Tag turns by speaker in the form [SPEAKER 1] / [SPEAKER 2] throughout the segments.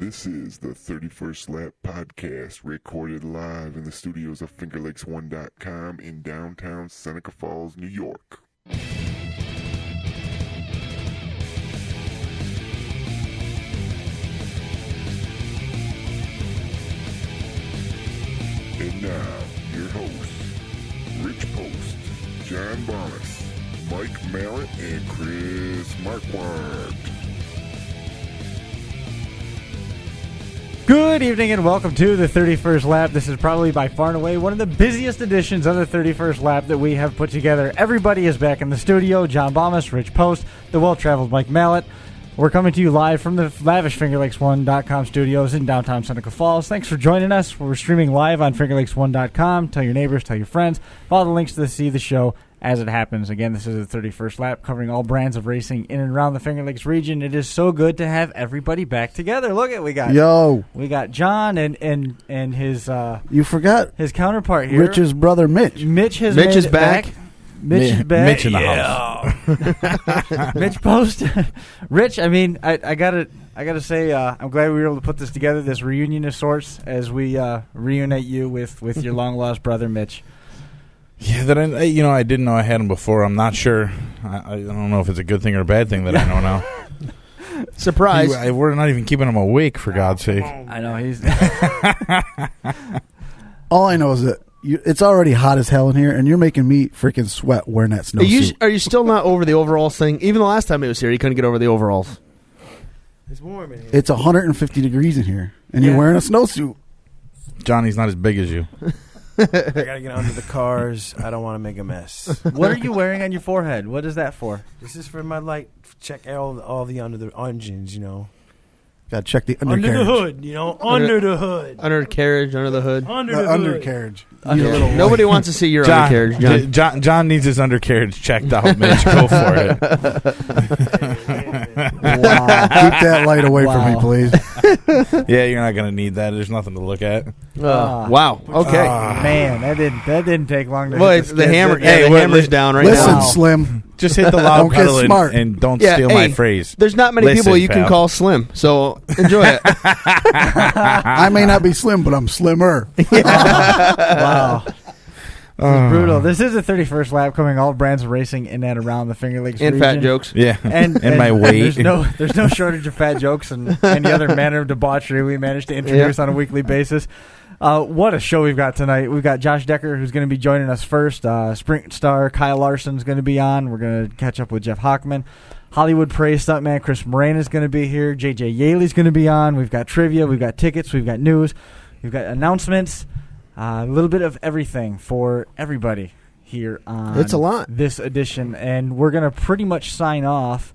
[SPEAKER 1] This is the 31st Lap Podcast, recorded live in the studios of FingerLakes1.com in downtown Seneca Falls, New York. And now, your hosts, Mitch Post, John Bonus, Mike Mallett, and Chris Marquardt.
[SPEAKER 2] Good evening and welcome to the 31st Lap. This is probably by far and away one of the busiest editions of the 31st Lap that we have put together. Everybody is back in the studio. John Bomas, Rich Post, the well-traveled Mike Mallett. We're coming to you live from the lavish FingerLakes1.com studios in downtown Seneca Falls. Thanks for joining us. We're streaming live on FingerLakes1.com. Tell your neighbors, tell your friends. Follow the links to see the show as it happens. Again, this is the 31st Lap, covering all brands of racing in and around the Finger Lakes region. It is so good to have everybody back together. Look at we got John and his
[SPEAKER 3] you forgot
[SPEAKER 2] his counterpart here,
[SPEAKER 3] Rich's brother Mitch.
[SPEAKER 2] Mitch is back. Mitch is back.
[SPEAKER 4] Mitch in the house.
[SPEAKER 2] Mitch Post. Rich, I mean, I gotta say, I'm glad we were able to put this together, this reunion of sorts, as we reunite you with your long lost brother Mitch.
[SPEAKER 4] Yeah, I didn't know I had him before. I'm not sure. I don't know if it's a good thing or a bad thing that I know now.
[SPEAKER 5] Surprise!
[SPEAKER 4] We're not even keeping him awake, for God's sake.
[SPEAKER 2] I know he's.
[SPEAKER 3] All I know is that it's already hot as hell in here, and you're making me freaking sweat wearing that snowsuit.
[SPEAKER 5] Are you still not over the overalls thing? Even the last time he was here, he couldn't get over the overalls.
[SPEAKER 6] It's warm in here.
[SPEAKER 3] It's 150 degrees in here, and you're wearing a snowsuit.
[SPEAKER 4] Johnny's not as big as you.
[SPEAKER 6] I gotta get under the cars. I don't want to make a mess.
[SPEAKER 2] What are you wearing on your forehead? What is that for?
[SPEAKER 6] This is for my light. Check all the under the engines, you know.
[SPEAKER 3] Got to check the undercarriage.
[SPEAKER 6] Under the hood, you know. Under the hood.
[SPEAKER 5] Undercarriage, under the hood.
[SPEAKER 6] Under the hood.
[SPEAKER 3] Undercarriage.
[SPEAKER 5] Nobody wants to see your undercarriage, John.
[SPEAKER 4] John needs his undercarriage checked out, Mitch. Go for it.
[SPEAKER 3] Wow. Keep that light away from me, please.
[SPEAKER 4] Yeah, you're not going to need that. There's nothing to look at.
[SPEAKER 5] Wow. Okay.
[SPEAKER 2] Man, that didn't take long to
[SPEAKER 5] Well,
[SPEAKER 2] hit
[SPEAKER 5] it's
[SPEAKER 2] the
[SPEAKER 5] the
[SPEAKER 2] skids.
[SPEAKER 5] hammer.
[SPEAKER 4] Hey,
[SPEAKER 5] The hammer's down right
[SPEAKER 3] Listen,
[SPEAKER 5] now.
[SPEAKER 3] Slim.
[SPEAKER 4] Just hit the loud
[SPEAKER 3] Don't get
[SPEAKER 4] pedal
[SPEAKER 3] smart.
[SPEAKER 4] and don't steal my phrase.
[SPEAKER 5] There's not many people you can
[SPEAKER 4] pal.
[SPEAKER 5] call slim, so enjoy it.
[SPEAKER 3] I may not be slim, but I'm slimmer.
[SPEAKER 2] Wow. This is brutal. This is the 31st Lap, covering all brands of racing in and around the Finger Lakes
[SPEAKER 5] And
[SPEAKER 2] region.
[SPEAKER 5] fat jokes.
[SPEAKER 4] Yeah,
[SPEAKER 2] And
[SPEAKER 4] my weight.
[SPEAKER 2] There's no shortage of fat jokes and any other manner of debauchery we manage to introduce on a weekly basis. What a show we've got tonight. We've got Josh Decker, who's going to be joining us first. Sprint star Kyle Larson is going to be on. We're going to catch up with Jeff Hachmann. Hollywood praise stuntman Chris Morena is going to be here. JJ Yeley is going to be on. We've got trivia. We've got tickets. We've got news. We've got announcements. A little bit of everything for everybody here on
[SPEAKER 5] It's a lot.
[SPEAKER 2] This edition. And we're going to pretty much sign off.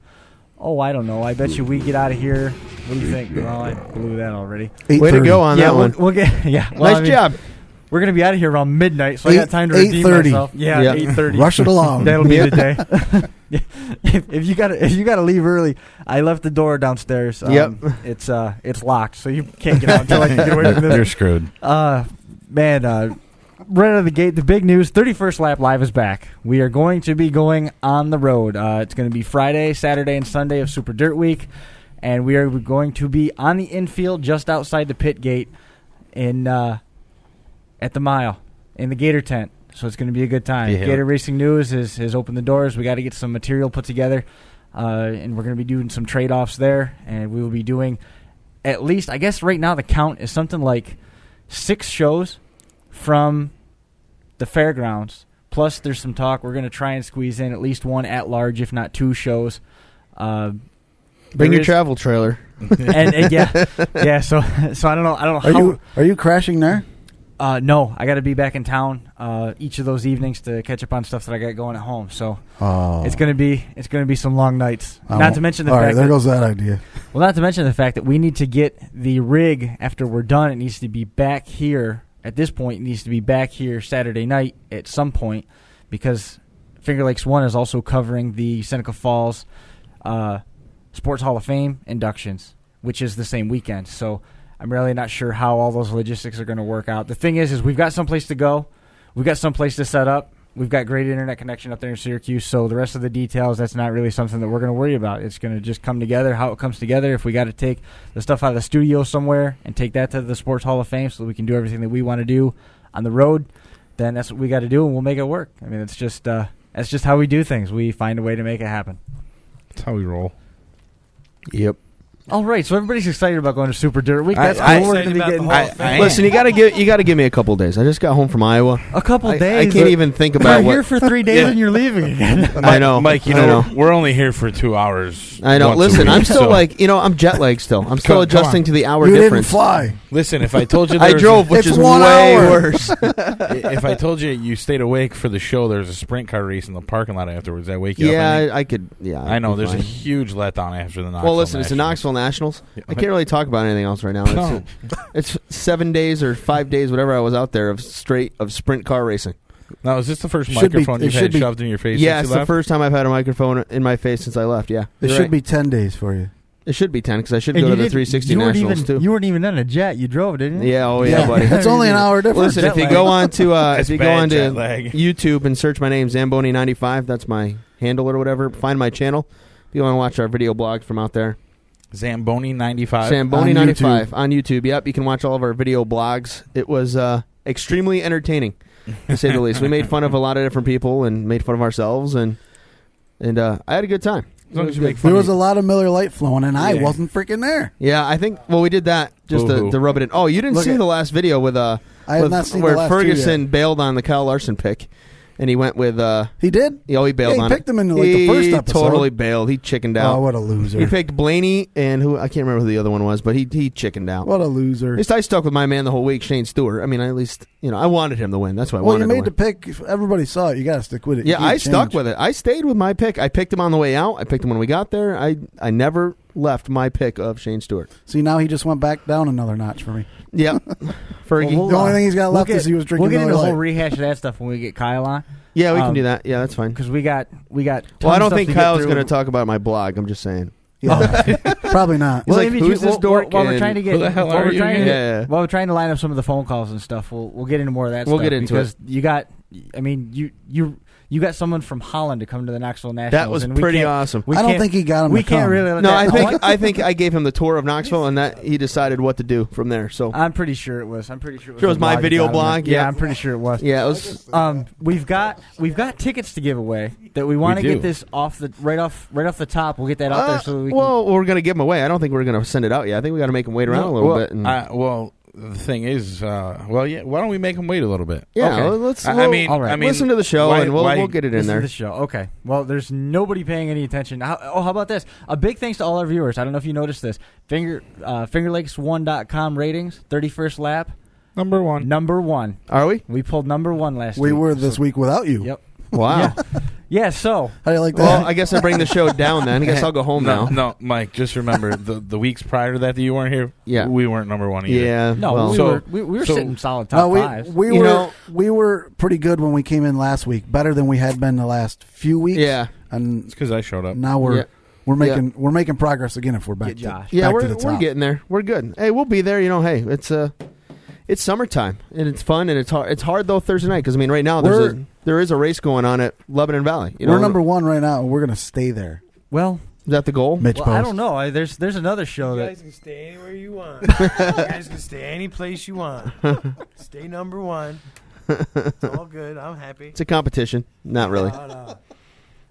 [SPEAKER 2] Oh, I don't know. I bet you we get out of here. What do you think? Well, I blew that already.
[SPEAKER 5] Way to go on that one.
[SPEAKER 2] We'll get, well,
[SPEAKER 5] Nice job.
[SPEAKER 2] We're going to be out of here around midnight, so I got time to redeem
[SPEAKER 3] 8:30.
[SPEAKER 2] myself. Yeah, 8:30.
[SPEAKER 3] Rush it along.
[SPEAKER 2] That'll be the day. If you got to leave early, I left the door downstairs. It's locked, so you can't get out until I can get away from this.
[SPEAKER 4] You're screwed.
[SPEAKER 2] Man, right out of the gate, the big news, 31st Lap Live is back. We are going to be going on the road. It's going to be Friday, Saturday, and Sunday of Super Dirt Week, and we are going to be on the infield just outside the pit gate at the mile in the Gator tent. So it's going to be a good time.
[SPEAKER 4] Yeah.
[SPEAKER 2] Gator Racing News has opened the doors. We got to get some material put together, and we're going to be doing some trade-offs there, and we will be doing at least, I guess right now the count is something like 6 shows from the fairgrounds. Plus, there's some talk. We're going to try and squeeze in at least one at large, if not 2 shows.
[SPEAKER 5] Bring your travel trailer.
[SPEAKER 2] and yeah. So I don't know.
[SPEAKER 3] Are you crashing there?
[SPEAKER 2] No, I got to be back in town each of those evenings to catch up on stuff that I got going at home. So it's gonna be some long nights. Not to mention the fact.
[SPEAKER 3] All right, there goes that idea.
[SPEAKER 2] Well, not to mention the fact that we need to get the rig after we're done. It needs to be back here. At this point, it needs to be back here Saturday night at some point, because Finger Lakes 1 is also covering the Seneca Falls Sports Hall of Fame inductions, which is the same weekend. So I'm really not sure how all those logistics are going to work out. The thing is we've got someplace to go. We've got someplace to set up. we've got great internet connection up there in Syracuse. So the rest of the details, that's not really something that we're going to worry about. It's going to just come together how it comes together. If we got to take the stuff out of the studio somewhere and take that to the Sports Hall of Fame so that we can do everything that we want to do on the road, then that's what we got to do, and we'll make it work. I mean, it's just that's just how we do things. We find a way to make it happen.
[SPEAKER 4] That's how we roll.
[SPEAKER 5] Yep.
[SPEAKER 2] All right, so everybody's excited about going to Super Dirt Week. That's
[SPEAKER 6] I'm
[SPEAKER 2] cool. We're going to
[SPEAKER 6] excited
[SPEAKER 2] be
[SPEAKER 6] about the
[SPEAKER 2] getting
[SPEAKER 6] Hall of Fame.
[SPEAKER 5] Listen, you gotta give me a couple days. I just got home from Iowa.
[SPEAKER 2] a couple
[SPEAKER 5] I
[SPEAKER 2] days.
[SPEAKER 5] can't even think about
[SPEAKER 2] You're
[SPEAKER 5] what.
[SPEAKER 2] here for 3 days and you're leaving again.
[SPEAKER 5] I know,
[SPEAKER 4] Mike.
[SPEAKER 5] I know.
[SPEAKER 4] We're only here for 2 hours.
[SPEAKER 5] I know.
[SPEAKER 4] once a
[SPEAKER 5] Listen,
[SPEAKER 4] week,
[SPEAKER 5] I'm still
[SPEAKER 4] so-
[SPEAKER 5] I'm jet lagged still. I'm still
[SPEAKER 4] Come
[SPEAKER 5] adjusting
[SPEAKER 4] on.
[SPEAKER 5] to the hour
[SPEAKER 3] You
[SPEAKER 5] difference.
[SPEAKER 3] didn't fly.
[SPEAKER 4] Listen, if I told you
[SPEAKER 5] I drove, which
[SPEAKER 3] It's
[SPEAKER 5] is
[SPEAKER 3] 1
[SPEAKER 5] way
[SPEAKER 3] hour.
[SPEAKER 5] worse.
[SPEAKER 4] if I told you you stayed awake for the show, there's a sprint car race in the parking lot afterwards. That wake you up.
[SPEAKER 5] Yeah, I could. Yeah,
[SPEAKER 4] I know.
[SPEAKER 5] I'd be
[SPEAKER 4] There's a
[SPEAKER 5] fine.
[SPEAKER 4] huge letdown after the Knoxville.
[SPEAKER 5] Well, listen, it's the
[SPEAKER 4] Nationals.
[SPEAKER 5] Knoxville Nationals.
[SPEAKER 4] Yeah.
[SPEAKER 5] I can't really talk about anything else right now.
[SPEAKER 4] No.
[SPEAKER 5] It's 7 days or 5 days, whatever I was out there of sprint car racing.
[SPEAKER 4] Now, is this the first
[SPEAKER 3] Should be-
[SPEAKER 4] microphone
[SPEAKER 3] it
[SPEAKER 4] you've
[SPEAKER 3] should
[SPEAKER 4] had
[SPEAKER 3] be-
[SPEAKER 4] shoved in your face?
[SPEAKER 5] Yeah,
[SPEAKER 4] since
[SPEAKER 5] it's
[SPEAKER 4] you
[SPEAKER 5] the
[SPEAKER 4] left?
[SPEAKER 5] first time I've had a microphone in my face since I left. Yeah,
[SPEAKER 3] It
[SPEAKER 5] You're
[SPEAKER 3] should
[SPEAKER 5] right.
[SPEAKER 3] be 10 days for you.
[SPEAKER 5] It should be 10 because I should
[SPEAKER 2] And
[SPEAKER 5] go
[SPEAKER 2] you
[SPEAKER 5] to the
[SPEAKER 2] didn't-
[SPEAKER 5] 360
[SPEAKER 2] you weren't
[SPEAKER 5] Nationals
[SPEAKER 2] even,
[SPEAKER 5] too.
[SPEAKER 2] You weren't even on a jet. You drove, didn't you?
[SPEAKER 5] Yeah, oh yeah, buddy.
[SPEAKER 3] That's only an hour difference.
[SPEAKER 5] Listen,
[SPEAKER 2] Jet
[SPEAKER 5] if you
[SPEAKER 2] lag.
[SPEAKER 5] go on to
[SPEAKER 4] That's
[SPEAKER 5] if you go
[SPEAKER 4] bad
[SPEAKER 5] on
[SPEAKER 4] jet
[SPEAKER 5] to
[SPEAKER 4] lag.
[SPEAKER 5] YouTube and search my name Zamboni95, that's my handle or whatever. Find my channel. If you want to watch our video blogs from out there,
[SPEAKER 4] Zamboni 95.
[SPEAKER 5] Zamboni95 on YouTube. Yep, you can watch all of our video blogs. It was extremely entertaining, to say the least. We made fun of a lot of different people and made fun of ourselves, and I had a good time.
[SPEAKER 4] As long as you make fun
[SPEAKER 3] There
[SPEAKER 4] of
[SPEAKER 3] was a lot of Miller Lite flowing, and I
[SPEAKER 4] Yeah.
[SPEAKER 3] wasn't freaking there.
[SPEAKER 5] Yeah, I think. Well, we did that just
[SPEAKER 4] Boo-hoo.
[SPEAKER 5] to rub it in. Oh, you didn't
[SPEAKER 3] Look
[SPEAKER 5] see
[SPEAKER 3] at-
[SPEAKER 5] the last video with
[SPEAKER 3] I have
[SPEAKER 5] with-
[SPEAKER 3] not seen
[SPEAKER 5] where
[SPEAKER 3] the last two
[SPEAKER 5] Ferguson
[SPEAKER 3] yet.
[SPEAKER 5] bailed on the Kyle Larson pick, and he went with
[SPEAKER 3] He did?
[SPEAKER 5] he bailed
[SPEAKER 3] He
[SPEAKER 5] on
[SPEAKER 3] picked
[SPEAKER 5] it.
[SPEAKER 3] him in like the first
[SPEAKER 5] He
[SPEAKER 3] episode.
[SPEAKER 5] totally bailed. He chickened
[SPEAKER 3] Oh,
[SPEAKER 5] out.
[SPEAKER 3] what a loser.
[SPEAKER 5] He picked Blaney and who I can't remember who the other one was, but he chickened out.
[SPEAKER 3] What a loser.
[SPEAKER 5] At least I stuck with my man the whole week, Shane Stewart. I mean, at least I wanted him to win. That's why I
[SPEAKER 3] Well,
[SPEAKER 5] wanted
[SPEAKER 3] you made
[SPEAKER 5] to
[SPEAKER 3] the
[SPEAKER 5] win.
[SPEAKER 3] pick. Everybody saw it. You got to stick with it.
[SPEAKER 5] Yeah, I stuck with it. I stayed with my pick. I picked him on the way out. I picked him when we got there. I never left my pick of Shane Stewart.
[SPEAKER 3] See, now he just went back down another notch for me.
[SPEAKER 5] Yeah, Fergie.
[SPEAKER 2] Well,
[SPEAKER 3] The only thing he's got left is he was drinking
[SPEAKER 2] We'll get into
[SPEAKER 3] Miller
[SPEAKER 2] a whole
[SPEAKER 3] Lite.
[SPEAKER 2] rehash of that stuff when we get Kyle on,
[SPEAKER 5] Yeah, we can do that. Yeah, that's fine.
[SPEAKER 2] because we got.
[SPEAKER 5] Well, I
[SPEAKER 2] tons
[SPEAKER 5] don't
[SPEAKER 2] of
[SPEAKER 5] think
[SPEAKER 2] stuff to get
[SPEAKER 5] Kyle's
[SPEAKER 2] through.
[SPEAKER 5] going to talk about my blog. I'm just saying.
[SPEAKER 3] Yeah. Probably not.
[SPEAKER 5] He's like,
[SPEAKER 2] if you
[SPEAKER 5] who's
[SPEAKER 2] do-
[SPEAKER 5] this dork?
[SPEAKER 2] While we're
[SPEAKER 5] And
[SPEAKER 2] trying to get,
[SPEAKER 4] who the hell
[SPEAKER 2] while
[SPEAKER 4] are
[SPEAKER 2] we're
[SPEAKER 4] you
[SPEAKER 2] trying to
[SPEAKER 4] again?
[SPEAKER 2] get-
[SPEAKER 5] Yeah.
[SPEAKER 2] while we're trying to line up some of the phone calls and stuff, we'll get into more of that.
[SPEAKER 5] We'll
[SPEAKER 2] stuff
[SPEAKER 5] get into
[SPEAKER 2] because you got. I mean, you got someone from Holland to come to the Knoxville Nationals.
[SPEAKER 5] That was
[SPEAKER 2] and we
[SPEAKER 5] pretty
[SPEAKER 2] can't-
[SPEAKER 5] awesome.
[SPEAKER 2] we
[SPEAKER 3] I don't
[SPEAKER 2] can't-
[SPEAKER 3] think he got him
[SPEAKER 2] We
[SPEAKER 3] to
[SPEAKER 2] can't
[SPEAKER 3] come.
[SPEAKER 2] really. let
[SPEAKER 5] No,
[SPEAKER 2] that-
[SPEAKER 5] I think I gave him the tour of Knoxville, and that he decided what to do from there. So
[SPEAKER 2] I'm pretty sure it was. I'm pretty sure it was.
[SPEAKER 5] Sure it was
[SPEAKER 2] the
[SPEAKER 5] my
[SPEAKER 2] blog
[SPEAKER 5] video
[SPEAKER 2] that got him
[SPEAKER 5] blog,
[SPEAKER 2] there. Yeah,
[SPEAKER 5] yeah.
[SPEAKER 2] I'm pretty sure it was.
[SPEAKER 5] yeah, it was.
[SPEAKER 2] We've got tickets to give away that we want to
[SPEAKER 4] We do.
[SPEAKER 2] get this off right off the top. We'll get that out there so we can.
[SPEAKER 5] well, we're going to give them away. I don't think we're going to send it out yet. I think we got to make them wait around a little
[SPEAKER 4] well,
[SPEAKER 5] bit. And,
[SPEAKER 4] the thing is, yeah. Why don't we make them wait a little bit?
[SPEAKER 5] yeah,
[SPEAKER 4] Okay.
[SPEAKER 5] well, let's.
[SPEAKER 4] I mean,
[SPEAKER 2] all right.
[SPEAKER 4] I mean,
[SPEAKER 5] listen to the show,
[SPEAKER 4] why-
[SPEAKER 5] and
[SPEAKER 4] why-
[SPEAKER 5] we'll get it in
[SPEAKER 2] Listen to
[SPEAKER 5] there.
[SPEAKER 2] the show. Okay. Well, there's nobody paying any attention. How about this? A big thanks to all our viewers. I don't know if you noticed this. Fingerlakes1.com ratings, 31st lap,
[SPEAKER 4] number one.
[SPEAKER 2] number 1.
[SPEAKER 5] Are we?
[SPEAKER 2] We pulled number 1 last
[SPEAKER 3] We
[SPEAKER 2] week.
[SPEAKER 3] were this week without you.
[SPEAKER 2] Yep.
[SPEAKER 5] Wow.
[SPEAKER 2] Yeah, so
[SPEAKER 3] How do you like that?
[SPEAKER 5] Well, I guess I bring the show down then. I guess I'll go home
[SPEAKER 4] No,
[SPEAKER 5] now.
[SPEAKER 4] no, Mike. Just remember the weeks prior to that you weren't here.
[SPEAKER 5] Yeah.
[SPEAKER 4] we weren't number one either.
[SPEAKER 5] Yeah.
[SPEAKER 2] no,
[SPEAKER 5] well,
[SPEAKER 2] we were
[SPEAKER 4] so-
[SPEAKER 2] sitting solid
[SPEAKER 3] No,
[SPEAKER 2] top 5.
[SPEAKER 3] we
[SPEAKER 5] You
[SPEAKER 3] were
[SPEAKER 5] know-
[SPEAKER 3] we were pretty good when we came in last week. Better than we had been the last few weeks.
[SPEAKER 5] yeah.
[SPEAKER 3] And
[SPEAKER 4] It's because I showed up.
[SPEAKER 3] now we're
[SPEAKER 5] Yeah.
[SPEAKER 3] we're making progress again if we're back
[SPEAKER 2] Get
[SPEAKER 3] to,
[SPEAKER 2] Josh.
[SPEAKER 5] Yeah,
[SPEAKER 3] back to
[SPEAKER 5] we're
[SPEAKER 3] the top.
[SPEAKER 5] getting there. We're good. Hey, we'll be there. Hey, it's summertime and it's fun and it's hard. It's hard though Thursday night because I mean right now there is a race going on at Lebanon Valley.
[SPEAKER 3] We're number 1 right now, and we're going to stay there.
[SPEAKER 2] Well,
[SPEAKER 5] Is that the goal?
[SPEAKER 3] Mitch
[SPEAKER 2] well,
[SPEAKER 3] Post.
[SPEAKER 2] I don't know. There's another show
[SPEAKER 6] You
[SPEAKER 2] that
[SPEAKER 6] guys can stay anywhere you want. You guys can stay any place you want. Stay number 1. It's all good. I'm happy.
[SPEAKER 5] It's a competition. Not really.
[SPEAKER 6] No.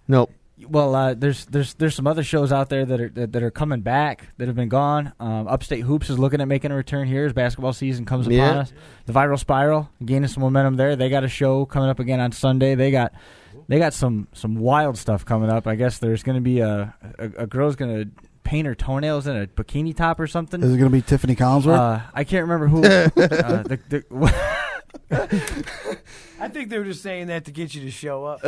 [SPEAKER 5] Nope.
[SPEAKER 2] Well, there's some other shows out there that are coming back that have been gone. Upstate Hoops is looking at making a return here as basketball season comes upon
[SPEAKER 5] Yeah.
[SPEAKER 2] us. The Viral Spiral gaining some momentum there. They got a show coming up again on Sunday. They got some wild stuff coming up. I guess there's going to be a girl's going to paint her toenails in a bikini top or something.
[SPEAKER 3] Is it going to be Tiffany Collinsworth?
[SPEAKER 2] I can't remember who.
[SPEAKER 6] I think they were just saying that to get you to show up.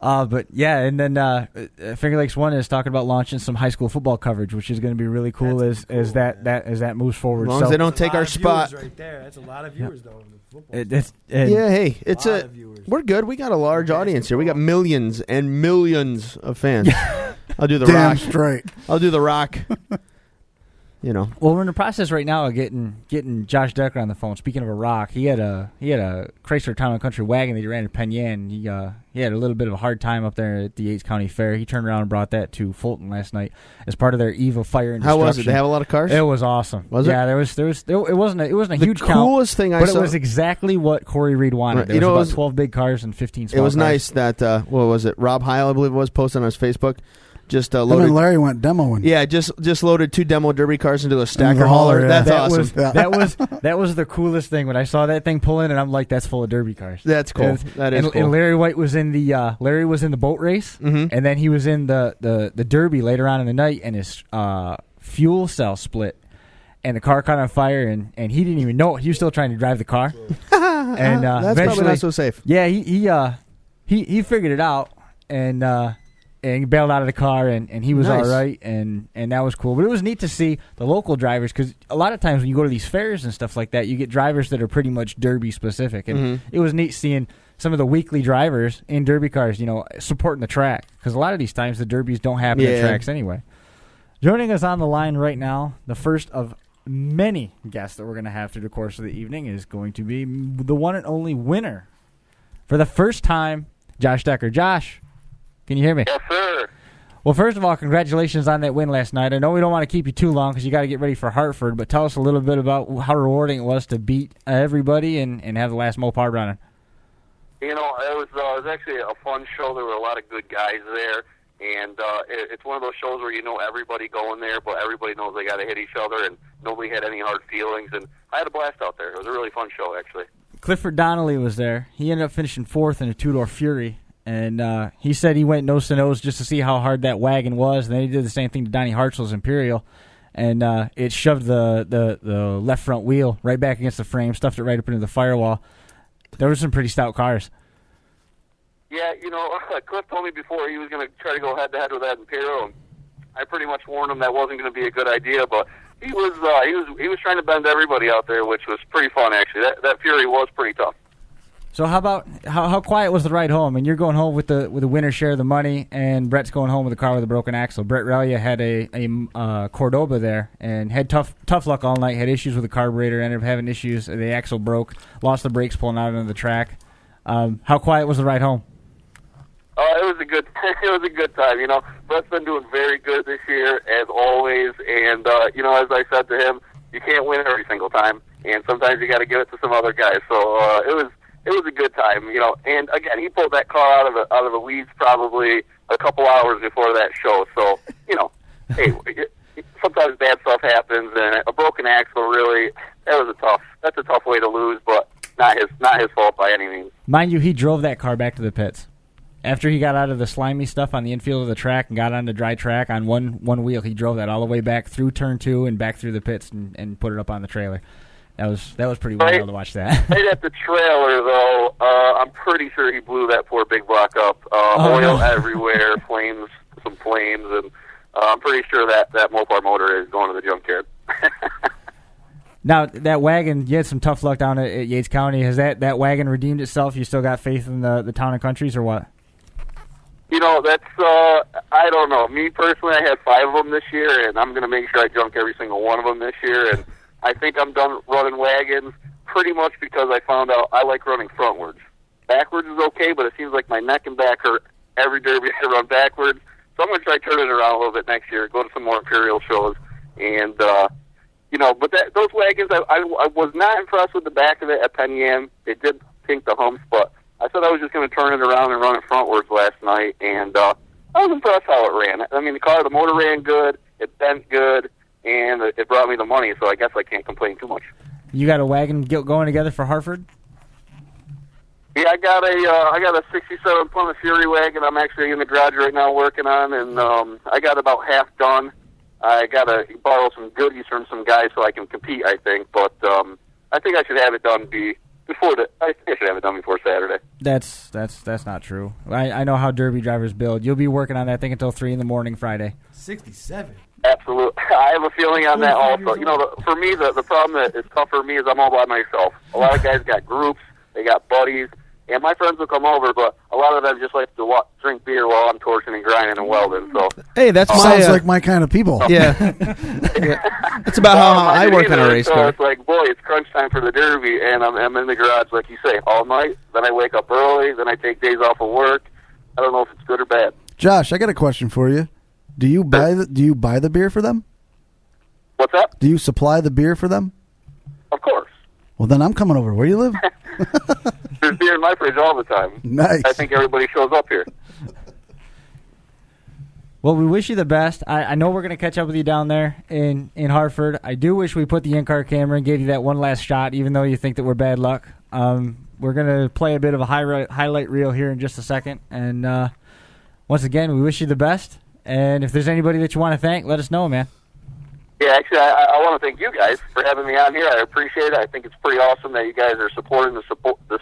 [SPEAKER 2] But yeah, and then Finger Lakes 1 is talking about launching some high school football coverage, which is going to be really cool
[SPEAKER 6] That's
[SPEAKER 2] as
[SPEAKER 6] cool,
[SPEAKER 2] that moves forward.
[SPEAKER 5] As long
[SPEAKER 2] so
[SPEAKER 5] as they don't
[SPEAKER 6] That's a
[SPEAKER 5] take
[SPEAKER 6] lot
[SPEAKER 5] our
[SPEAKER 6] of
[SPEAKER 5] spot.
[SPEAKER 6] viewers right there. That's a lot of viewers, though. In the football.
[SPEAKER 5] Yeah. Hey, it's
[SPEAKER 6] lot of viewers.
[SPEAKER 5] we're good. We got a large audience here. We got millions and millions of fans. I'll do the
[SPEAKER 3] Damn
[SPEAKER 5] rock.
[SPEAKER 3] straight.
[SPEAKER 5] I'll do the rock. you know.
[SPEAKER 2] Well, we're in the process right now of getting Josh Decker on the phone. Speaking of a rock, he had a Chrysler Town and Country wagon that he ran in Penn. He had a little bit of a hard time up there at the Yates County Fair. He turned around and brought that to Fulton last night as part of their Eve of Fire and Destruction.
[SPEAKER 5] How was it? They have a lot of cars?
[SPEAKER 2] It was awesome.
[SPEAKER 5] Was it?
[SPEAKER 2] Yeah, it wasn't a huge count.
[SPEAKER 5] The coolest thing I
[SPEAKER 2] but
[SPEAKER 5] saw,
[SPEAKER 2] it was exactly what Corey Reed wanted.
[SPEAKER 5] Right.
[SPEAKER 2] There was about 12 big cars and 15 small cars.
[SPEAKER 5] It was nice that what was it? Rob Heil, I believe it was, posted on his Facebook. Just
[SPEAKER 3] Him
[SPEAKER 5] loaded.
[SPEAKER 3] and Larry went demoing.
[SPEAKER 5] Yeah, just loaded 2 demo derby cars into a stacker hauler.
[SPEAKER 3] Yeah.
[SPEAKER 5] That's awesome.
[SPEAKER 2] That was the coolest thing when I saw that thing pull in, and I'm like, that's full of derby cars.
[SPEAKER 5] That's cool. That is cool.
[SPEAKER 2] And Larry White was in the boat race, and then he was in the derby later on in the night, and his fuel cell split, and the car caught on fire, and he didn't even know it. He was still trying to drive the car, and
[SPEAKER 5] that's probably not so safe.
[SPEAKER 2] Yeah, he figured it out, and he bailed out of the car, and he was
[SPEAKER 5] Nice.
[SPEAKER 2] all right, and that was cool. But it was neat to see the local drivers, because a lot of times when you go to these fairs and stuff like that, you get drivers that are pretty much derby specific, and it was neat seeing some of the weekly drivers in derby cars, supporting the track, because a lot of these times the derbies don't happen at tracks anyway. Joining us on the line right now, the first of many guests that we're going to have through the course of the evening is going to be the one and only winner for the first time, Josh Decker. Josh, can you hear me?
[SPEAKER 7] Yes, sir.
[SPEAKER 2] Well, first of all, congratulations on that win last night. I know we don't want to keep you too long because you got to get ready for Hartford, but tell us a little bit about how rewarding it was to beat everybody and have the last Mopar running.
[SPEAKER 7] It was actually a fun show. There were a lot of good guys there, and it's one of those shows where everybody going there, but everybody knows they got to hit each other, and nobody had any hard feelings. And I had a blast out there. It was a really fun show, actually.
[SPEAKER 2] Clifford Donnelly was there. He ended up finishing 4th in a 2-door Fury. And he said he went nose to nose just to see how hard that wagon was. And then he did the same thing to Donnie Hartzell's Imperial. And it shoved the left front wheel right back against the frame, stuffed it right up into the firewall. There were some pretty stout cars.
[SPEAKER 7] Yeah, Cliff told me before he was going to try to go head-to-head with that Imperial. And I pretty much warned him that wasn't going to be a good idea, but he was trying to bend everybody out there, which was pretty fun, actually. That Fury was pretty tough.
[SPEAKER 2] So how about how quiet was the ride home? And you're going home with the winner's share of the money, and Brett's going home with a car with a broken axle. Brett Relia had a Cordoba there and had tough luck all night. Had issues with the carburetor, ended up having issues. The axle broke, lost the brakes pulling out onto the track. How quiet was the ride home?
[SPEAKER 7] It was a good time. Brett's been doing very good this year, as always. And as I said to him, you can't win every single time, and sometimes you got to give it to some other guys. So it was a good time, And again, he pulled that car out of the weeds probably a couple hours before that show. So hey, sometimes bad stuff happens, and a broken axle really that's a tough way to lose, but not his fault by any means.
[SPEAKER 2] Mind you, he drove that car back to the pits. After he got out of the slimy stuff on the infield of the track and got on the dry track on one wheel, he drove that all the way back through turn 2 and back through the pits and put it up on the trailer. That was pretty wild to watch that.
[SPEAKER 7] Right at the trailer, though, I'm pretty sure he blew that poor big block up. Oil everywhere, some flames, and I'm pretty sure that Mopar motor is going to the junkyard.
[SPEAKER 2] Now, that wagon, you had some tough luck down at Yates County. Has that wagon redeemed itself? You still got faith in the town and countries, or what?
[SPEAKER 7] That's, I don't know. Me personally, I had 5 of them this year, and I'm going to make sure I junk every single one of them this year, and I think I'm done running wagons pretty much because I found out I like running frontwards. Backwards is okay, but it seems like my neck and back hurt every derby I run backwards. So I'm going to try to turn it around a little bit next year, go to some more Imperial shows. And, but those wagons, I was not impressed with the back of it at Penn Yan. It did pink the humps, but I said I was just going to turn it around and run it frontwards last night. And I was impressed how it ran. I mean, the motor ran good, it bent good, and it brought me the money, so I guess I can't complain too much.
[SPEAKER 2] You got a wagon going together for Hartford?
[SPEAKER 7] Yeah, I got a 67 Plymouth Fury wagon. I'm actually in the garage right now working on, and I got about half done. I got to borrow some goodies from some guys so I can compete, I think. But I think I should have it done before Saturday.
[SPEAKER 2] That's not true. I know how derby drivers build. You'll be working on that thing until 3 in the morning Friday.
[SPEAKER 6] 67.
[SPEAKER 7] Absolutely. I have a feeling on that also. For me, the problem that is tough for me is I'm all by myself. A lot of guys got groups, they got buddies, And my friends will come over, but a lot of them just like to drink beer while I'm torching and grinding and welding. So
[SPEAKER 5] hey, that's
[SPEAKER 3] sounds like my kind of people.
[SPEAKER 5] Yeah. That's about how I work on a race
[SPEAKER 7] so
[SPEAKER 5] car.
[SPEAKER 7] It's like, boy, it's crunch time for the Derby, and I'm in the garage, like you say, all night. Then I wake up early. Then I take days off of work. I don't know if it's good or bad.
[SPEAKER 3] Josh, I got a question for you. Do you buy the beer for them?
[SPEAKER 7] What's that?
[SPEAKER 3] Do you supply the beer for them?
[SPEAKER 7] Of course.
[SPEAKER 3] Well, then I'm coming over. Where do you live?
[SPEAKER 7] There's beer in my fridge all the time.
[SPEAKER 3] Nice.
[SPEAKER 7] I think everybody shows up here.
[SPEAKER 2] Well, we wish you the best. I know we're going to catch up with you down there in Hartford. I do wish we put the in-car camera and gave you that one last shot, even though you think that we're bad luck. We're going to play a bit of a highlight reel here in just a second. And once again, we wish you the best. And if there's anybody that you want to thank, let us know, man.
[SPEAKER 7] Yeah, actually, I want to thank you guys for having me on here. I appreciate it. I think it's pretty awesome that you guys are supporting the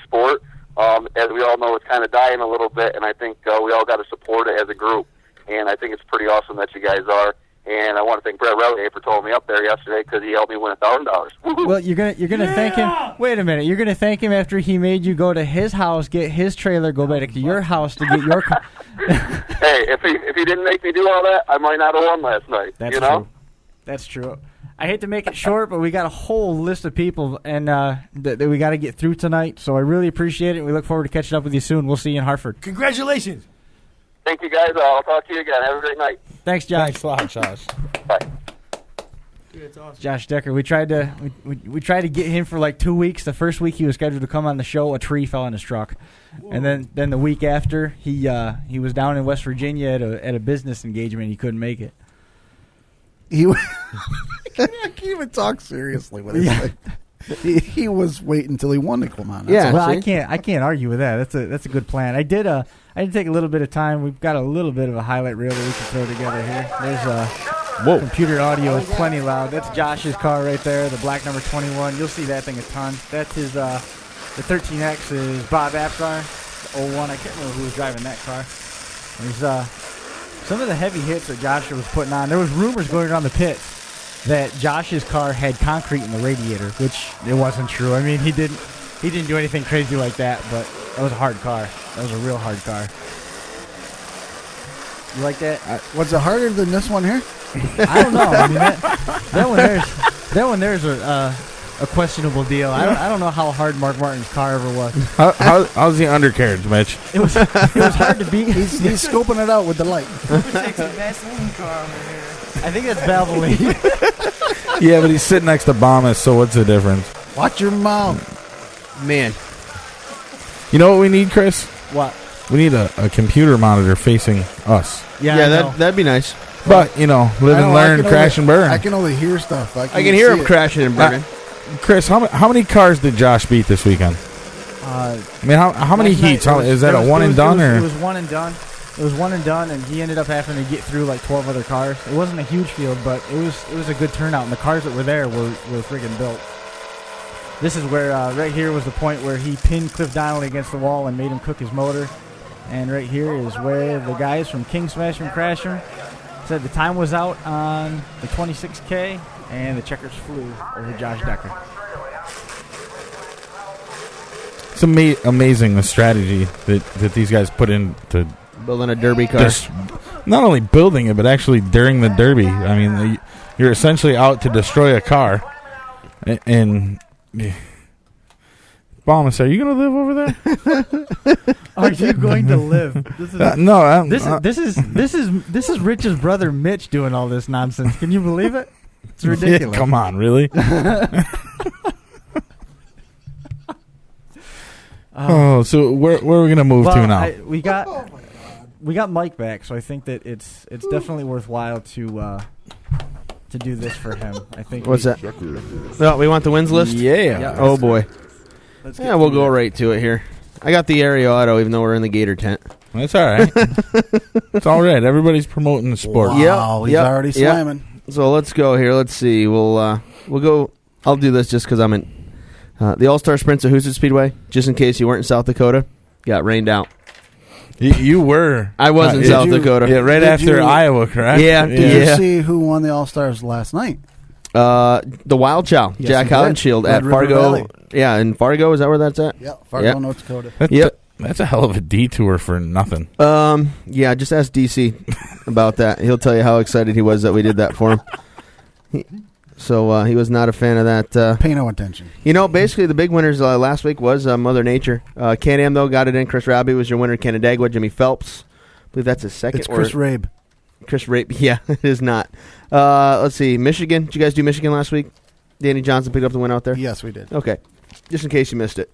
[SPEAKER 7] sport. As we all know, it's kind of dying a little bit, and I think we all got to support it as a group. And I think it's pretty awesome that you guys are. And I want to thank Brett Relay for towing me up there yesterday because he helped me win $1,000.
[SPEAKER 2] Well, you're gonna thank him. Wait a minute, you're gonna thank him after he made you go to his house, get his trailer, go back to your house to get your.
[SPEAKER 7] Hey, if he didn't make me do all that, I might not have won last night.
[SPEAKER 2] That's
[SPEAKER 7] true.
[SPEAKER 2] That's true. I hate to make it short, but we got a whole list of people and that we got to get through tonight. So I really appreciate it. We look forward to catching up with you soon. We'll see you in Hartford.
[SPEAKER 6] Congratulations.
[SPEAKER 7] Thank you, guys. I'll talk to you again. Have a great night.
[SPEAKER 2] Thanks, Josh.
[SPEAKER 4] Thanks a lot, Josh.
[SPEAKER 7] Bye.
[SPEAKER 6] Dude, that's awesome.
[SPEAKER 2] Josh Decker. We tried to get him for like 2 weeks. The first week he was scheduled to come on the show, a tree fell on his truck, and then the week after he was down in West Virginia at a business engagement. He couldn't make it.
[SPEAKER 3] I can't even talk seriously with him. He was waiting until he won to come on.
[SPEAKER 5] Yeah,
[SPEAKER 2] well,
[SPEAKER 5] see?
[SPEAKER 2] I can't argue with that. That's a good plan. I did take a little bit of time. We've got a little bit of a highlight reel that we can throw together here. There's computer audio is plenty loud. That's Josh's car right there, the black number 21. You'll see that thing a ton. That's his the 13X is Bob Apgar, the 01. I can't remember who was driving that car. There's some of the heavy hits that Josh was putting on. There was rumors going around the pit that Josh's car had concrete in the radiator, which it wasn't true. I mean, he didn't do anything crazy like that, but that was a hard car. That was a real hard car. You like that?
[SPEAKER 3] Was it harder than this one here?
[SPEAKER 2] I don't know. I mean, that one there's a questionable deal. I don't know how hard Mark Martin's car ever was.
[SPEAKER 4] How's the undercarriage, Mitch?
[SPEAKER 2] It was hard to beat.
[SPEAKER 3] He's scoping it out with the light.
[SPEAKER 6] Takes a Vaseline car over here.
[SPEAKER 2] I think that's Valvoline.
[SPEAKER 4] Yeah, but he's sitting next to Bombas, so what's the difference?
[SPEAKER 3] Watch your mouth.
[SPEAKER 5] Man.
[SPEAKER 4] You know what we need, Chris?
[SPEAKER 2] What?
[SPEAKER 4] We need a computer monitor facing us.
[SPEAKER 2] Yeah,
[SPEAKER 5] that'd be nice.
[SPEAKER 4] But, live and learn, crash and burn.
[SPEAKER 3] I can only hear stuff. I
[SPEAKER 5] can hear him crashing and burning.
[SPEAKER 4] Chris, how many cars did Josh beat this weekend? I mean, how many heats? Is that a one and done?
[SPEAKER 2] It was one and done. It was one and done, and he ended up having to get through like 12 other cars. It wasn't a huge field, but it was a good turnout, and the cars that were there were friggin' built. This is where, right here was the point where he pinned Cliff Donnelly against the wall and made him cook his motor. And right here is where the guys from King Smash and Crasher said the time was out on the 26K, and the checkers flew over Josh Decker.
[SPEAKER 4] It's amazing the strategy that these guys put into
[SPEAKER 5] building a derby car.
[SPEAKER 4] Not only building it, but actually during the derby. I mean, you're essentially out to destroy a car. And Bombas, are you going to live over there?
[SPEAKER 2] Are you going to live? This is,
[SPEAKER 4] no.
[SPEAKER 2] This is Rich's brother Mitch doing all this nonsense. Can you believe it? It's ridiculous.
[SPEAKER 4] Yeah, come on, really? So where are we going to move to now?
[SPEAKER 2] We got Mike back, so I think that it's definitely worthwhile to do this for him. I think.
[SPEAKER 5] What's that? No, we want the wins list.
[SPEAKER 4] Yeah.
[SPEAKER 5] Oh boy. We'll go right to it here. I got the area auto, even though we're in the Gator tent.
[SPEAKER 4] That's all right. It's all right. Everybody's promoting the sport.
[SPEAKER 3] Wow, he's already slamming.
[SPEAKER 5] So let's go here. Let's see. We'll go. I'll do this just because I'm in the All-Star Sprints at Hoosier Speedway. Just in case you weren't in South Dakota, got rained out.
[SPEAKER 4] You were.
[SPEAKER 5] I was in South Dakota.
[SPEAKER 4] Yeah, right after Iowa, correct?
[SPEAKER 5] Yeah.
[SPEAKER 3] Did you see who won the All-Stars last night?
[SPEAKER 5] The Wild Chow,
[SPEAKER 3] Yes,
[SPEAKER 5] Jack Howenshield at
[SPEAKER 3] Red River
[SPEAKER 5] Fargo.
[SPEAKER 3] Valley.
[SPEAKER 5] Yeah, in Fargo. Is that where that's at?
[SPEAKER 3] Yeah, Fargo, North Dakota.
[SPEAKER 5] Yep.
[SPEAKER 4] That's a hell of a detour for nothing.
[SPEAKER 5] Yeah, just ask DC about that. He'll tell you how excited he was that we did that for him. He was not a fan of that.
[SPEAKER 3] Pay no attention.
[SPEAKER 5] Basically the big winners last week was Mother Nature. Can-Am, though, got it in. Chris Robbie was your winner. Canandaigua, Jimmy Phelps. I believe that's his second.
[SPEAKER 3] It's Chris Rabe.
[SPEAKER 5] Chris Rabe. Yeah, it is not. Let's see. Michigan. Did you guys do Michigan last week? Danny Johnson picked up the win out there?
[SPEAKER 3] Yes, we did.
[SPEAKER 5] Okay. Just in case you missed it.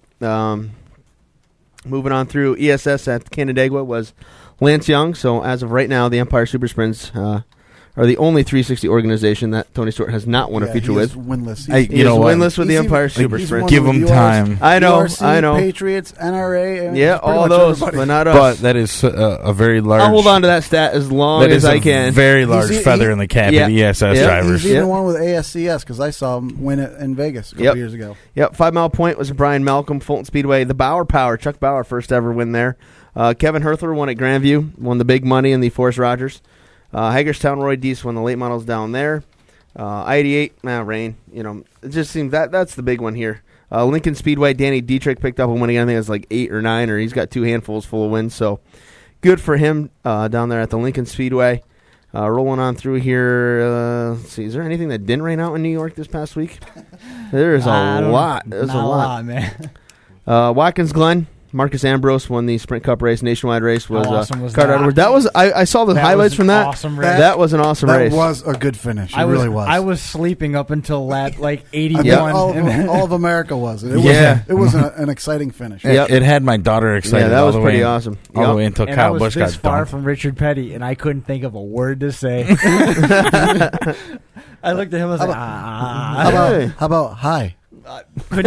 [SPEAKER 5] Moving on through ESS at Canandaigua was Lance Young. So as of right now, the Empire Super Sprints are the only 360 organization that Tony Stewart has not won a feature with.
[SPEAKER 3] Winless.
[SPEAKER 5] He is winless with the Empire Super Sprint.
[SPEAKER 4] Give him time.
[SPEAKER 5] I know.
[SPEAKER 3] Patriots, NRA.
[SPEAKER 5] Yeah, all those, but not us.
[SPEAKER 4] But that is a very large.
[SPEAKER 5] I'll hold on to that stat as long as I can.
[SPEAKER 4] Very large feather in the cap of ESS drivers.
[SPEAKER 3] He's even won with ASCS because I saw him win it in Vegas a couple years ago.
[SPEAKER 5] Yep, 5 Mile Point was Brian Malcolm, Fulton Speedway. The Bauer Power, Chuck Bauer, first ever win there. Kevin Herthler won at Grandview, won the big money in the Forest Rogers. Hagerstown, Roy Deese won the late models down there. I-88, rain. It just seems that's the big one here. Lincoln Speedway, Danny Dietrich picked up a win again. I think it's like 8 or 9, or he's got 2 handfuls full of wins. So good for him down there at the Lincoln Speedway. Rolling on through here. Let's see, is there anything that didn't rain out in New York this past week? There's a lot. There's a lot,
[SPEAKER 2] man.
[SPEAKER 5] Watkins Glen. Marcus Ambrose won the Sprint Cup race, nationwide race. Was,
[SPEAKER 2] awesome was
[SPEAKER 5] Carter
[SPEAKER 2] that?
[SPEAKER 5] Edwards. That was I saw the highlights from that.
[SPEAKER 2] Awesome race.
[SPEAKER 5] That was an awesome race.
[SPEAKER 3] That was a good finish. It really was.
[SPEAKER 2] I was sleeping up until lap 81.
[SPEAKER 3] All of America was. It was an exciting finish.
[SPEAKER 4] It had my daughter excited.
[SPEAKER 5] Yeah, that was pretty awesome.
[SPEAKER 4] All the way until Kyle Busch got
[SPEAKER 2] this far
[SPEAKER 4] dumped.
[SPEAKER 2] from Richard Petty, and I couldn't think of a word to say. I looked at him and was like,
[SPEAKER 3] How about hi?
[SPEAKER 5] Hello.
[SPEAKER 6] We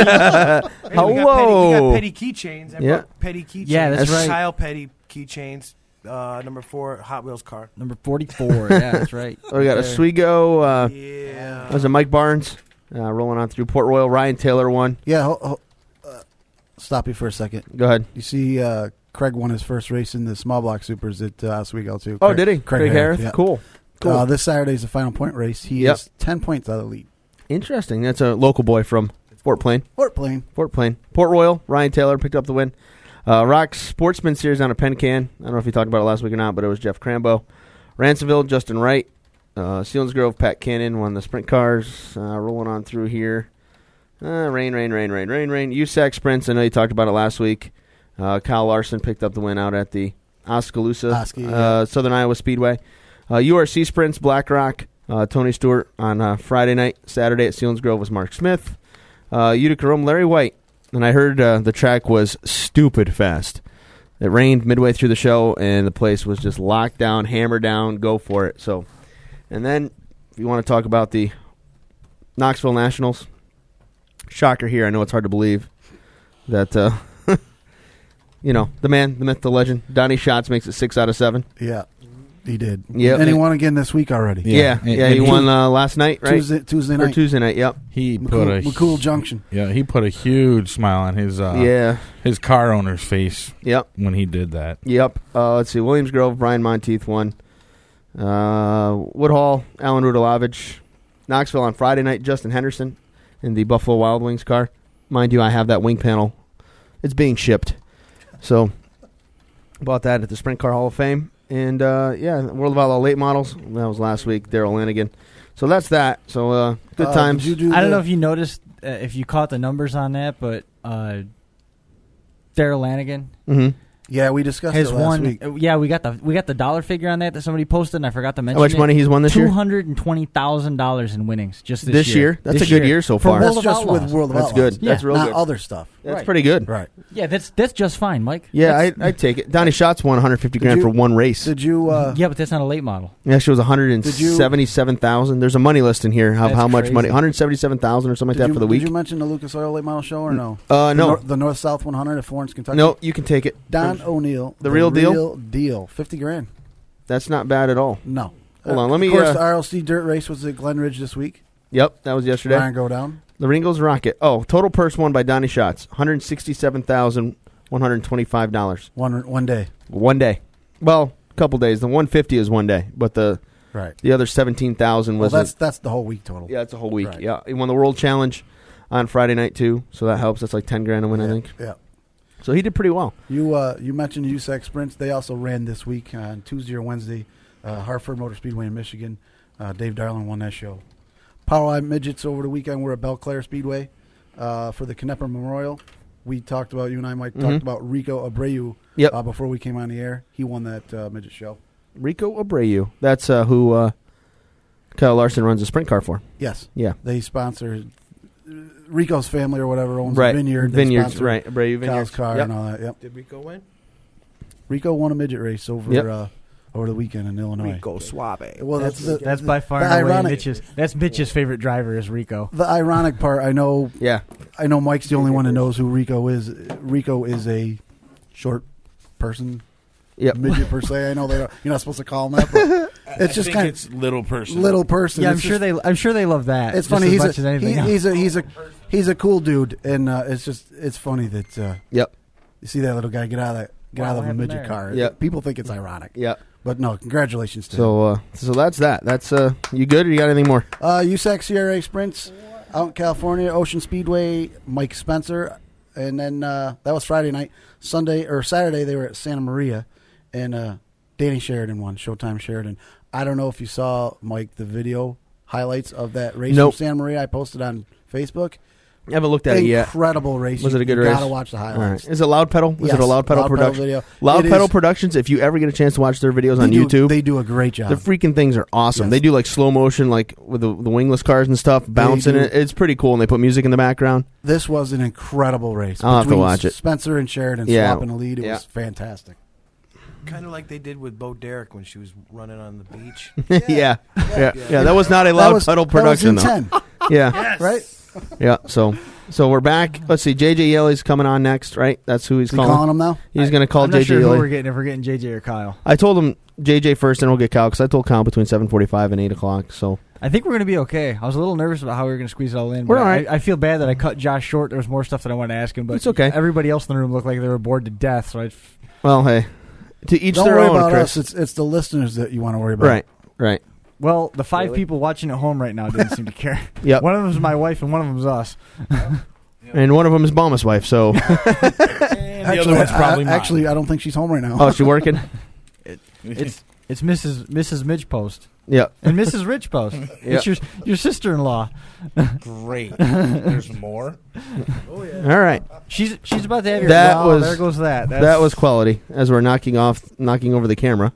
[SPEAKER 6] got Petty keychains. I brought Petty keychains.
[SPEAKER 2] Yeah, that's right.
[SPEAKER 6] Kyle Petty keychains. Number 4 Hot Wheels car.
[SPEAKER 2] Number 44. Yeah, that's right.
[SPEAKER 5] We got Oswego.
[SPEAKER 6] That
[SPEAKER 5] was a Mike Barnes rolling on through Port Royal. Ryan Taylor won.
[SPEAKER 3] Yeah. Stop you for a second.
[SPEAKER 5] Go ahead.
[SPEAKER 3] You see, Craig won his first race in the small block supers at Oswego too.
[SPEAKER 5] Oh, did he? Craig Harris.
[SPEAKER 3] Yeah.
[SPEAKER 5] Cool.
[SPEAKER 3] This Saturday's the final point race. He is 10 points out of the lead.
[SPEAKER 5] Interesting. That's a local boy from Fort Plain. Port Royal. Ryan Taylor picked up the win. Rock Sportsman Series down at Pencan. I don't know if you talked about it last week or not, but it was Jeff Crambo. Ransomville, Justin Wright. Selinsgrove, Pat Cannon won the sprint cars. Rolling on through here. Rain. USAC Sprints, I know you talked about it last week. Kyle Larson picked up the win out at the Oskaloosa, Southern Iowa Speedway. URC Sprints, Black Rock. Tony Stewart on Friday night. Saturday at Selinsgrove was Mark Smith. Utica-Rome, Larry White. And I heard the track was stupid fast. It rained midway through the show, and the place was just locked down, hammered down, go for it. So, and then if you want to talk about the Knoxville Nationals, shocker here. I know it's hard to believe that, the man, the myth, the legend, Donnie Schatz makes it 6 out of 7.
[SPEAKER 3] Yeah. He did.
[SPEAKER 5] Yeah,
[SPEAKER 3] and he won again this week already.
[SPEAKER 5] Yeah. He won last night, right?
[SPEAKER 3] Tuesday night.
[SPEAKER 5] Or Tuesday night, yep.
[SPEAKER 3] McCool Junction.
[SPEAKER 4] Yeah, he put a huge smile on his his car owner's face.
[SPEAKER 5] Yep.
[SPEAKER 4] When he did that.
[SPEAKER 5] Yep. Let's see. Williams Grove, Brian Monteith won. Woodhall, Alan Rudalovich. Knoxville on Friday night, Justin Henderson in the Buffalo Wild Wings car. Mind you, I have that wing panel. It's being shipped. So, bought that at the Sprint Car Hall of Fame. And, World of Outlaw late models. That was last week. Daryl Lanigan. So that's that. So, good times.
[SPEAKER 2] I don't know if you noticed, if you caught the numbers on that, but Daryl Lanigan.
[SPEAKER 5] Mm-hmm.
[SPEAKER 3] Yeah, we discussed it last week.
[SPEAKER 2] Yeah, we got the dollar figure on that somebody posted, and I forgot to mention.
[SPEAKER 5] How much money he's won this year?
[SPEAKER 2] $220,000 in winnings just this
[SPEAKER 5] year. That's a good year so far.
[SPEAKER 3] That's just with World of Outlaws.
[SPEAKER 5] That's good.
[SPEAKER 2] Yeah.
[SPEAKER 5] That's real
[SPEAKER 3] not
[SPEAKER 5] good.
[SPEAKER 3] Other stuff.
[SPEAKER 5] That's pretty good.
[SPEAKER 3] Right.
[SPEAKER 2] Yeah, that's just fine, Mike.
[SPEAKER 5] Yeah, I'd take it. Donnie Schatz won $150,000 for one race.
[SPEAKER 3] Did you?
[SPEAKER 2] Yeah, but that's not a late model.
[SPEAKER 5] Yeah, she was $177,000. There's a money list in here. How much
[SPEAKER 2] crazy.
[SPEAKER 5] money? $177,000 or something like that for the week.
[SPEAKER 3] Did you mention the Lucas Oil Late Model Show or no?
[SPEAKER 5] No.
[SPEAKER 3] The North South 100 at Florence, Kentucky.
[SPEAKER 5] No, you can take it.
[SPEAKER 3] Don O'Neill.
[SPEAKER 5] The real deal?
[SPEAKER 3] Real deal. $50,000.
[SPEAKER 5] That's not bad at all.
[SPEAKER 3] No.
[SPEAKER 5] Hold on, let me.
[SPEAKER 3] Of course, the RLC Dirt Race was at Glen Ridge this week.
[SPEAKER 5] Yep, that was yesterday.
[SPEAKER 3] Ryan go down.
[SPEAKER 5] The Ringles Rocket. Oh, total purse won by Donnie Schatz. $167,125.
[SPEAKER 3] One day.
[SPEAKER 5] 1 day. Well, a couple days. The 150 is 1 day, but the other 17,000 was.
[SPEAKER 3] Well, that's the whole week total.
[SPEAKER 5] Yeah, it's a whole week.
[SPEAKER 3] Right.
[SPEAKER 5] Yeah, he won the World Challenge on Friday night too, so that helps. That's like $10,000 a win, I think.
[SPEAKER 3] Yeah.
[SPEAKER 5] So he did pretty well.
[SPEAKER 3] You mentioned USAC Sprints. They also ran this week on Tuesday or Wednesday. Hartford Motor Speedway in Michigan. Dave Darling won that show. Powerline Midgets over the weekend were at Belle Claire Speedway for the Knepper Memorial. We talked about, you and I, Mike, talked about Rico Abreu before we came on the air. He won that midget show.
[SPEAKER 5] Rico Abreu. That's who Kyle Larson runs a sprint car for.
[SPEAKER 3] Yes.
[SPEAKER 5] Yeah.
[SPEAKER 3] They sponsor Rico's family or whatever owns
[SPEAKER 5] Right.
[SPEAKER 3] a vineyard.
[SPEAKER 5] Vineyards, right. Abreu
[SPEAKER 3] Kyle's
[SPEAKER 5] Vineyards.
[SPEAKER 3] car
[SPEAKER 5] Yep.
[SPEAKER 3] and all that. Yep.
[SPEAKER 6] Did Rico win?
[SPEAKER 3] Rico won a midget race over the weekend in Illinois.
[SPEAKER 6] Rico Suave.
[SPEAKER 3] Well,
[SPEAKER 2] That's by far
[SPEAKER 3] the
[SPEAKER 2] and away
[SPEAKER 3] ironic-
[SPEAKER 2] Mitch's. That's Mitch's favorite driver is Rico.
[SPEAKER 3] The ironic part, I know Mike's the only one that knows who Rico is. Rico is a short person, midget per se. I know you're not supposed to call him that, but it's just kind
[SPEAKER 4] of little person.
[SPEAKER 3] Little person.
[SPEAKER 2] Yeah,
[SPEAKER 3] It's
[SPEAKER 2] I'm sure they love that.
[SPEAKER 3] It's
[SPEAKER 2] just
[SPEAKER 3] funny.
[SPEAKER 2] as much as anything else.
[SPEAKER 3] He's a cool dude, and it's funny that you see that little guy get out of a midget car.
[SPEAKER 5] Yep.
[SPEAKER 3] People think it's ironic.
[SPEAKER 5] Yeah.
[SPEAKER 3] But no, congratulations to him.
[SPEAKER 5] So that's that. That's you good or you got anything more?
[SPEAKER 3] USAC CRA Sprints out in California, Ocean Speedway, Mike Spencer, and then that was Friday night. Saturday they were at Santa Maria, and Danny Sheridan won. Showtime Sheridan. I don't know if you saw, Mike, the video highlights of that race from Santa Maria. I posted on Facebook.
[SPEAKER 5] I haven't looked at it yet.
[SPEAKER 3] Incredible race.
[SPEAKER 5] Was it a good
[SPEAKER 3] you
[SPEAKER 5] race?
[SPEAKER 3] Gotta watch the highlights.
[SPEAKER 5] Right. Is it Loud Pedal? Was it a Loud Pedal production?
[SPEAKER 3] Video.
[SPEAKER 5] Loud Pedal Productions. If you ever get a chance to watch their videos on YouTube,
[SPEAKER 3] they do a great job.
[SPEAKER 5] The freaking things are awesome.
[SPEAKER 3] Yes.
[SPEAKER 5] They do like slow motion, like with the wingless cars and stuff, bouncing it. It's pretty cool, and they put music in the background.
[SPEAKER 3] This was an incredible race.
[SPEAKER 5] I'll have to watch it.
[SPEAKER 3] Spencer and Sheridan swapping the lead. It was fantastic.
[SPEAKER 6] Kind of like they did with Bo Derek when she was running on the beach.
[SPEAKER 5] Yeah. That was not a Loud Pedal production, though. Yeah.
[SPEAKER 6] Yes.
[SPEAKER 3] Right?
[SPEAKER 5] Yeah, so we're back. Let's see. JJ Yeley's coming on next, right? That's who he's calling.
[SPEAKER 3] Calling him now?
[SPEAKER 5] He's going to call
[SPEAKER 2] I'm
[SPEAKER 5] JJ
[SPEAKER 2] not sure
[SPEAKER 5] Yeley.
[SPEAKER 2] who we're getting, if we're getting JJ or Kyle.
[SPEAKER 5] I told him JJ first, and we'll get Kyle, because I told Kyle between 7:45 and 8 o'clock. So
[SPEAKER 2] I think we're going to be okay. I was a little nervous about how we were going to squeeze it all in.
[SPEAKER 5] We're
[SPEAKER 2] but
[SPEAKER 5] all right.
[SPEAKER 2] I feel bad that I cut Josh short. There was more stuff that I wanted to ask him, but
[SPEAKER 5] It's okay.
[SPEAKER 2] Everybody else in the room looked like they were bored to death. So
[SPEAKER 5] well, hey, to each
[SPEAKER 3] Don't
[SPEAKER 5] their
[SPEAKER 3] worry
[SPEAKER 5] own,
[SPEAKER 3] about
[SPEAKER 5] Chris.
[SPEAKER 3] us. It's the listeners that you want to worry about.
[SPEAKER 5] Right.
[SPEAKER 2] Well, the 5 people watching at home right now didn't seem to care.
[SPEAKER 5] Yep.
[SPEAKER 2] One of them is my wife, and one of them is us.
[SPEAKER 5] And one of them is Mama's wife, so...
[SPEAKER 3] Actually, I don't think she's home right now.
[SPEAKER 5] Oh, is she working?
[SPEAKER 2] It's Mrs. Mitch Post.
[SPEAKER 5] Yeah.
[SPEAKER 2] And Mrs. Rich Post. It's your sister-in-law.
[SPEAKER 4] Great. There's more.
[SPEAKER 6] Oh yeah.
[SPEAKER 5] All right.
[SPEAKER 2] She's about to have your... there goes that.
[SPEAKER 5] That was quality, as we're knocking over the camera.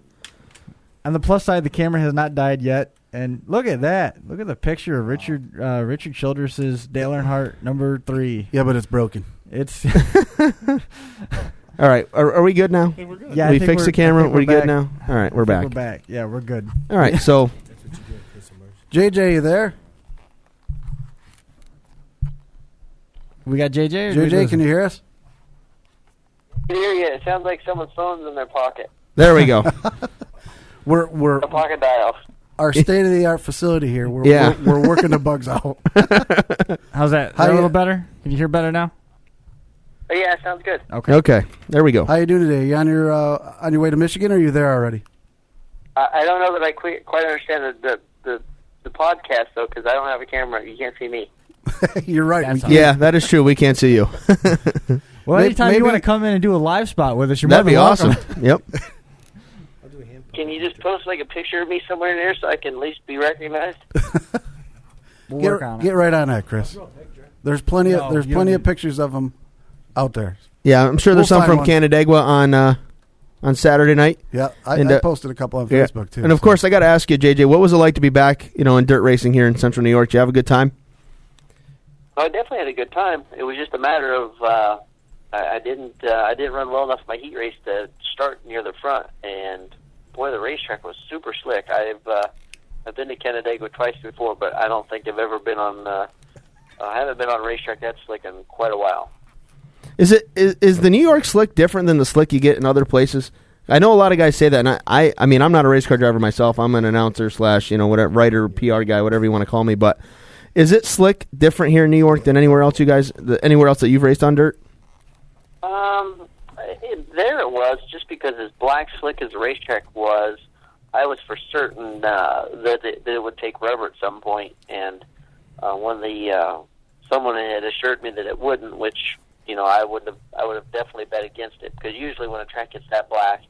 [SPEAKER 2] On the plus side, the camera has not died yet. And look at that. Look at the picture of Richard Childress's Dale Earnhardt number 3.
[SPEAKER 3] Yeah, but it's broken.
[SPEAKER 2] It's...
[SPEAKER 5] All right. Are we good now?
[SPEAKER 4] Hey, we're good.
[SPEAKER 2] Yeah,
[SPEAKER 5] we fixed the camera. We're good now? All right, we're back.
[SPEAKER 2] We're back. Yeah, we're good.
[SPEAKER 5] All right, so...
[SPEAKER 3] JJ, you there?
[SPEAKER 2] We got JJ?
[SPEAKER 3] JJ, can you hear us?
[SPEAKER 7] I can hear you. It sounds like someone's phone's in their pocket.
[SPEAKER 5] There we go.
[SPEAKER 3] We're
[SPEAKER 7] A pocket dial.
[SPEAKER 3] our state-of-the-art facility here. We're working the bugs out.
[SPEAKER 2] How's that? Is that a little better? Can you hear better now?
[SPEAKER 7] Oh, yeah, sounds good.
[SPEAKER 5] Okay, there we go.
[SPEAKER 3] How you doing today? You on your way to Michigan, or are you there already?
[SPEAKER 7] I don't know that I quite understand the podcast, though, because I don't have a camera. You can't see me.
[SPEAKER 3] You're right.
[SPEAKER 2] That's
[SPEAKER 5] Yeah, that is true. We can't see you.
[SPEAKER 2] Well, anytime you want to come in and do a live spot with us, you're
[SPEAKER 5] That'd be
[SPEAKER 2] more than welcome.
[SPEAKER 5] awesome. Yep.
[SPEAKER 7] Can you just post like a picture of me somewhere in there so I can at least be recognized?
[SPEAKER 2] We'll work on it.
[SPEAKER 3] Get right on that, Chris. There's plenty
[SPEAKER 2] No,
[SPEAKER 3] of
[SPEAKER 2] you don't need-
[SPEAKER 3] pictures of them out there.
[SPEAKER 5] Yeah, I'm sure there's
[SPEAKER 3] We'll
[SPEAKER 5] some from
[SPEAKER 3] find one.
[SPEAKER 5] Canandaigua on Saturday night.
[SPEAKER 3] Yeah, I
[SPEAKER 5] And,
[SPEAKER 3] posted a couple on
[SPEAKER 5] Yeah.
[SPEAKER 3] Facebook too.
[SPEAKER 5] And of course, I got to ask you, JJ, what was it like to be back, in dirt racing here in Central New York? Did you have a good time?
[SPEAKER 7] I definitely had a good time. It was just a matter of I didn't run well enough in my heat race to start near the front, and boy, the racetrack was super slick. I've been to Canandaigua twice before, but I don't think I've ever been on. I haven't been on a racetrack that slick in quite a while.
[SPEAKER 5] Is the New York slick different than the slick you get in other places? I know a lot of guys say that, and I mean, I'm not a race car driver myself. I'm an announcer / whatever, writer, PR guy, whatever you want to call me. But is it slick different here in New York than anywhere else anywhere else that you've raced on dirt?
[SPEAKER 7] There it was, just because as black slick as the racetrack was, I was for certain that it would take rubber at some point. And when someone had assured me that it wouldn't, which
[SPEAKER 8] I would have definitely bet against it, because usually when a track gets that black,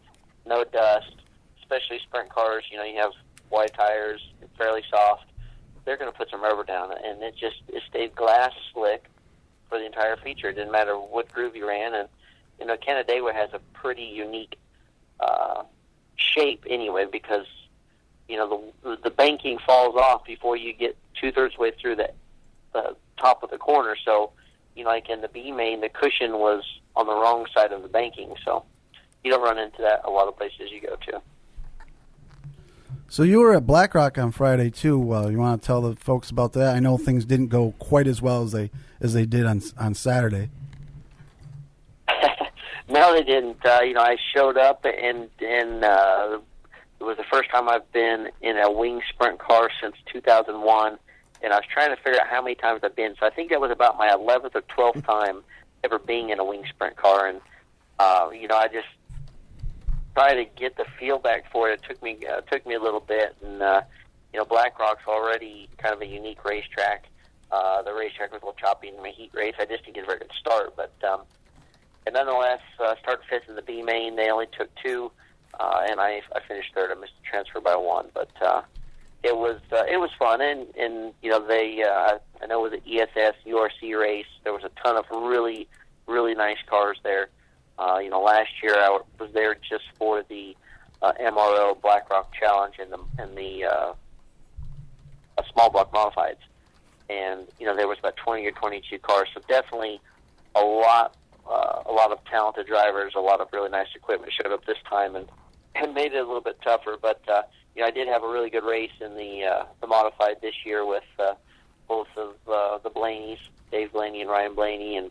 [SPEAKER 8] no dust, especially sprint cars, you have wide tires, fairly soft, they're going to put some rubber down, and it stayed glass slick for the entire feature. It didn't matter what groove you ran, and Canandaigua has a pretty unique shape anyway, because the banking falls off before you get 2/3 way through the top of the corner. So, like in the B main, the cushion was on the wrong side of the banking. So you don't run into that a lot of places you go to.
[SPEAKER 3] So you were at Black Rock on Friday too. You want to tell the folks about that? I know things didn't go quite as well as they did on Saturday.
[SPEAKER 8] No, they didn't. I showed up, and it was the first time I've been in a wing sprint car since 2001, and I was trying to figure out how many times I've been. So I think that was about my 11th or 12th time ever being in a wing sprint car, and I just tried to get the feel back for it. It took me a little bit, and Black Rock's already kind of a unique racetrack. The racetrack was a little choppy in my heat race. I just didn't get a very good start, but and nonetheless, started 5th in the B main. They only took 2, and I finished 3rd. I missed the transfer by 1, but it was fun, and they I know it was an ESS URC race. There was a ton of really nice cars there. Last year I was there just for the MRO Black Rock Challenge and the small block modifieds, and there was about 20 or 22 cars. So definitely a lot of talented drivers, a lot of really nice equipment showed up this time, and made it a little bit tougher. But I did have a really good race in the modified this year with both of the Blaneys, Dave Blaney and Ryan Blaney, and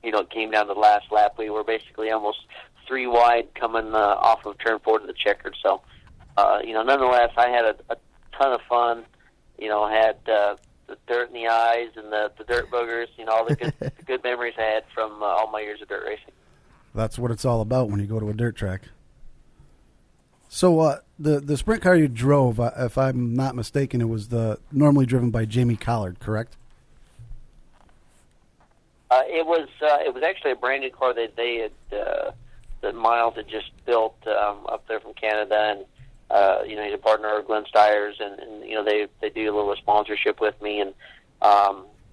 [SPEAKER 8] it came down to the last lap. We were basically almost 3 wide coming off of turn 4 to the checkered. So nonetheless, I had a ton of fun. Had the dirt in the eyes and the dirt boogers, all the good memories I had from all my years of dirt racing.
[SPEAKER 3] That's what it's all about when you go to a dirt track. So the sprint car you drove, if I'm not mistaken, it was normally driven by Jamie Collard, correct?
[SPEAKER 8] It was actually a brand new car that they had that Miles had just built up there from Canada, and he's a partner of Glenn Steyer's, and they do a little sponsorship with me, and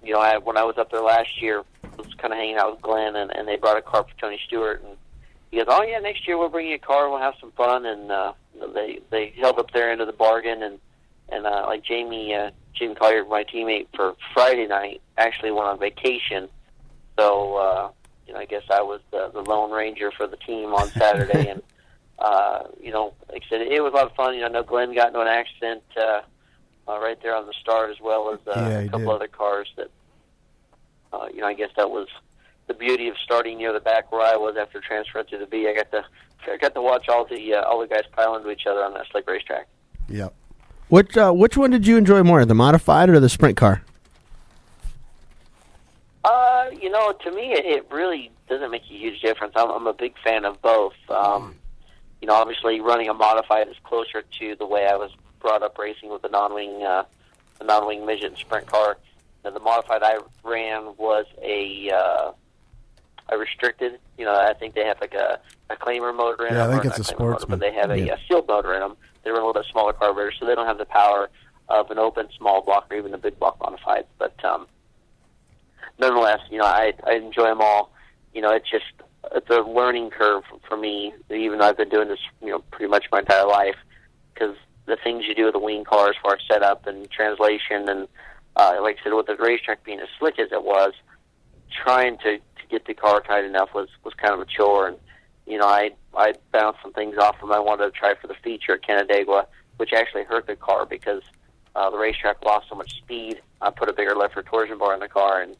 [SPEAKER 8] when I was up there last year, I was kind of hanging out with Glenn, and they brought a car for Tony Stewart, and he goes, "Oh yeah, next year we'll bring you a car, we'll have some fun," and they held up their end of the bargain, and like Jamie Collier, my teammate for Friday night, actually went on vacation, so I guess I was the Lone Ranger for the team on Saturday, and like I said, it was a lot of fun. I know Glenn got into an accident right there on the start, as well as a couple other cars that, I guess that was the beauty of starting near the back where I was after transferring to the B. I got to watch all the guys pile into each other on that slick racetrack.
[SPEAKER 3] Yep.
[SPEAKER 5] Which one did you enjoy more, the modified or the sprint car?
[SPEAKER 8] To me, it really doesn't make a huge difference. I'm a big fan of both. Obviously running a modified is closer to the way I was brought up racing with the non-wing midget and sprint car. The modified I ran was a restricted. I think they have like a claimer motor in them.
[SPEAKER 3] Yeah, I think it's a sportsman.
[SPEAKER 8] But they have a sealed motor in them. They run a little bit smaller carburetors, so they don't have the power of an open small block or even a big block modified. But nonetheless, I enjoy them all. It's a learning curve for me, even though I've been doing this, pretty much my entire life, because the things you do with the wing car as far as setup and translation, and like I said, with the racetrack being as slick as it was, trying to get the car tight enough was kind of a chore. And I bounced some things off them I wanted to try for the feature at Canandaigua, which actually hurt the car because the racetrack lost so much speed. I put a bigger left torsion bar in the car and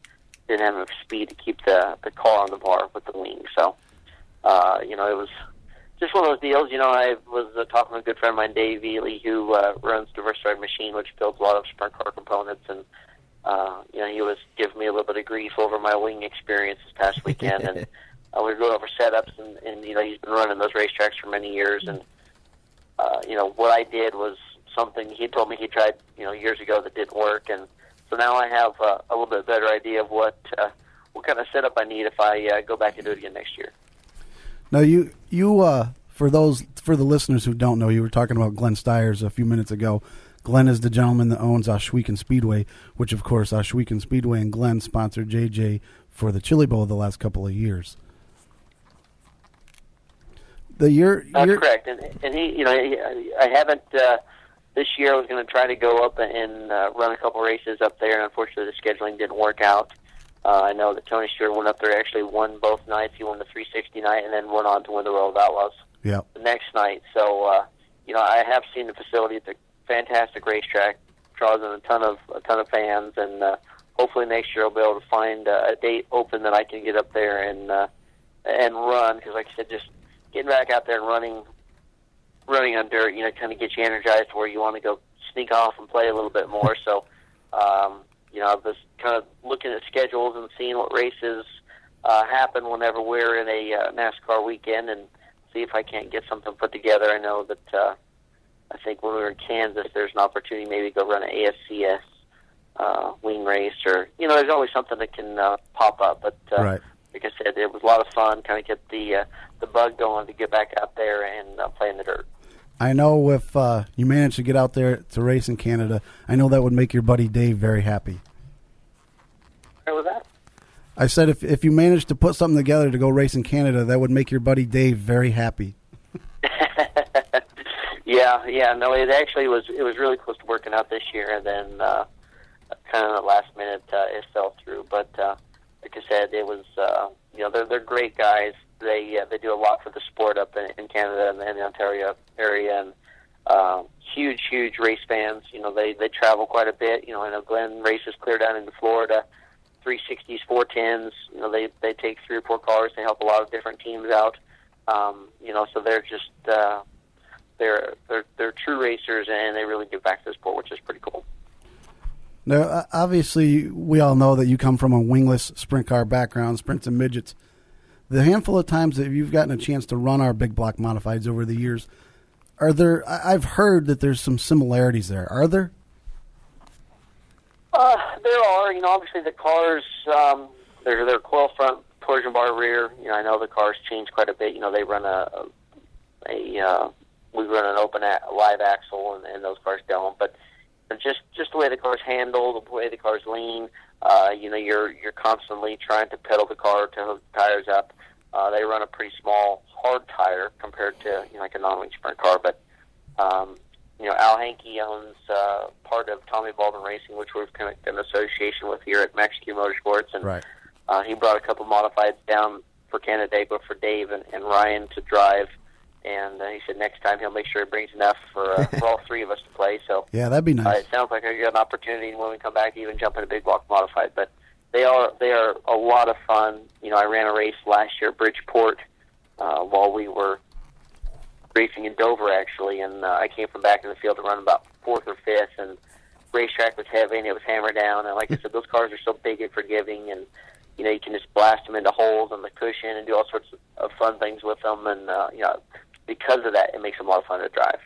[SPEAKER 8] didn't have enough speed to keep the car on the bar with the wing. So, it was just one of those deals. I was talking to a good friend of mine, Dave Yeley, who runs Diversified Machine, which builds a lot of sprint car components, and he was giving me a little bit of grief over my wing experience this past weekend, and we were going over setups, and he's been running those racetracks for many years, and what I did was something he told me he tried years ago that didn't work, and so now I have a little bit better idea of what what kind of setup I need if I go back and do it again next year.
[SPEAKER 3] Now, you for the listeners who don't know, you were talking about Glenn Stiers a few minutes ago. Glenn is the gentleman that owns Ohsweken Speedway, which, of course, Ohsweken Speedway and Glenn sponsored JJ for the Chili Bowl the last couple of years.
[SPEAKER 8] That's correct, and he, I haven't. This year I was going to try to go up and run a couple races up there, and unfortunately the scheduling didn't work out. I know that Tony Stewart went up there, actually won both nights. He won the 360 night and then went on to win the Royal of Outlaws the next night. So, I have seen the facility. It's a fantastic racetrack, draws in a ton of fans, and hopefully next year I'll be able to find a date open that I can get up there and run, because like I said, just getting back out there and running on dirt, kind of gets you energized to where you want to go sneak off and play a little bit more. So, I was kind of looking at schedules and seeing what races happen whenever we're in a NASCAR weekend, and see if I can't get something put together. I know that I think when we were in Kansas, there's an opportunity maybe to go run an ASCS wing race, or there's always something that can pop up. But
[SPEAKER 3] right.
[SPEAKER 8] Like I said, it was a lot of fun, kind of get the bug going to get back out there and play in the dirt.
[SPEAKER 3] I know if you manage to get out there to race in Canada, I know that would make your buddy Dave very happy.
[SPEAKER 8] What was that?
[SPEAKER 3] I said if you managed to put something together to go race in Canada, that would make your buddy Dave very happy.
[SPEAKER 8] Yeah. No, it actually was. It was really close to working out this year, and then kind of at the last minute it fell through. But like I said, it was. They're great guys. They do a lot for the sport up in Canada and the Ontario area, and huge race fans. They travel quite a bit. I know Glenn races clear down into Florida, 360s, 410s. They take 3 or 4 cars. They help a lot of different teams out. So they're just they're true racers, and they really give back to the sport, which is pretty cool.
[SPEAKER 3] Now, obviously, we all know that you come from a wingless sprint car background, sprints and midgets. The handful of times that you've gotten a chance to run our big block modifieds over the years, I've heard that there's some similarities there. Are there?
[SPEAKER 8] There are. Obviously the cars, they're coil front, torsion bar rear. I know the cars change quite a bit. They run we run an open live axle, and those cars don't. But just the way the cars handle, the way the cars lean, you're constantly trying to pedal the car to hook the tires up. They run a pretty small, hard tire compared to like a non-wing sprint car. But Al Hankey owns part of Tommy Baldwin Racing, which we've kind of an association with here at Mexico Motorsports, and
[SPEAKER 3] right.
[SPEAKER 8] He brought a couple modifieds down for Canandaigua for Dave and Ryan to drive. And he said next time he'll make sure he brings enough for all 3 of us to play. So
[SPEAKER 3] yeah, that'd be nice.
[SPEAKER 8] It sounds like I got an opportunity when we come back to even jump in a big block modified. But they are a lot of fun. I ran a race last year at Bridgeport while we were racing in Dover actually, and I came from back in the field to run about 4th or 5th, and racetrack was heavy and it was hammered down. And like I said, those cars are so big and forgiving, and you can just blast them into holes on the cushion and do all sorts of fun things with them, and because of that, it makes them a lot of fun to drive.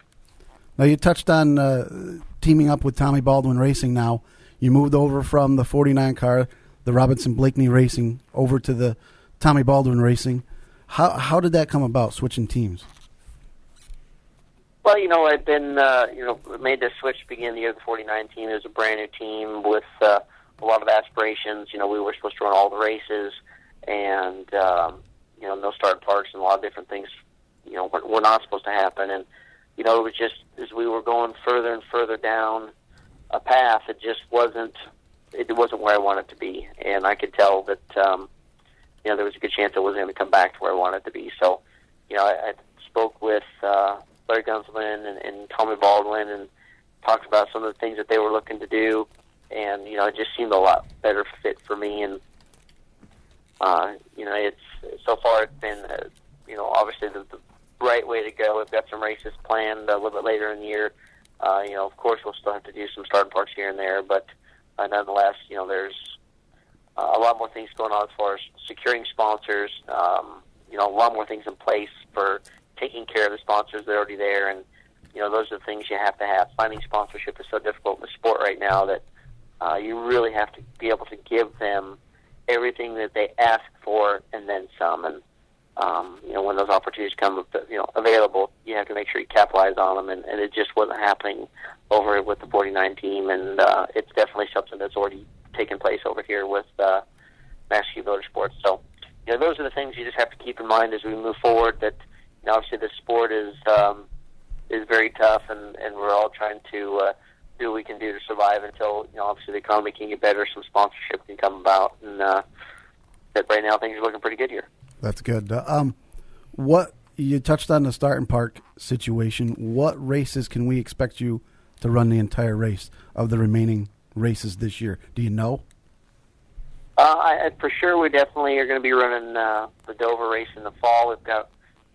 [SPEAKER 3] Now, you touched on teaming up with Tommy Baldwin Racing now. You moved over from the 49 car, the Robinson Blakeney Racing, over to the Tommy Baldwin Racing. How did that come about, switching teams?
[SPEAKER 8] Well, I've been, made this switch to begin the year. The 49 team is a brand new team with a lot of aspirations. We were supposed to run all the races, and, no start parks and a lot of different things were not supposed to happen. And, it was just, as we were going further and further down a path, it wasn't where I wanted to be. And I could tell that, there was a good chance I wasn't going to come back to where I wanted to be. So, I spoke with Larry Gunselman and Tommy Baldwin and talked about some of the things that they were looking to do. And, it just seemed a lot better fit for me. And, so far it's been, obviously the right way to go. We've got some races planned a little bit later in the year. Of course, we'll still have to do some starting parks here and there, but nonetheless, there's a lot more things going on as far as securing sponsors. A lot more things in place for taking care of the sponsors that are already there, and those are the things you have to have. Finding sponsorship is so difficult in the sport right now that you really have to be able to give them everything that they ask for and then some. And when those opportunities come available, you have to make sure you capitalize on them. And it just wasn't happening over with the 49 team, and it's definitely something that's already taken place over here with Master Motorsports. So, those are the things you just have to keep in mind as we move forward. That obviously the sport is very tough, and we're all trying to do what we can do to survive until obviously the economy can get better, some sponsorship can come about, and that right now things are looking pretty good here.
[SPEAKER 3] That's good. What you touched on the start and park situation. What races can we expect you to run the entire race of the remaining races this year? Do you know?
[SPEAKER 8] For sure, we definitely are going to be running the Dover race in the fall. We've got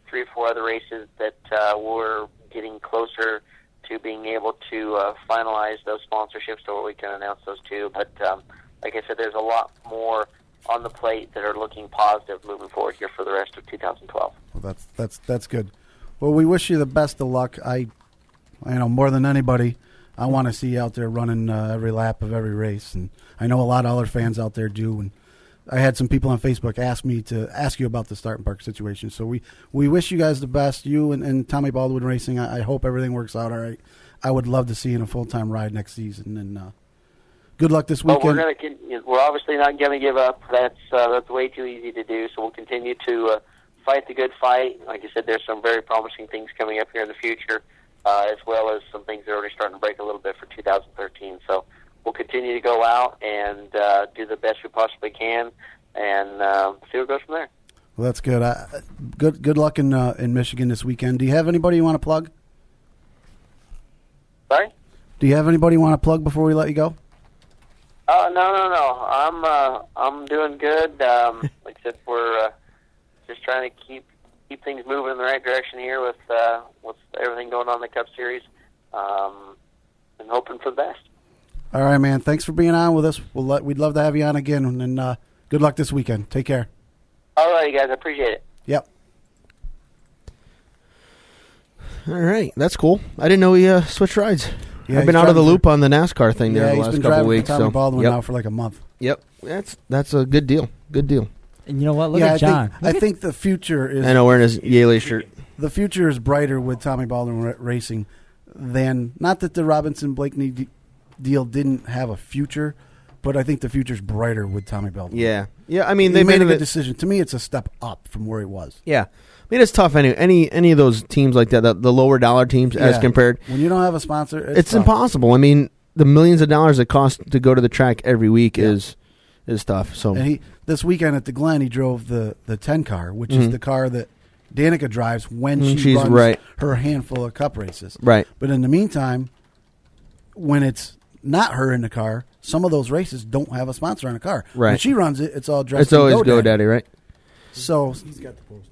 [SPEAKER 8] 3 or 4 other races that we're getting closer to being able to finalize those sponsorships so we can announce those too. But like I said, there's a lot more on the plate that are looking positive moving forward here for the rest of 2012.
[SPEAKER 3] Well, that's good. Well, we wish you the best of luck. I more than anybody, I want to see you out there running every lap of every race, and I know a lot of other fans out there do. And I had some people on Facebook ask me to ask you about the start and park situation. So we wish you guys the best, you and Tommy Baldwin Racing. I hope everything works out all right. I would love to see you in a full-time ride next season, and good luck this weekend.
[SPEAKER 8] We're obviously not going to give up. That's way too easy to do. So we'll continue to fight the good fight. Like I said, there's some very promising things coming up here in the future, as well as some things that are already starting to break a little bit for 2013. So we'll continue to go out and do the best we possibly can, and see what goes from there.
[SPEAKER 3] Well, that's good. Good luck in Michigan this weekend. Do you have anybody you want to plug?
[SPEAKER 8] Sorry?
[SPEAKER 3] Do you have anybody you want to plug before we let you go?
[SPEAKER 8] No. I'm doing good. Like I said, we're just trying to keep things moving in the right direction here with everything going on in the Cup Series, and hoping for the best.
[SPEAKER 3] All right, man. Thanks for being on with us. We'd love to have you on again, and good luck this weekend. Take care.
[SPEAKER 8] All right, guys. I appreciate it.
[SPEAKER 3] Yep.
[SPEAKER 5] All right, that's cool. I didn't know he switched rides.
[SPEAKER 3] Yeah,
[SPEAKER 5] I've been out of the loop on the NASCAR thing there the last couple of weeks.
[SPEAKER 3] He's been driving for Tommy Baldwin now for like a month.
[SPEAKER 5] Yep, that's a good deal. Good deal.
[SPEAKER 2] And you know what? Look at John.
[SPEAKER 3] I think the future is.
[SPEAKER 5] I know, wearing his Yeley shirt.
[SPEAKER 3] The future is brighter with Tommy Baldwin Racing than, not that the Robinson Blakeney deal didn't have a future, but I think the future's brighter with Tommy Baldwin.
[SPEAKER 5] Yeah. I mean, they
[SPEAKER 3] made a good decision. To me, it's a step up from where he was.
[SPEAKER 5] Yeah. I mean, it's tough anyway. Any of those teams like that, the lower dollar teams as compared.
[SPEAKER 3] When you don't have a sponsor,
[SPEAKER 5] it's impossible. I mean, the millions of dollars it costs to go to the track every week is tough. So,
[SPEAKER 3] and this weekend at the Glen, he drove the 10 car, which is the car that Danica drives when she runs her handful of Cup races.
[SPEAKER 5] Right.
[SPEAKER 3] But in the meantime, when it's not her in the car, some of those races don't have a sponsor on the car.
[SPEAKER 5] Right.
[SPEAKER 3] When she runs it, it's all dressed.
[SPEAKER 5] It's always GoDaddy, right?
[SPEAKER 3] So
[SPEAKER 6] he's got the poster.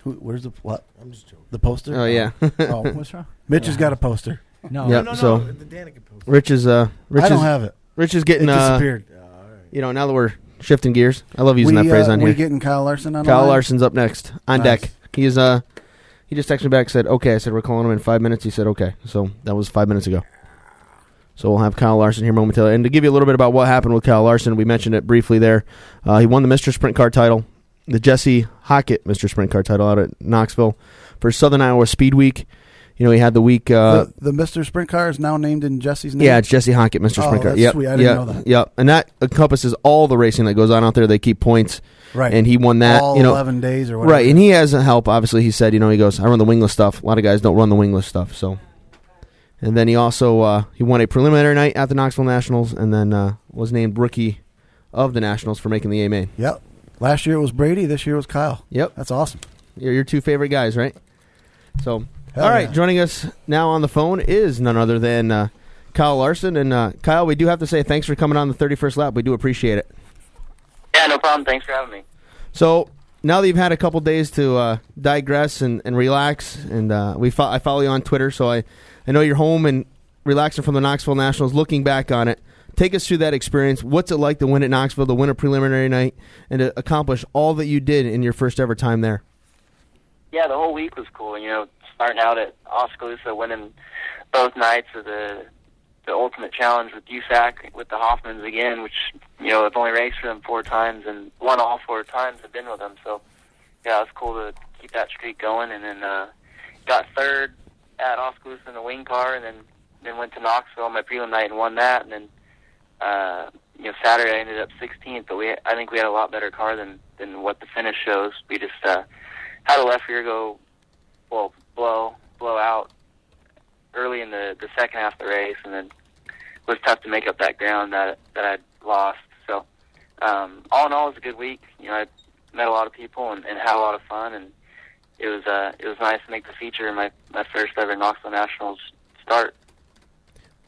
[SPEAKER 3] Where's the what?
[SPEAKER 6] I'm just joking.
[SPEAKER 3] The poster?
[SPEAKER 5] Oh yeah.
[SPEAKER 2] What's wrong?
[SPEAKER 3] Mitch has got a poster.
[SPEAKER 2] No.
[SPEAKER 5] Yep,
[SPEAKER 6] No.
[SPEAKER 5] so
[SPEAKER 6] The Danica poster.
[SPEAKER 5] Rich is
[SPEAKER 3] I don't have it.
[SPEAKER 5] Rich is getting
[SPEAKER 3] It disappeared.
[SPEAKER 5] now that we're shifting gears. I love using that phrase on here.
[SPEAKER 3] We getting Kyle Larson on the
[SPEAKER 5] Kyle
[SPEAKER 3] line?
[SPEAKER 5] Larson's up next on deck. He is he just texted me back, said okay. I said we're calling him in 5 minutes. He said okay. So that was 5 minutes ago. So we'll have Kyle Larson here momentarily. And to give you a little bit about what happened with Kyle Larson, we mentioned it briefly there. He won the Mr. Sprint Car title, the Jesse Hockett Mr. Sprint Car title out at Knoxville for Southern Iowa Speed Week. You know, he had the week.
[SPEAKER 3] The Mr. Sprint Car is now named in Jesse's name?
[SPEAKER 5] Yeah, it's Jesse Hockett Mr. Sprint Car.
[SPEAKER 3] That's sweet. I didn't know that.
[SPEAKER 5] Yep. And that encompasses all the racing that goes on out there. They keep points.
[SPEAKER 3] Right.
[SPEAKER 5] And he won that.
[SPEAKER 3] All 11 days or whatever.
[SPEAKER 5] Right. And he has help, obviously. He said, he goes, I run the wingless stuff. A lot of guys don't run the wingless stuff. So. And then he also he won a preliminary night at the Knoxville Nationals, and then was named Rookie of the Nationals for making the A main.
[SPEAKER 3] Yep. Last year it was Brady. This year it was Kyle.
[SPEAKER 5] Yep.
[SPEAKER 3] That's awesome.
[SPEAKER 5] You're your two favorite guys, right? So,
[SPEAKER 3] Hell
[SPEAKER 5] all right.
[SPEAKER 3] yeah.
[SPEAKER 5] Joining us now on the phone is none other than Kyle Larson. And Kyle, we do have to say thanks for coming on the 31st lap. We do appreciate it.
[SPEAKER 8] Yeah, no problem. Thanks for having me.
[SPEAKER 5] So now that you've had a couple days to digress and relax, and I follow you on Twitter, so I know you're home and relaxing from the Knoxville Nationals. Looking back on it, take us through that experience. What's it like to win at Knoxville, to win a preliminary night, and to accomplish all that you did in your first ever time there?
[SPEAKER 8] Yeah, the whole week was cool. Starting out at Oskaloosa, winning both nights of the the Ultimate Challenge with USAC with the Hachmans again, which, you know, I've only raced for them 4 times and won all 4 times I've been with them. So, yeah, it was cool to keep that streak going. And then got third at Oskaloosa in the wing car, and then went to Knoxville on my prelim night and won that. And then, you know, Saturday I ended up 16th, but I think we had a lot better car than what the finish shows. We just had a left rear go, well, blow out early in the second half of the race, and then it was tough to make up that ground that I'd lost. So all in all, it was a good week. You know, I met a lot of people and had a lot of fun, and it was nice to make the feature in my first ever Knoxville Nationals start.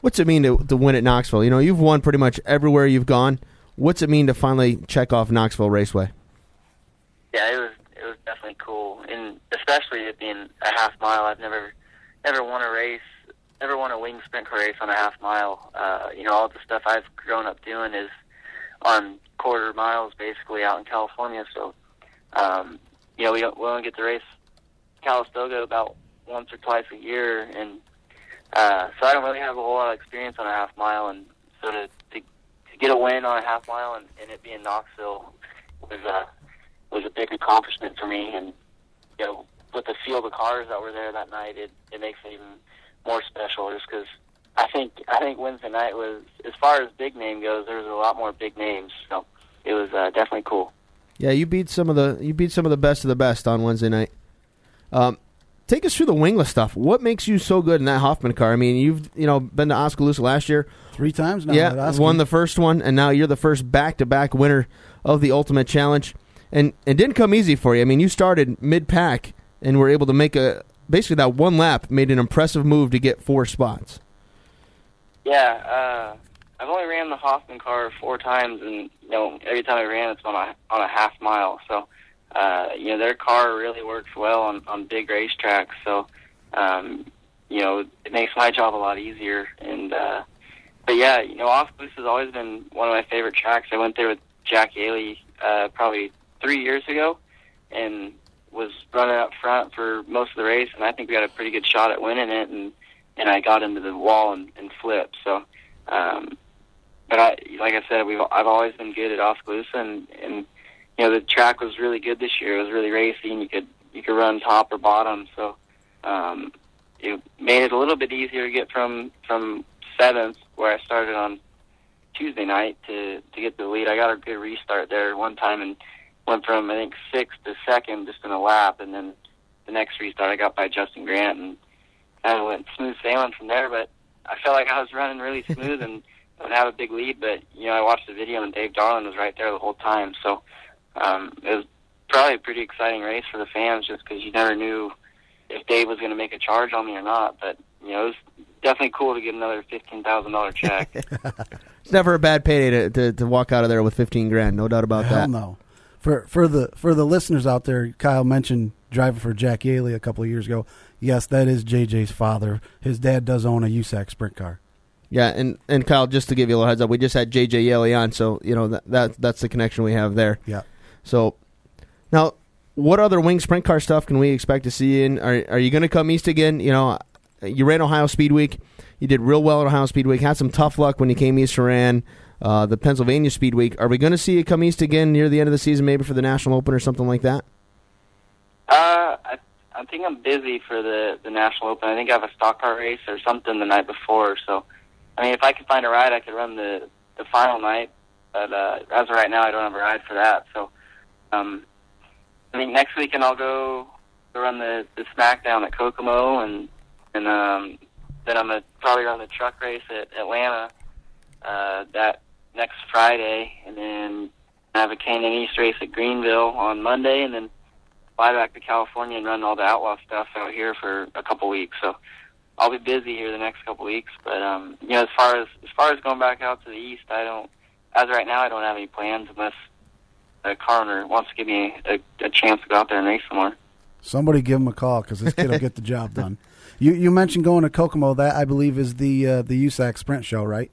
[SPEAKER 5] What's it mean to win at Knoxville? You know, you've won pretty much everywhere you've gone. What's it mean to finally check off Knoxville Raceway?
[SPEAKER 8] Yeah, it was definitely cool, and especially it being a half mile. I've never won a race, never won a wing sprint car race on a half mile. You know, all the stuff I've grown up doing is on quarter miles, basically out in California. So, you know, we only get to race Calistoga about once or twice a year, and so I don't really have a whole lot of experience on a half mile, and so to get a win on a half mile and it being Knoxville was a big accomplishment for me. And, you know, with the field of cars that were there that night, it makes it even more special, just because I think Wednesday night was, as far as big name goes, there was a lot more big names, so it was definitely cool. Yeah,
[SPEAKER 5] you beat some of the best of the best on Wednesday night. Take us through the wingless stuff. What makes you so good in that Hachmann car? I mean, you've been to Oskaloosa last year
[SPEAKER 3] 3 times now.
[SPEAKER 5] Yeah, won the first one, and now you're the first back-to-back winner of the Ultimate Challenge. And it didn't come easy for you. I mean, you started mid-pack and were able to make basically that one lap made an impressive move to get 4 spots.
[SPEAKER 8] Yeah, I've only ran the Hachmann car 4 times, and, you know, every time I ran it's on a half mile. So, you know, their car really works well on big racetracks. So, you know, it makes my job a lot easier. And but yeah, you know, Oskaloosa has always been one of my favorite tracks. I went there with Jack Yeley probably 3 years ago, and was running up front for most of the race, and I think we had a pretty good shot at winning it, and I got into the wall and flipped. So, but like I said, I've always been good at Oskaloosa, and you know, the track was really good this year. It was really racy, and you could run top or bottom. So, it made it a little bit easier to get from 7th, where I started on Tuesday night, to get the lead. I got a good restart there one time and went from, I think, 6th to 2nd just in a lap, and then the next restart I got by Justin Grant, and kind of went smooth sailing from there. But I felt like I was running really smooth and would have a big lead, but, you know, I watched the video and Dave Darling was right there the whole time. So it was probably a pretty exciting race for the fans, just because you never knew if Dave was going to make a charge on me or not. But, you know, it was definitely cool to get another $15,000 check.
[SPEAKER 5] It's never a bad payday to walk out of there with $15,000, no doubt about that.
[SPEAKER 3] No. For the listeners out there, Kyle mentioned driving for Jack Yeley a couple of years ago. Yes, that is JJ's father. His dad does own a USAC sprint car.
[SPEAKER 5] Yeah, and Kyle, just to give you a little heads up, we just had JJ Yeley on, so you know that's the connection we have there.
[SPEAKER 3] Yeah.
[SPEAKER 5] So now, what other wing sprint car stuff can we expect to see in? Are you going to come east again? You know, you ran Ohio Speed Week. You did real well at Ohio Speed Week. Had some tough luck when you came east and ran the Pennsylvania Speed Week. Are we going to see you come east again near the end of the season, maybe for the National Open or something like that?
[SPEAKER 8] I think I'm busy for the National Open. I think I have a stock car race or something the night before. So, I mean, if I could find a ride, I could run the final night. But as of right now, I don't have a ride for that. So, I think next weekend I'll go run the SmackDown at Kokomo, and then I'm gonna probably run the truck race at Atlanta that next Friday, and then I have a K&N East race at Greenville on Monday, and then fly back to California and run all the outlaw stuff out here for a couple weeks. So I'll be busy here the next couple weeks. But you know, as far as going back out to the east, as of right now, I don't have any plans unless a car owner wants to give me a chance to go out there and race some more.
[SPEAKER 3] Somebody give him a call, because this kid will get the job done. You mentioned going to Kokomo. That, I believe, is the USAC Sprint Show, right?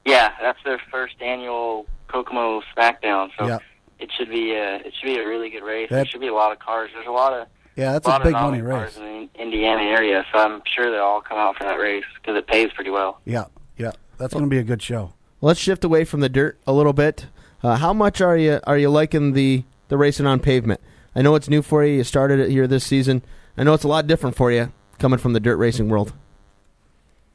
[SPEAKER 8] Yeah, that's their first annual Kokomo SmackDown. So
[SPEAKER 3] yep.
[SPEAKER 8] It should be a really good race. There should be a lot of cars. There's a lot
[SPEAKER 3] Yeah, that's
[SPEAKER 8] a lot
[SPEAKER 3] a big
[SPEAKER 8] of
[SPEAKER 3] money
[SPEAKER 8] novice
[SPEAKER 3] race.
[SPEAKER 8] cars in the Indiana area, so I'm sure they'll all come out for that race because it pays pretty well.
[SPEAKER 3] Yeah. That's going to be a good show.
[SPEAKER 5] Let's shift away from the dirt a little bit. How much are you liking the racing on pavement? I know it's new for you. You started it here this season. I know it's a lot different for you coming from the dirt racing world.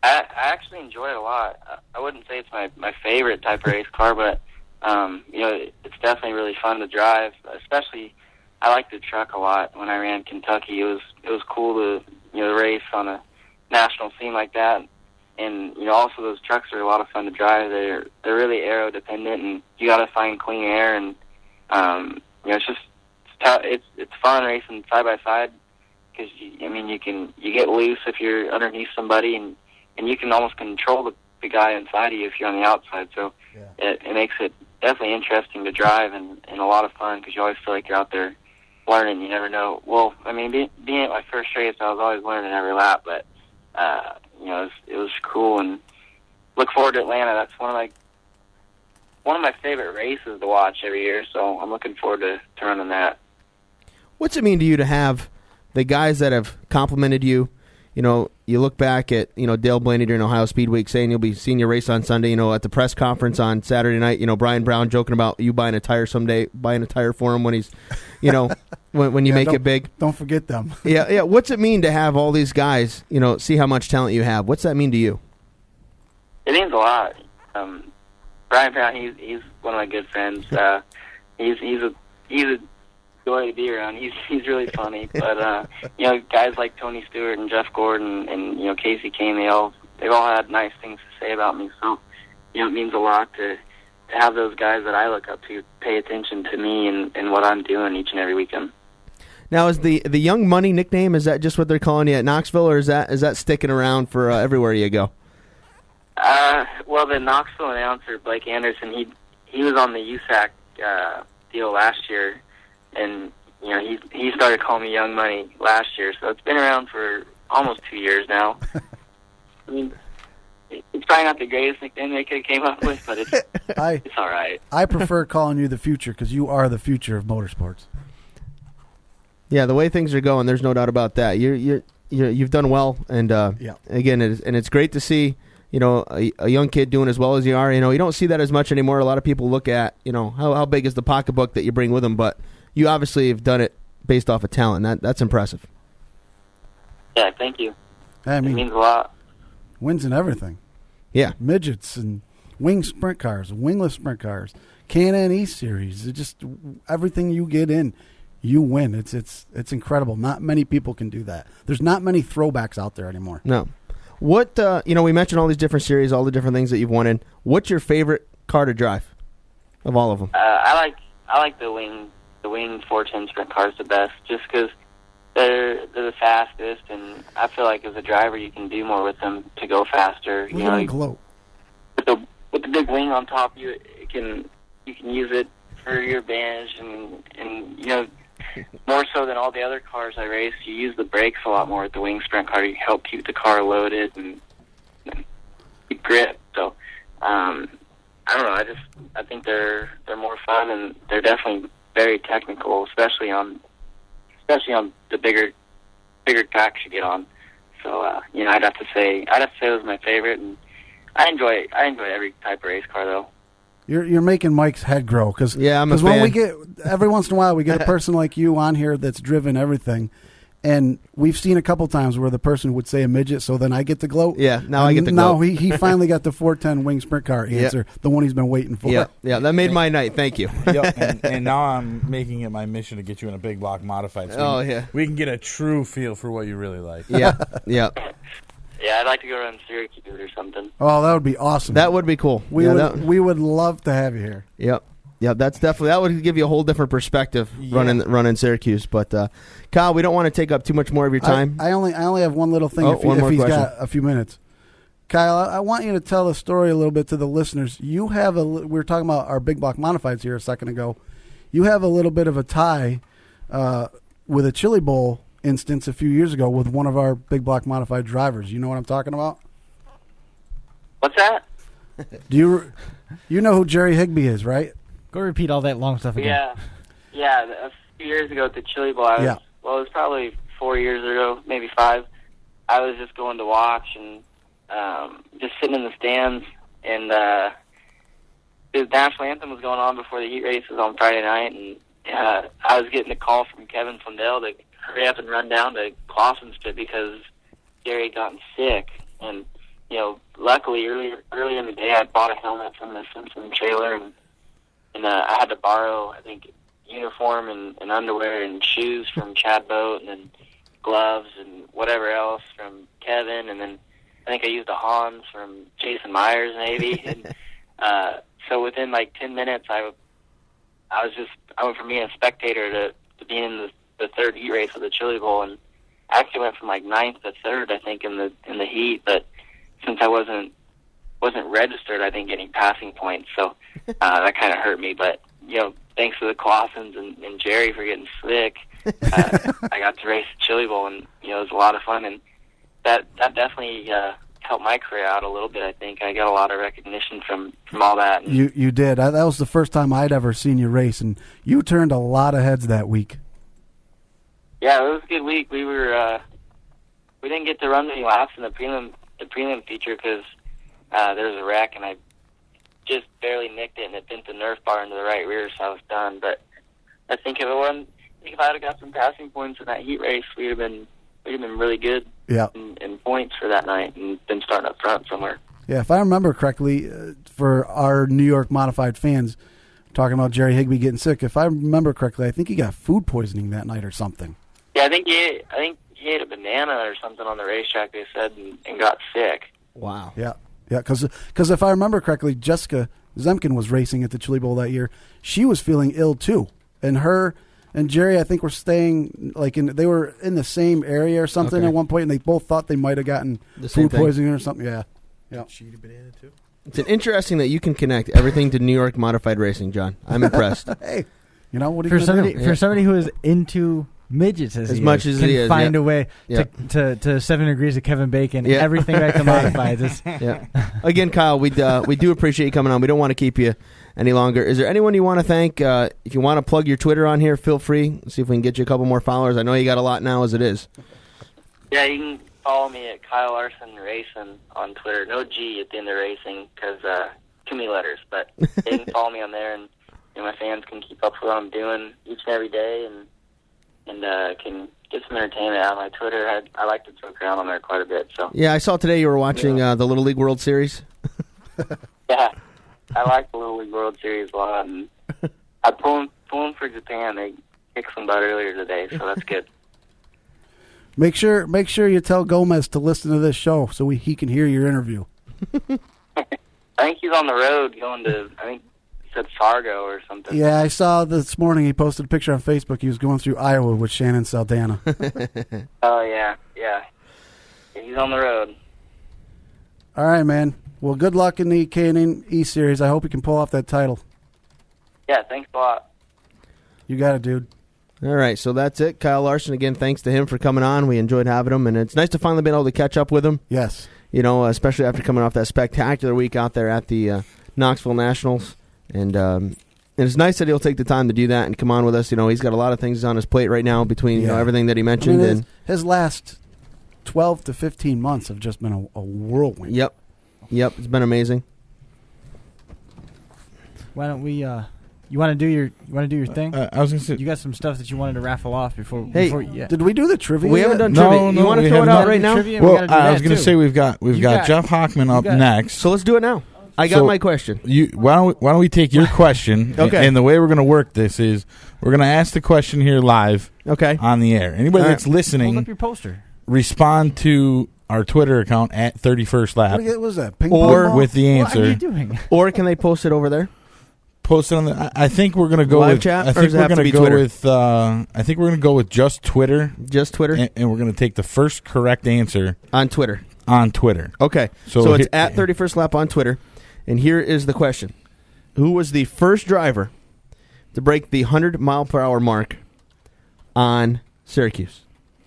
[SPEAKER 8] I actually enjoy it a lot. I wouldn't say it's my favorite type of race car, but it's definitely really fun to drive. Especially, I like the truck a lot. When I ran Kentucky, it was cool to race on a national scene like that. And also those trucks are a lot of fun to drive. They're really aero dependent, and you got to find clean air. And it's fun racing side by side because you get loose if you're underneath somebody, and you can almost control the guy inside of you if you're on the outside. So it makes it definitely interesting to drive and a lot of fun because you always feel like you're out there learning. You never know. Well, being at my first race, I was always learning every lap, but it was cool, and look forward to Atlanta. That's one of my favorite races to watch every year, so I'm looking forward to running that.
[SPEAKER 5] What's it mean to you to have the guys that have complimented you? You look back at, Dale Blaney during Ohio Speed Week saying you'll be seeing your race on Sunday, at the press conference on Saturday night, Brian Brown joking about you buying a tire someday, buying a tire for him when he's, when you make it big.
[SPEAKER 3] Don't forget them.
[SPEAKER 5] Yeah. What's it mean to have all these guys, see how much talent you have? What's that mean to you?
[SPEAKER 8] It means a lot. Brian Brown, he's one of my good friends. He's a joy to be around. He's really funny. But guys like Tony Stewart and Jeff Gordon and Casey Kane, they've all had nice things to say about me. So it means a lot to have those guys that I look up to pay attention to me and what I'm doing each and every weekend.
[SPEAKER 5] Now, is the Young Money nickname, is that just what they're calling you at Knoxville, or is that sticking around for everywhere you go?
[SPEAKER 8] Well, the Knoxville announcer Blake Anderson, he was on the USAC deal last year. And, he started calling me Young Money last year, so it's been around for almost 2 years now. It's probably not the greatest nickname they could have came up with, but it's all right.
[SPEAKER 3] I prefer calling you the future because you are the future of motorsports.
[SPEAKER 5] Yeah, the way things are going, there's no doubt about that. You've done well, and again, it's great to see a young kid doing as well as you are. You don't see that as much anymore. A lot of people look at how big is the pocketbook that you bring with them, but you obviously have done it based off of talent. That's impressive.
[SPEAKER 8] Yeah, thank you.
[SPEAKER 3] It
[SPEAKER 8] means a lot.
[SPEAKER 3] Wins in everything.
[SPEAKER 5] Yeah.
[SPEAKER 3] Midgets and wing sprint cars, wingless sprint cars, Can-Am E-Series. It's just everything you get in, you win. It's incredible. Not many people can do that. There's not many throwbacks out there anymore.
[SPEAKER 5] No. What, we mentioned all these different series, all the different things that you've won in. What's your favorite car to drive of all of them?
[SPEAKER 8] I like the wing 410 sprint cars the best, just because they're the fastest, and I feel like as a driver you can do more with them to go faster.
[SPEAKER 3] Gloat.
[SPEAKER 8] With the big wing on top, you can use it for your advantage, and more so than all the other cars I race, you use the brakes a lot more with the wing sprint car. You help keep the car loaded and keep grip. So I don't know. I think they're more fun, and they're definitely very technical, especially on the bigger tracks you get on. So I'd have to say it was my favorite, and I enjoy every type of race car though.
[SPEAKER 3] You're making Mike's head grow because
[SPEAKER 5] I'm a fan.
[SPEAKER 3] When we get every once in a while we get a person like you on here that's driven everything, and we've seen a couple times where the person would say a midget, so then I get to gloat.
[SPEAKER 5] Yeah, now I get to gloat.
[SPEAKER 3] Now he finally got the 410 wing sprint car answer, the one he's been waiting for.
[SPEAKER 5] Yeah, that made my night. Thank you.
[SPEAKER 4] And now I'm making it my mission to get you in a big block modified. So we can get a true feel for what you really like.
[SPEAKER 5] Yeah.
[SPEAKER 8] Yeah, I'd like to go around Syracuse or something.
[SPEAKER 3] Oh, that would be awesome.
[SPEAKER 5] That would be cool.
[SPEAKER 3] We would love to have you here.
[SPEAKER 5] Yep. Yeah, that would give you a whole different perspective running Syracuse. But Kyle, we don't want to take up too much more of your time.
[SPEAKER 3] I only have one little thing. If he's got a few minutes, Kyle, I want you to tell the story a little bit to the listeners. You have we were talking about our big block modifieds here a second ago. You have a little bit of a tie with a Chili Bowl instance a few years ago with one of our big block modified drivers. You know what I'm talking about?
[SPEAKER 8] What's that?
[SPEAKER 3] Do you know who Jerry Higbee is, right?
[SPEAKER 2] Go repeat all that long stuff again.
[SPEAKER 8] Yeah. A few years ago at the Chili Bowl, I well, it was probably 4 years ago, maybe 5. I was just going to watch and just sitting in the stands, and the national anthem was going on before the heat races on Friday night, and I was getting a call from Kevin Flindell to hurry up and run down to Clausen's pit because Jerry had gotten sick. And, you know, luckily earlier in the day I bought a helmet from the Simpson trailer, and I had to borrow, I think, uniform and underwear and shoes from Chad Boat, and then gloves and whatever else from Kevin, and then I think I used a Hans from Jason Myers maybe. And so within like 10 minutes, I went from being a spectator to being in the third heat race of the Chili Bowl, and I actually went from like 9th to 3rd, I think, in the heat. But since I wasn't registered, I didn't get any passing points, so that kind of hurt me. But you know, thanks to the Clausens and Jerry for getting sick, I got to race the Chili Bowl, and you know, it was a lot of fun, and that definitely helped my career out a little bit. I think I got a lot of recognition from all that. And
[SPEAKER 3] you did. That was the first time I'd ever seen you race, and you turned a lot of heads that week.
[SPEAKER 8] Yeah, it was a good week. We didn't get to run any laps in the prelim feature because there was a wreck, and I just barely nicked it, and it bent the Nerf bar into the right rear, so I was done. But I think if I'd have got some passing points in that heat race, we'd have been really good.
[SPEAKER 3] Yeah.
[SPEAKER 8] in points for that night, and been starting up front somewhere.
[SPEAKER 3] Yeah, if I remember correctly, for our New York modified fans, talking about Jerry Higbee getting sick, if I remember correctly, I think he got food poisoning that night or something.
[SPEAKER 8] Yeah, I think he ate a banana or something on the racetrack, they said, and got sick.
[SPEAKER 5] Wow.
[SPEAKER 3] Yeah, because if I remember correctly, Jessica Zemkin was racing at the Chili Bowl that year. She was feeling ill too, and her and Jerry, I think, were staying they were in the same area or something at one point, and they both thought they might have gotten food poisoning or something. Yeah.
[SPEAKER 6] She eat a banana too.
[SPEAKER 5] It's interesting that you can connect everything to New York modified racing, John. I'm impressed.
[SPEAKER 3] Hey, you know what? For
[SPEAKER 2] somebody who is into midgets as
[SPEAKER 5] much as he is,
[SPEAKER 2] find a way to 7 degrees of Kevin Bacon, everything back to modifieds.
[SPEAKER 5] Yeah. Again, Kyle, we do appreciate you coming on. We don't want to keep you any longer. Is there anyone you want to thank? If you want to plug your Twitter on here, feel free. See if we can get you a couple more followers. I know you got a lot now as it is.
[SPEAKER 8] Yeah, you can follow me at Kyle Larson Racing on Twitter. No G at the end of racing because too many letters. But you can follow me on there, and my fans can keep up with what I'm doing each and every day, and can get some entertainment out of my Twitter. I like to joke around on there quite a bit. So
[SPEAKER 5] yeah, I saw today you were watching the Little League World Series.
[SPEAKER 8] Yeah, I like the Little League World Series a lot, and I'm pulling for Japan. They kicked some butt earlier today, so that's good.
[SPEAKER 3] Make sure you tell Gomez to listen to this show so he can hear your interview.
[SPEAKER 8] I think he's on the road going to, I think he said Fargo or something.
[SPEAKER 3] Yeah, I saw this morning he posted a picture on Facebook. He was going through Iowa with Shannon Saldana.
[SPEAKER 8] Oh, yeah. He's on the road.
[SPEAKER 3] All right, man. Well, good luck in the K&N E-Series. I hope you can pull off that title.
[SPEAKER 8] Yeah, thanks a lot.
[SPEAKER 3] You got it, dude.
[SPEAKER 5] All right, so that's it. Kyle Larson, again, thanks to him for coming on. We enjoyed having him, and it's nice to finally be able to catch up with him.
[SPEAKER 3] Yes.
[SPEAKER 5] You know, especially after coming off that spectacular week out there at the Knoxville Nationals. And it's nice that he'll take the time to do that and come on with us. You know, he's got a lot of things on his plate right now between everything that he mentioned.
[SPEAKER 3] I mean, his last 12 to 15 months have just been a whirlwind.
[SPEAKER 5] Yep, it's been amazing.
[SPEAKER 2] Why don't we... You want to do your thing?
[SPEAKER 4] I was going to say,
[SPEAKER 2] you got some stuff that you wanted to raffle off before.
[SPEAKER 3] Did we do the trivia?
[SPEAKER 5] We haven't done trivia. You want to throw it out right now?
[SPEAKER 4] Well, I was going to say we've got Jeff Hachmann up next.
[SPEAKER 5] So let's do it now. I got my question.
[SPEAKER 4] Why don't we take your question?
[SPEAKER 5] Okay.
[SPEAKER 4] And the way we're going to work this is we're going to ask the question here live.
[SPEAKER 5] Okay.
[SPEAKER 4] On the air. Anybody that's listening,
[SPEAKER 2] hold up your poster.
[SPEAKER 4] Respond to our Twitter account at 31st Lap.
[SPEAKER 3] What was that? Ping
[SPEAKER 4] or
[SPEAKER 3] pong
[SPEAKER 4] with the answer.
[SPEAKER 2] What are you doing?
[SPEAKER 5] Or can they post it over there?
[SPEAKER 4] Post it on the. I think we're going to go
[SPEAKER 5] live
[SPEAKER 4] with.
[SPEAKER 5] Chat,
[SPEAKER 4] I think we're going to go
[SPEAKER 5] Twitter?
[SPEAKER 4] with. I think we're going to go with just Twitter.
[SPEAKER 5] Just Twitter,
[SPEAKER 4] and we're going to take the first correct answer
[SPEAKER 5] on Twitter.
[SPEAKER 4] Okay,
[SPEAKER 5] so it's at 31st Lap on Twitter, and here is the question: who was the first driver to break the 100-mile-per-hour mark on Syracuse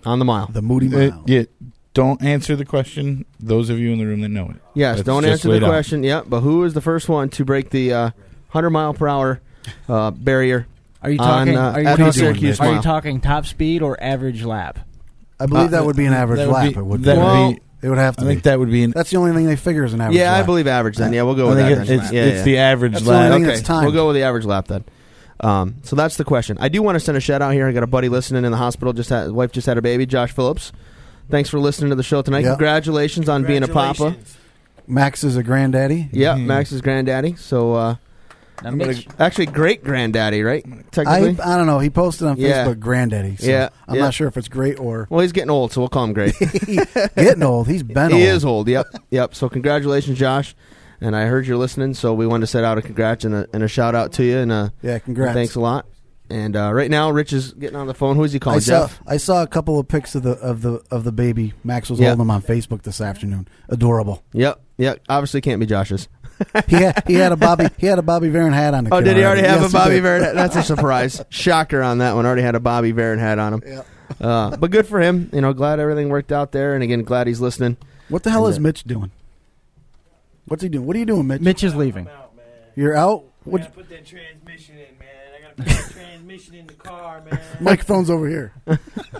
[SPEAKER 5] on the mile?
[SPEAKER 3] The Moody Mile.
[SPEAKER 4] Don't answer the question. Those of you in the room that know it.
[SPEAKER 5] Yes, don't answer the question. Yeah, but who is the first one to break the 100-mile-per-hour barrier
[SPEAKER 2] Are you talking?
[SPEAKER 5] on,
[SPEAKER 2] Are you
[SPEAKER 5] at the
[SPEAKER 2] talking?
[SPEAKER 5] Syracuse
[SPEAKER 2] Are you
[SPEAKER 5] Mile.
[SPEAKER 2] talking top speed or average lap?
[SPEAKER 3] I believe that would be an average
[SPEAKER 4] that would
[SPEAKER 3] lap.
[SPEAKER 4] be-
[SPEAKER 3] It would
[SPEAKER 4] that
[SPEAKER 3] be.
[SPEAKER 4] would be-
[SPEAKER 3] It would have to
[SPEAKER 4] I think
[SPEAKER 3] be.
[SPEAKER 4] that would be.
[SPEAKER 3] That's the only thing they figure is an average
[SPEAKER 5] Yeah,
[SPEAKER 3] lap.
[SPEAKER 5] I believe average then. Yeah, we'll go
[SPEAKER 4] I
[SPEAKER 5] with
[SPEAKER 4] think
[SPEAKER 5] average.
[SPEAKER 4] it's
[SPEAKER 5] Yeah,
[SPEAKER 4] it's
[SPEAKER 5] yeah.
[SPEAKER 4] the average
[SPEAKER 3] That's the only
[SPEAKER 4] lap.
[SPEAKER 3] thing
[SPEAKER 5] Okay,
[SPEAKER 3] that's timed.
[SPEAKER 5] we'll go with the average lap then. So that's the question. I do want to send a shout out here. I got a buddy listening in the hospital. Wife just had a baby, Josh Phillips. Thanks for listening to the show tonight.
[SPEAKER 3] Yep.
[SPEAKER 5] Congratulations on being a papa.
[SPEAKER 6] Congratulations.
[SPEAKER 3] Max is a granddaddy.
[SPEAKER 5] Yeah, Max's granddaddy. So
[SPEAKER 2] Now, Mitch,
[SPEAKER 5] actually, great granddaddy, right?
[SPEAKER 3] I
[SPEAKER 5] Technically.
[SPEAKER 3] don't know. He posted on
[SPEAKER 5] Yeah.
[SPEAKER 3] Facebook granddaddy. So
[SPEAKER 5] Yeah,
[SPEAKER 3] I'm
[SPEAKER 5] yeah.
[SPEAKER 3] not sure if it's great or
[SPEAKER 5] Well, he's getting old, so we'll call him great.
[SPEAKER 3] getting old. He's been old.
[SPEAKER 5] He is old. Yep. So congratulations, Josh. And I heard you're listening, so we wanted to set out a congrats and a shout out to you. And
[SPEAKER 3] Yeah, congrats.
[SPEAKER 5] thanks a lot. And right now, Rich is getting on the phone. Who is he calling? Jeff.
[SPEAKER 3] I saw a couple of pics of the baby. Max was
[SPEAKER 5] Yeah.
[SPEAKER 3] holding them on Facebook this afternoon. Adorable.
[SPEAKER 5] Yep. Obviously, can't be Josh's.
[SPEAKER 3] He had a Bobby Varon hat on. The
[SPEAKER 5] Oh,
[SPEAKER 3] kid
[SPEAKER 5] did he already have
[SPEAKER 3] Yes,
[SPEAKER 5] a Bobby
[SPEAKER 3] he did.
[SPEAKER 5] Varon hat? That's a surprise. Shocker on that one. Already had a Bobby Varon hat on him.
[SPEAKER 3] Yeah.
[SPEAKER 5] But good for him. Glad everything worked out there. And again, glad he's listening.
[SPEAKER 3] What the hell is Mitch doing? What's he doing? What are you doing, Mitch?
[SPEAKER 2] Mitch is leaving.
[SPEAKER 6] I'm out, man.
[SPEAKER 3] You're out.
[SPEAKER 6] I gotta put that transmission in, man. I gotta put the transmission in the car, man.
[SPEAKER 3] Microphone's over here.
[SPEAKER 6] I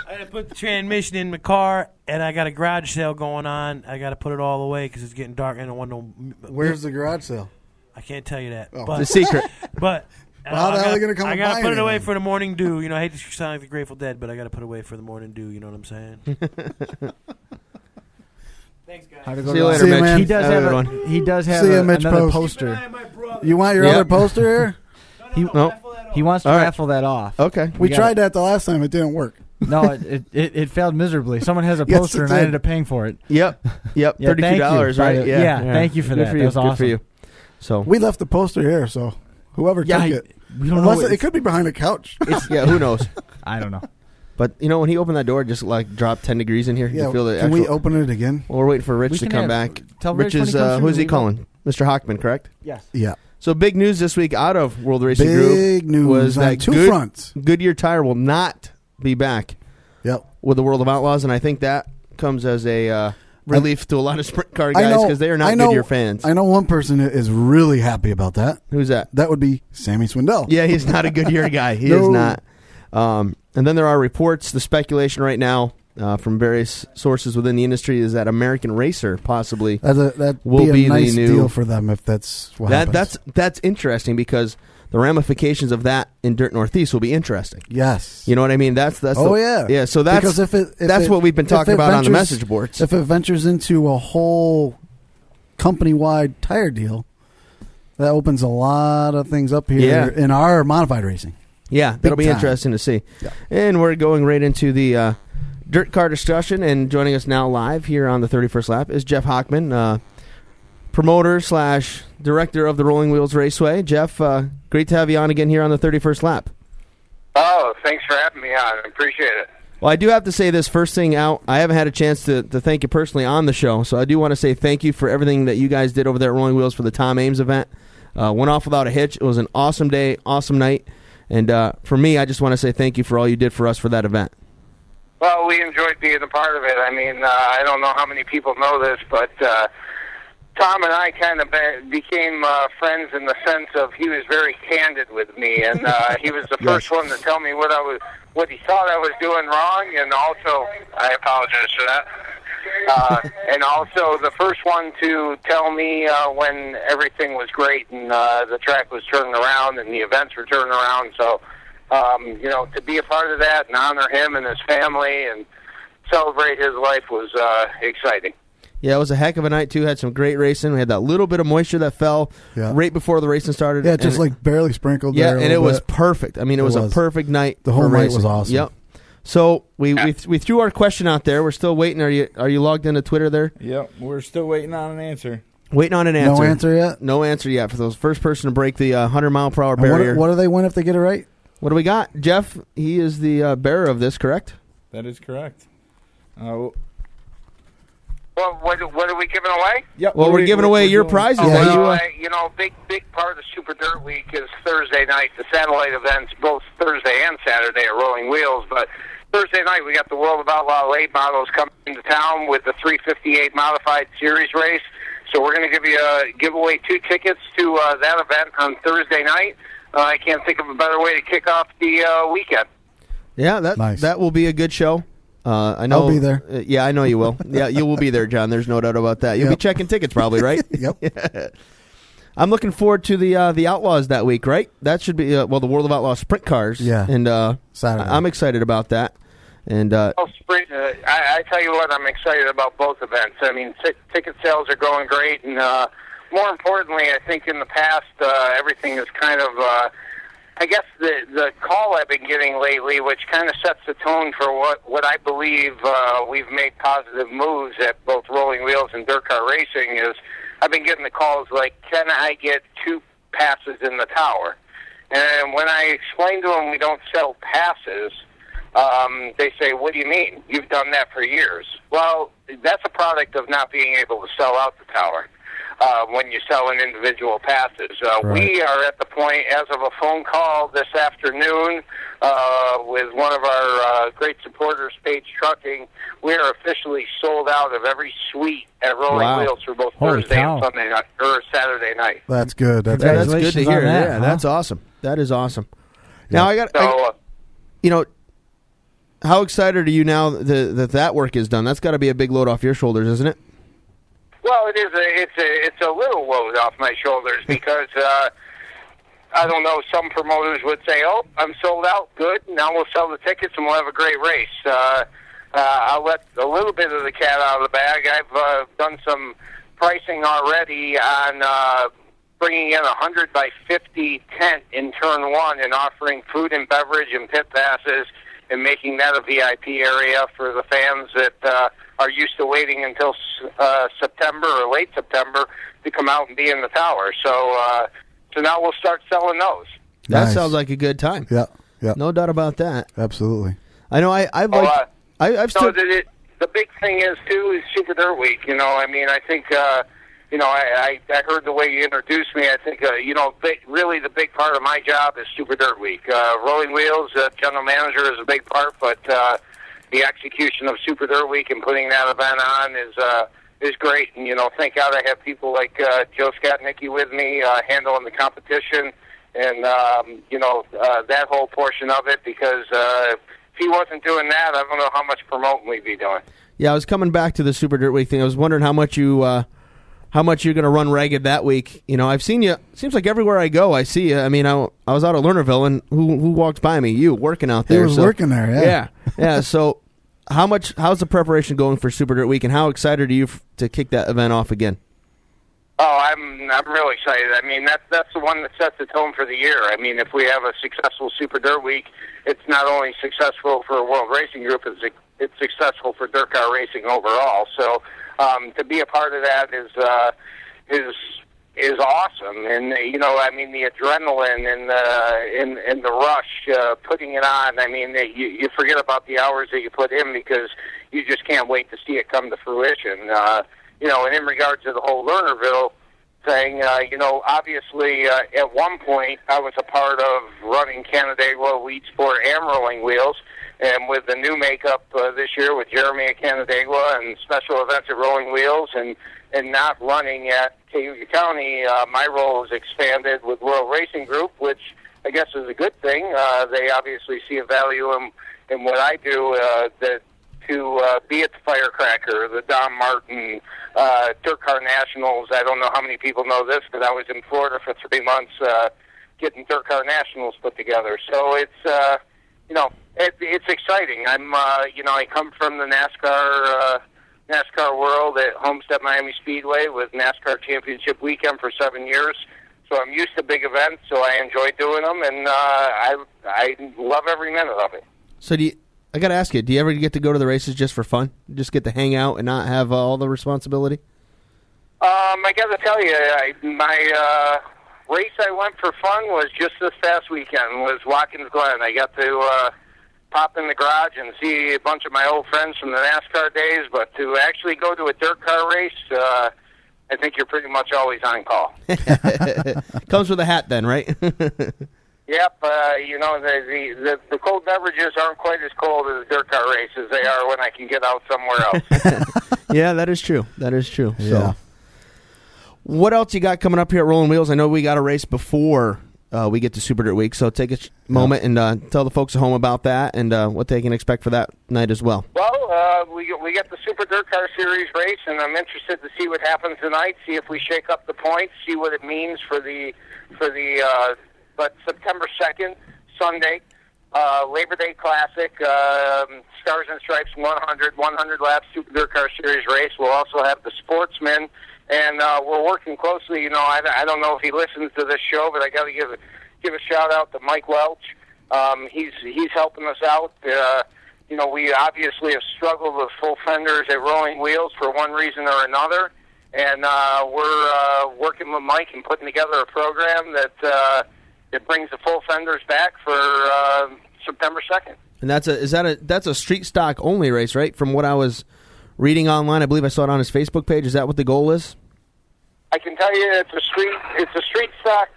[SPEAKER 6] gotta put the transmission in the car, and I got a garage sale going on. I gotta put it all away because it's getting dark, and I don't want no.
[SPEAKER 3] Where's the garage sale?
[SPEAKER 6] I can't tell you that.
[SPEAKER 3] Oh.
[SPEAKER 6] But,
[SPEAKER 5] The secret.
[SPEAKER 6] But
[SPEAKER 3] How the hell are they gonna come
[SPEAKER 6] I
[SPEAKER 3] and
[SPEAKER 6] gotta
[SPEAKER 3] buy
[SPEAKER 6] put it away
[SPEAKER 3] anything?
[SPEAKER 6] for the morning dew. I hate to sound like the Grateful Dead, but I gotta put it away for the morning dew. You know what I'm saying? Thanks, guys.
[SPEAKER 2] How to go
[SPEAKER 5] See you
[SPEAKER 2] to-
[SPEAKER 5] later,
[SPEAKER 3] See you,
[SPEAKER 5] Mitch.
[SPEAKER 3] man.
[SPEAKER 2] He does
[SPEAKER 5] Have a
[SPEAKER 2] have
[SPEAKER 5] good
[SPEAKER 2] a,
[SPEAKER 5] one.
[SPEAKER 2] he does have
[SPEAKER 3] See ya,
[SPEAKER 2] a,
[SPEAKER 3] Mitch
[SPEAKER 2] another
[SPEAKER 3] Post.
[SPEAKER 2] poster.
[SPEAKER 6] My brother.
[SPEAKER 3] You want your
[SPEAKER 5] Yep.
[SPEAKER 3] other poster here?
[SPEAKER 2] He,
[SPEAKER 5] No.
[SPEAKER 2] he wants to
[SPEAKER 5] All right.
[SPEAKER 2] raffle that off.
[SPEAKER 5] Okay.
[SPEAKER 3] We
[SPEAKER 2] got
[SPEAKER 3] tried
[SPEAKER 2] it.
[SPEAKER 3] that the last time. It didn't work.
[SPEAKER 2] No, it failed miserably. Someone has a
[SPEAKER 3] Yes,
[SPEAKER 2] poster,
[SPEAKER 3] it
[SPEAKER 2] and I
[SPEAKER 3] did.
[SPEAKER 2] ended up paying for it.
[SPEAKER 5] Yep.
[SPEAKER 2] Yeah, thank you.
[SPEAKER 5] $32, right?
[SPEAKER 2] Yeah, thank you for
[SPEAKER 5] Good
[SPEAKER 2] that.
[SPEAKER 5] For you.
[SPEAKER 2] That was
[SPEAKER 5] Good for
[SPEAKER 2] awesome.
[SPEAKER 5] you. So
[SPEAKER 3] We left the poster here, so whoever
[SPEAKER 2] Yeah,
[SPEAKER 3] took it.
[SPEAKER 2] we don't
[SPEAKER 3] Unless
[SPEAKER 2] know.
[SPEAKER 3] it could be behind a couch.
[SPEAKER 5] yeah, who knows?
[SPEAKER 2] I don't know.
[SPEAKER 5] But when he opened that door, it just like dropped 10 degrees in here.
[SPEAKER 3] Yeah,
[SPEAKER 5] You feel the
[SPEAKER 3] can we open it again?
[SPEAKER 5] Well, we're waiting for Rich
[SPEAKER 2] We
[SPEAKER 5] to
[SPEAKER 2] can
[SPEAKER 5] come
[SPEAKER 2] have-
[SPEAKER 5] back.
[SPEAKER 2] tell Rich when
[SPEAKER 5] is
[SPEAKER 2] he comes
[SPEAKER 5] who's
[SPEAKER 2] through,
[SPEAKER 5] he
[SPEAKER 2] we go.
[SPEAKER 5] calling? Mr. Hachmann, correct?
[SPEAKER 2] Yes.
[SPEAKER 3] Yeah.
[SPEAKER 5] So big news this week out of World Racing
[SPEAKER 3] Big
[SPEAKER 5] Group
[SPEAKER 3] news
[SPEAKER 5] was
[SPEAKER 3] on
[SPEAKER 5] that
[SPEAKER 3] two fronts.
[SPEAKER 5] Goodyear Tire will not be back
[SPEAKER 3] Yep.
[SPEAKER 5] with the World of Outlaws, and I think that comes as a relief to a lot of sprint car guys because they are not Goodyear fans.
[SPEAKER 3] I know one person that is really happy about that.
[SPEAKER 5] Who's that?
[SPEAKER 3] That would be Sammy Swindell.
[SPEAKER 5] Yeah, he's not a Goodyear guy. He
[SPEAKER 3] No.
[SPEAKER 5] is not. And then there are reports, the speculation right now from various sources within the industry is that American Racer possibly
[SPEAKER 3] That
[SPEAKER 5] will
[SPEAKER 3] be
[SPEAKER 5] be
[SPEAKER 3] a
[SPEAKER 5] the
[SPEAKER 3] nice
[SPEAKER 5] new-
[SPEAKER 3] deal for them if that's what happens.
[SPEAKER 5] that's interesting because the ramifications of that in Dirt Northeast will be interesting.
[SPEAKER 3] Yes.
[SPEAKER 5] You know what I mean? That's
[SPEAKER 3] yeah.
[SPEAKER 5] So that's
[SPEAKER 3] because if
[SPEAKER 5] that's what we've been
[SPEAKER 3] if
[SPEAKER 5] talking
[SPEAKER 3] it
[SPEAKER 5] about on the
[SPEAKER 3] ventures-
[SPEAKER 5] message boards.
[SPEAKER 3] If it ventures into a whole company-wide tire deal, that opens a lot of things up here
[SPEAKER 5] Yeah.
[SPEAKER 3] in our modified racing.
[SPEAKER 5] Yeah, that'll be
[SPEAKER 3] time.
[SPEAKER 5] interesting to see.
[SPEAKER 3] Yeah.
[SPEAKER 5] And we're going right into the Dirt Car discussion, and joining us now live here on the 31st lap is Jeff Hachmann, promoter / director of the Rolling Wheels Raceway. Jeff, great to have you on again here on the 31st lap.
[SPEAKER 7] Oh, thanks for having me on. I appreciate it.
[SPEAKER 5] Well, I do have to say this first thing out. I haven't had a chance to thank you personally on the show, so I do want to say thank you for everything that you guys did over there at Rolling Wheels for the Tom Ames event. Went off without a hitch. It was an awesome day, awesome night. And for me, I just want to say thank you for all you did for us for that event.
[SPEAKER 7] Well, we enjoyed being a part of it. I mean, I don't know how many people know this, but Tom and I kind of became friends in the sense of he was very candid with me, and he was the first one to tell me what he thought I was doing wrong, and also I apologize for that. And also the first one to tell me when everything was great and the track was turning around and the events were turning around. So, to be a part of that and honor him and his family and celebrate his life was exciting.
[SPEAKER 5] Yeah, it was a heck of a night, too. Had some great racing. We had that little bit of moisture that fell right before the racing started.
[SPEAKER 3] Yeah, just like barely sprinkled
[SPEAKER 5] yeah,
[SPEAKER 3] there.
[SPEAKER 5] and it was perfect. I mean, it was a perfect night.
[SPEAKER 3] The whole
[SPEAKER 5] for
[SPEAKER 3] night
[SPEAKER 5] racing.
[SPEAKER 3] was awesome.
[SPEAKER 5] Yep. So we threw our question out there. We're still waiting. Are you logged into Twitter there?
[SPEAKER 4] Yep, we're still waiting on an answer.
[SPEAKER 5] Waiting on an answer.
[SPEAKER 3] No answer yet?
[SPEAKER 5] No answer yet for those first person to break the 100-mile-per-hour
[SPEAKER 3] And
[SPEAKER 5] barrier.
[SPEAKER 3] what do they win if they get it right?
[SPEAKER 5] What do we got? Jeff, he is the bearer of this, correct?
[SPEAKER 4] That is correct.
[SPEAKER 7] Well, what are we giving away?
[SPEAKER 4] Yep.
[SPEAKER 5] Well, we're giving away your prizes.
[SPEAKER 7] Oh,
[SPEAKER 5] Well,
[SPEAKER 7] well, big part of the Super Dirt Week is Thursday night. The satellite events, both Thursday and Saturday, are Rolling Wheels. But Thursday night, we got the World of Outlaw late models coming into town with the 358 Modified Series race. So we're going to give away 2 tickets to that event on Thursday night.
[SPEAKER 9] I can't think of a better way to kick off the weekend.
[SPEAKER 5] Yeah, that will be a good show. I know
[SPEAKER 3] I'll be there.
[SPEAKER 5] Yeah, I know you will. Yeah, you will be there, John. There's no doubt about that. You'll be checking tickets probably, right?
[SPEAKER 3] Yep.
[SPEAKER 5] I'm looking forward to the Outlaws that week, right? That should be the World of Outlaws sprint cars.
[SPEAKER 3] Yeah.
[SPEAKER 5] And
[SPEAKER 3] Saturday.
[SPEAKER 5] I'm excited about that. And
[SPEAKER 9] Sprint. I tell you what, I'm excited about both events. I mean, ticket sales are going great, and more importantly, I think in the past everything is kind of. I guess the call I've been getting lately, which kind of sets the tone for what I believe we've made positive moves at both Rolling Wheels and DIRTcar Racing, is I've been getting the calls like, can I get 2 passes in the tower? And when I explain to them we don't sell passes, they say, what do you mean? You've done that for years. Well, that's a product of not being able to sell out the tower. When you sell in individual passes. We are at the point, as of a phone call this afternoon with one of our great supporters, Page Trucking, we are officially sold out of every suite at Rolling Wheels for both Thursday and Sunday night, or Saturday night.
[SPEAKER 3] That's good. That's
[SPEAKER 5] good to hear. That's awesome. That is awesome. Now, how excited are you now that work is done? That's got to be a big load off your shoulders, isn't it?
[SPEAKER 9] Well, it is. It's a little load off my shoulders because I don't know. Some promoters would say, "Oh, I'm sold out. Good. Now we'll sell the tickets and we'll have a great race." I'll let a little bit of the cat out of the bag. I've done some pricing already on bringing in a 100 by 50 tent in turn 1 and offering food and beverage and pit passes and making that a VIP area for the fans that are used to waiting until September or late September to come out and be in the tower. So now we'll start selling those.
[SPEAKER 5] That sounds like a good time.
[SPEAKER 3] Yeah.
[SPEAKER 5] No doubt about that.
[SPEAKER 3] Absolutely.
[SPEAKER 5] I know.
[SPEAKER 9] The big thing is too is Super Dirt Week. You know, I mean, I think. I heard the way you introduced me. I think, really the big part of my job is Super Dirt Week. Rolling Wheels, general manager is a big part, but the execution of Super Dirt Week and putting that event on is great. And, thank God I have people like Joe Skatnicki with me handling the competition and, that whole portion of it, because if he wasn't doing that, I don't know how much promoting we'd be doing.
[SPEAKER 5] Yeah, I was coming back to the Super Dirt Week thing. I was wondering how much you're going to run ragged that week. I've seen you. Seems like everywhere I go, I see you. I mean, I was out at Lernerville, and who walked by me? You working out there?
[SPEAKER 3] He was working there. Yeah.
[SPEAKER 5] Yeah. So, how's the preparation going for Super Dirt Week, and how excited are you to kick that event off again?
[SPEAKER 9] Oh, I'm really excited. I mean, that's the one that sets the tone for the year. I mean, if we have a successful Super Dirt Week, it's not only successful for World Racing Group, it's successful for DIRTcar Racing overall. So. To be a part of that is awesome, and I mean the adrenaline and the rush putting it on. I mean you forget about the hours that you put in because you just can't wait to see it come to fruition. And in regards to the whole Lernerville thing, obviously at one point I was a part of running Canandaigua, Weed Sport, and Rolling Wheels. And with the new makeup this year with Jeremy at Canandaigua and special events at Rolling Wheels and not running at Cayuga County, my role is expanded with World Racing Group, which I guess is a good thing. They obviously see a value in what I do to be at the Firecracker, the Don Martin, DIRTcar Nationals. I don't know how many people know this, but I was in Florida for 3 months getting DIRTcar Nationals put together. So it's... it's exciting. I come from the NASCAR world at Homestead Miami Speedway with NASCAR Championship Weekend for 7 years. So I'm used to big events, so I enjoy doing them, and I love every minute of it. So
[SPEAKER 5] I got to ask you, do you ever get to go to the races just for fun? Just get to hang out and not have all the responsibility?
[SPEAKER 9] I got to tell you, my race I went for fun was just this past weekend, was Watkins Glen. I got to pop in the garage and see a bunch of my old friends from the NASCAR days, but to actually go to a DIRTcar race, I think you're pretty much always on call.
[SPEAKER 5] Comes with a hat then, right?
[SPEAKER 9] Yep. The cold beverages aren't quite as cold as the DIRTcar races they are when I can get out somewhere else.
[SPEAKER 5] Yeah, that is true.
[SPEAKER 3] Yeah.
[SPEAKER 5] So, what else you got coming up here at Rolling Wheels? I know we got a race before we get to Super Dirt Week. So take a moment and tell the folks at home about that and what they can expect for that night as well.
[SPEAKER 9] Well, we get the Super DIRTcar Series race, and I'm interested to see what happens tonight. See if we shake up the points. See what it means for the September 2nd, Sunday, Labor Day Classic, Stars and Stripes 100 lap Super DIRTcar Series race. We'll also have the Sportsman, and we're working closely. You know, I don't know if he listens to this show, but I got to give a shout out to Mike Welch. He's helping us out. You know, we obviously have struggled with full fenders at Rolling Wheels for one reason or another, and we're working with Mike and putting together a program that brings the full fenders back for September 2nd.
[SPEAKER 5] And that's a street stock only race, right? From what I was reading online, I believe I saw it on his Facebook page. Is that what the goal is?
[SPEAKER 9] I can tell you it's a street stock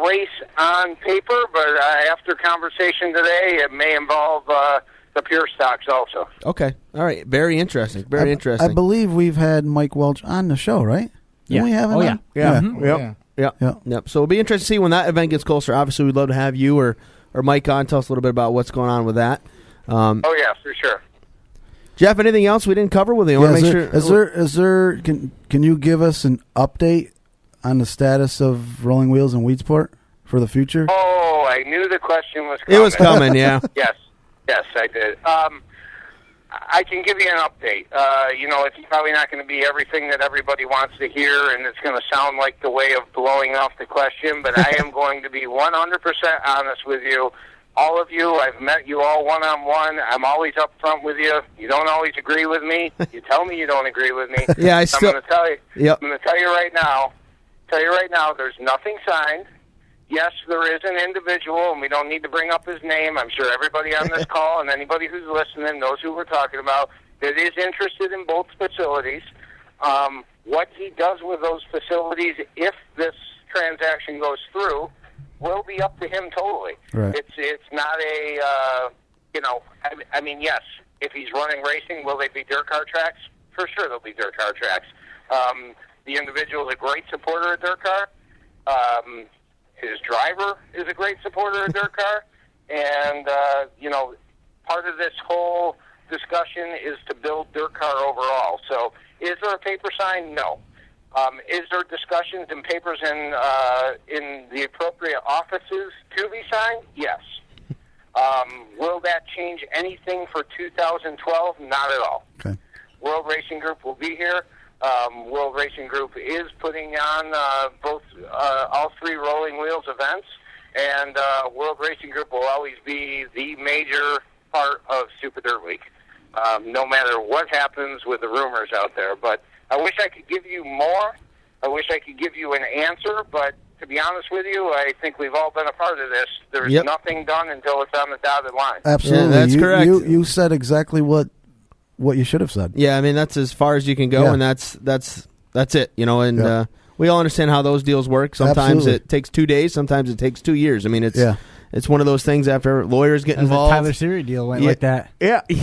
[SPEAKER 9] race on paper, but after conversation today, it may involve the pure stocks also.
[SPEAKER 5] Okay. All right. Very interesting. Very interesting.
[SPEAKER 3] I believe we've had Mike Welch on the show, right?
[SPEAKER 2] Yeah.
[SPEAKER 3] Didn't we have him on?
[SPEAKER 2] Yeah.
[SPEAKER 3] Mm-hmm.
[SPEAKER 5] Yep. So it'll be interesting to see when that event gets closer. Obviously, we'd love to have you or Mike on. Tell us a little bit about what's going on with that.
[SPEAKER 9] Oh, yeah, for sure.
[SPEAKER 5] Jeff, anything else we didn't cover with you?
[SPEAKER 3] Is there? Can you give us an update on the status of Rolling Wheels in Weedsport for the future?
[SPEAKER 9] Oh, I knew the question was coming.
[SPEAKER 5] It was coming, yeah.
[SPEAKER 9] Yes, I did. I can give you an update. You know, it's probably not going to be everything that everybody wants to hear, and it's going to sound like the way of blowing off the question, but I am going to be 100% honest with you. All of you, I've met you all one-on-one. I'm always up front with you. You don't always agree with me. You tell me you don't agree with me.
[SPEAKER 5] Yeah,
[SPEAKER 9] I'm going to tell you.
[SPEAKER 5] Yep.
[SPEAKER 9] I'm going to tell you right now. There's nothing signed. Yes, there is an individual, and we don't need to bring up his name. I'm sure everybody on this call and anybody who's listening knows who we're talking about, that is interested in both facilities. What he does with those facilities, if this transaction goes through, will be up to him totally.
[SPEAKER 3] Right.
[SPEAKER 9] It's not a, I mean, yes, if he's running racing, will they be dirt car tracks? For sure they'll be dirt car tracks. The individual is a great supporter of dirt car. His driver is a great supporter of DIRTcar, and, part of this whole discussion is to build DIRTcar overall. So is there a paper sign? No. Is there discussions and papers in the appropriate offices to be signed? Yes. Will that change anything for 2012? Not at all.
[SPEAKER 3] Okay.
[SPEAKER 9] World Racing Group will be here. World Racing Group is putting on all three Rolling Wheels events, and World Racing Group will always be the major part of Super Dirt Week, no matter what happens with the rumors out there. But I wish I could give you more. I wish I could give you an answer, but to be honest with you, I think we've all been a part of this. There's nothing done until it's on the dotted line.
[SPEAKER 3] Absolutely.
[SPEAKER 5] Yeah, that's correct.
[SPEAKER 3] You said exactly what you should have said.
[SPEAKER 5] Yeah, I mean, that's as far as you can go, and that's it, and we all understand how those deals work. Sometimes it takes 2 days, sometimes it takes 2 years. I mean, it's one of those things after lawyers get involved.
[SPEAKER 2] The Tyler Series deal went like that.
[SPEAKER 5] Yeah.
[SPEAKER 9] I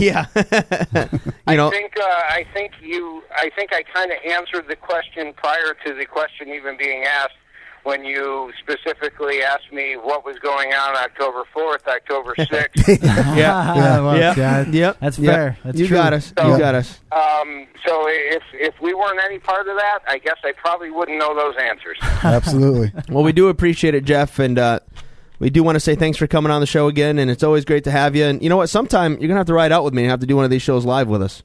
[SPEAKER 9] think I kind of answered the question prior to the question even being asked when you specifically asked me what was going on October 4th, October 6th.
[SPEAKER 2] That's fair. That's
[SPEAKER 5] you
[SPEAKER 2] true.
[SPEAKER 5] got us. You got us.
[SPEAKER 9] So if we weren't any part of that, I guess I probably wouldn't know those answers.
[SPEAKER 3] Absolutely.
[SPEAKER 5] Well, we do appreciate it, Jeff, and we do want to say thanks for coming on the show again, and it's always great to have you. And you know what? Sometime you're going to have to ride out with me and have to do one of these shows live with us.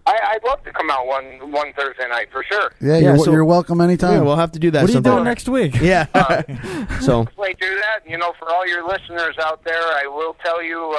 [SPEAKER 9] I'd love to come out one Thursday night for sure.
[SPEAKER 3] Yeah, you're welcome anytime.
[SPEAKER 5] Yeah, we'll have to do that.
[SPEAKER 2] What are you
[SPEAKER 5] sometime.
[SPEAKER 2] doing next week?
[SPEAKER 5] Yeah. So
[SPEAKER 9] definitely do that. For all your listeners out there, I will tell you,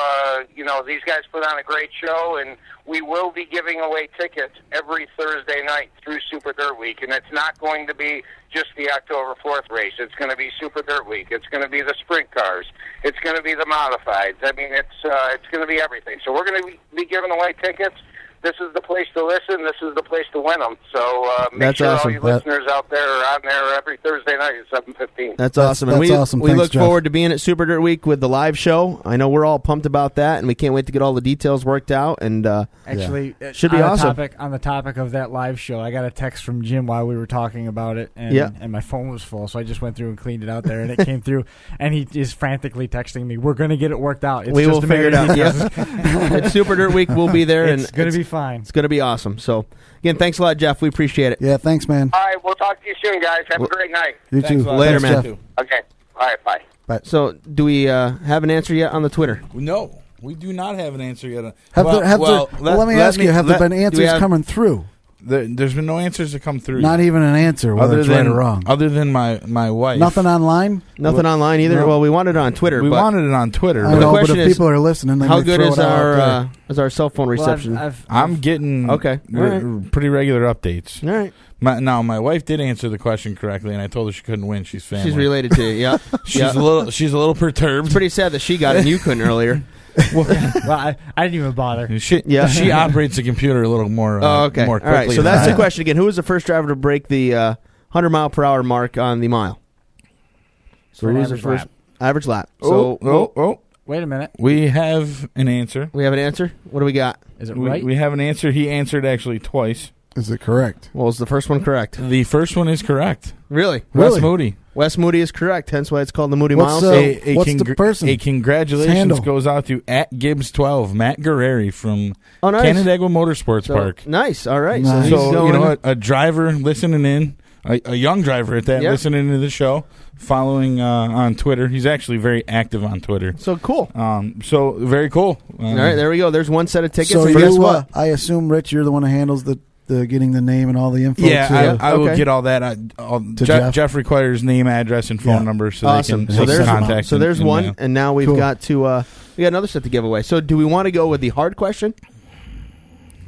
[SPEAKER 9] these guys put on a great show, and we will be giving away tickets every Thursday night through Super Dirt Week, and it's not going to be just the October 4th race. It's going to be Super Dirt Week. It's going to be the sprint cars. It's going to be the modifieds. I mean, it's going to be everything. So we're going to be giving away tickets. this is the place to listen. This is the place to win them. So make
[SPEAKER 5] That's
[SPEAKER 9] sure
[SPEAKER 5] awesome.
[SPEAKER 9] all you listeners out there are on there every Thursday night at 7:15.
[SPEAKER 5] That's awesome.
[SPEAKER 3] That's
[SPEAKER 5] And we,
[SPEAKER 3] awesome.
[SPEAKER 5] we
[SPEAKER 3] Thanks,
[SPEAKER 5] look
[SPEAKER 3] Jeff.
[SPEAKER 5] forward to being at Super Dirt Week with the live show. I know we're all pumped about that, and we can't wait to get all the details worked out. And
[SPEAKER 2] Actually,
[SPEAKER 5] should be awesome.
[SPEAKER 2] On the topic of that live show, I got a text from Jim while we were talking about it, and my phone was full, so I just went through and cleaned it out there, and it came through, and he is frantically texting me, "We're going to get it worked out. It's
[SPEAKER 5] we
[SPEAKER 2] just
[SPEAKER 5] will figure it out. Yeah. At Super Dirt Week, we'll be there, and
[SPEAKER 2] it's going to be fine.
[SPEAKER 5] It's going to be awesome. So, again, thanks a lot, Jeff. We appreciate it.
[SPEAKER 3] Yeah, thanks, man.
[SPEAKER 9] All right, we'll talk to you soon, guys. Have a great night.
[SPEAKER 3] You
[SPEAKER 4] Thanks
[SPEAKER 3] too.
[SPEAKER 4] a lot.
[SPEAKER 5] Later,
[SPEAKER 3] Thanks,
[SPEAKER 5] man.
[SPEAKER 3] Jeff.
[SPEAKER 9] Okay. All right, bye.
[SPEAKER 5] So, do we have an answer yet on the Twitter?
[SPEAKER 4] No, we do not have an answer yet.
[SPEAKER 3] Let me ask you, have there been answers coming through?
[SPEAKER 4] There's been no answers to come through.
[SPEAKER 3] Not even an answer, whether it's right or wrong.
[SPEAKER 4] Other than my wife.
[SPEAKER 3] Nothing online?
[SPEAKER 5] Nothing online either?
[SPEAKER 3] No.
[SPEAKER 5] Well, we wanted it on Twitter.
[SPEAKER 4] We
[SPEAKER 5] but
[SPEAKER 4] wanted it on Twitter.
[SPEAKER 3] I know,
[SPEAKER 5] the
[SPEAKER 3] but
[SPEAKER 5] question
[SPEAKER 3] if
[SPEAKER 5] is,
[SPEAKER 3] people are listening, they
[SPEAKER 5] how
[SPEAKER 3] may
[SPEAKER 5] good
[SPEAKER 3] throw
[SPEAKER 5] is
[SPEAKER 3] it out
[SPEAKER 5] our cell phone reception?
[SPEAKER 4] I'm getting
[SPEAKER 5] okay.
[SPEAKER 4] pretty regular updates.
[SPEAKER 5] All right.
[SPEAKER 4] My wife did answer the question correctly, and I told her she couldn't win. She's family.
[SPEAKER 5] She's related to you. Yeah.
[SPEAKER 4] She's a little perturbed.
[SPEAKER 5] It's pretty sad that she got it and you couldn't earlier.
[SPEAKER 2] Well, I didn't even bother.
[SPEAKER 4] She operates the computer a little more.
[SPEAKER 5] Okay.
[SPEAKER 4] More quickly.
[SPEAKER 5] All right. So that's the question again. Who was the first driver to break the 100 mile per hour mark on the mile? So who was the first average lap? So
[SPEAKER 2] wait a minute.
[SPEAKER 4] We have an answer.
[SPEAKER 5] We have an answer. What do we got?
[SPEAKER 2] Is it right?
[SPEAKER 4] We have an answer. He answered actually twice.
[SPEAKER 3] Is it correct?
[SPEAKER 5] Well, is the first one correct?
[SPEAKER 4] The first one is correct.
[SPEAKER 5] Really?
[SPEAKER 4] Wes Moody.
[SPEAKER 5] Wes Moody is correct. Hence why it's called the Moody
[SPEAKER 3] What's
[SPEAKER 5] Mile.
[SPEAKER 3] what's the person?
[SPEAKER 4] A congratulations
[SPEAKER 3] handle?
[SPEAKER 4] goes out to @Gibbs12, Matt Guerreri from
[SPEAKER 5] nice.
[SPEAKER 4] Canandaigua Motorsports Park.
[SPEAKER 5] Nice. All right.
[SPEAKER 3] Nice.
[SPEAKER 5] So,
[SPEAKER 4] you know what? A driver listening in, a young driver at that, listening to the show, following on Twitter. He's actually very active on Twitter.
[SPEAKER 5] So cool.
[SPEAKER 4] So very cool.
[SPEAKER 5] All right, there we go. There's one set of tickets.
[SPEAKER 3] So
[SPEAKER 5] and guess what?
[SPEAKER 3] I assume, Rich, you're the one who handles the getting the name and all the info.
[SPEAKER 4] Yeah, I will get all that.
[SPEAKER 3] Jeff?
[SPEAKER 4] Jeff requires name, address, and phone number, so
[SPEAKER 5] Awesome.
[SPEAKER 4] they can contact.
[SPEAKER 5] So there's one, and now we've
[SPEAKER 3] Cool.
[SPEAKER 5] got to we got another set to give away. So do we want to go with the hard question? Or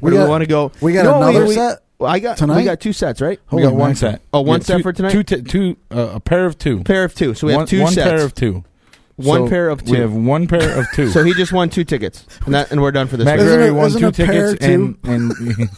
[SPEAKER 3] We
[SPEAKER 5] do we
[SPEAKER 3] got-
[SPEAKER 5] want to go?
[SPEAKER 3] we got another set
[SPEAKER 5] tonight. We got two sets, right?
[SPEAKER 4] We got one set.
[SPEAKER 5] Oh, one
[SPEAKER 4] Yeah,
[SPEAKER 5] set for tonight.
[SPEAKER 4] A pair of two.
[SPEAKER 5] Pair of two. So we have two
[SPEAKER 4] one
[SPEAKER 5] sets.
[SPEAKER 4] pair of two.
[SPEAKER 5] One
[SPEAKER 4] So
[SPEAKER 5] pair of two.
[SPEAKER 4] We have one pair of two.
[SPEAKER 5] So he just won 2 tickets, and we're done for this.
[SPEAKER 4] Matt
[SPEAKER 5] week.
[SPEAKER 4] Guerreri won
[SPEAKER 3] isn't
[SPEAKER 4] 2
[SPEAKER 3] a pair
[SPEAKER 4] tickets, and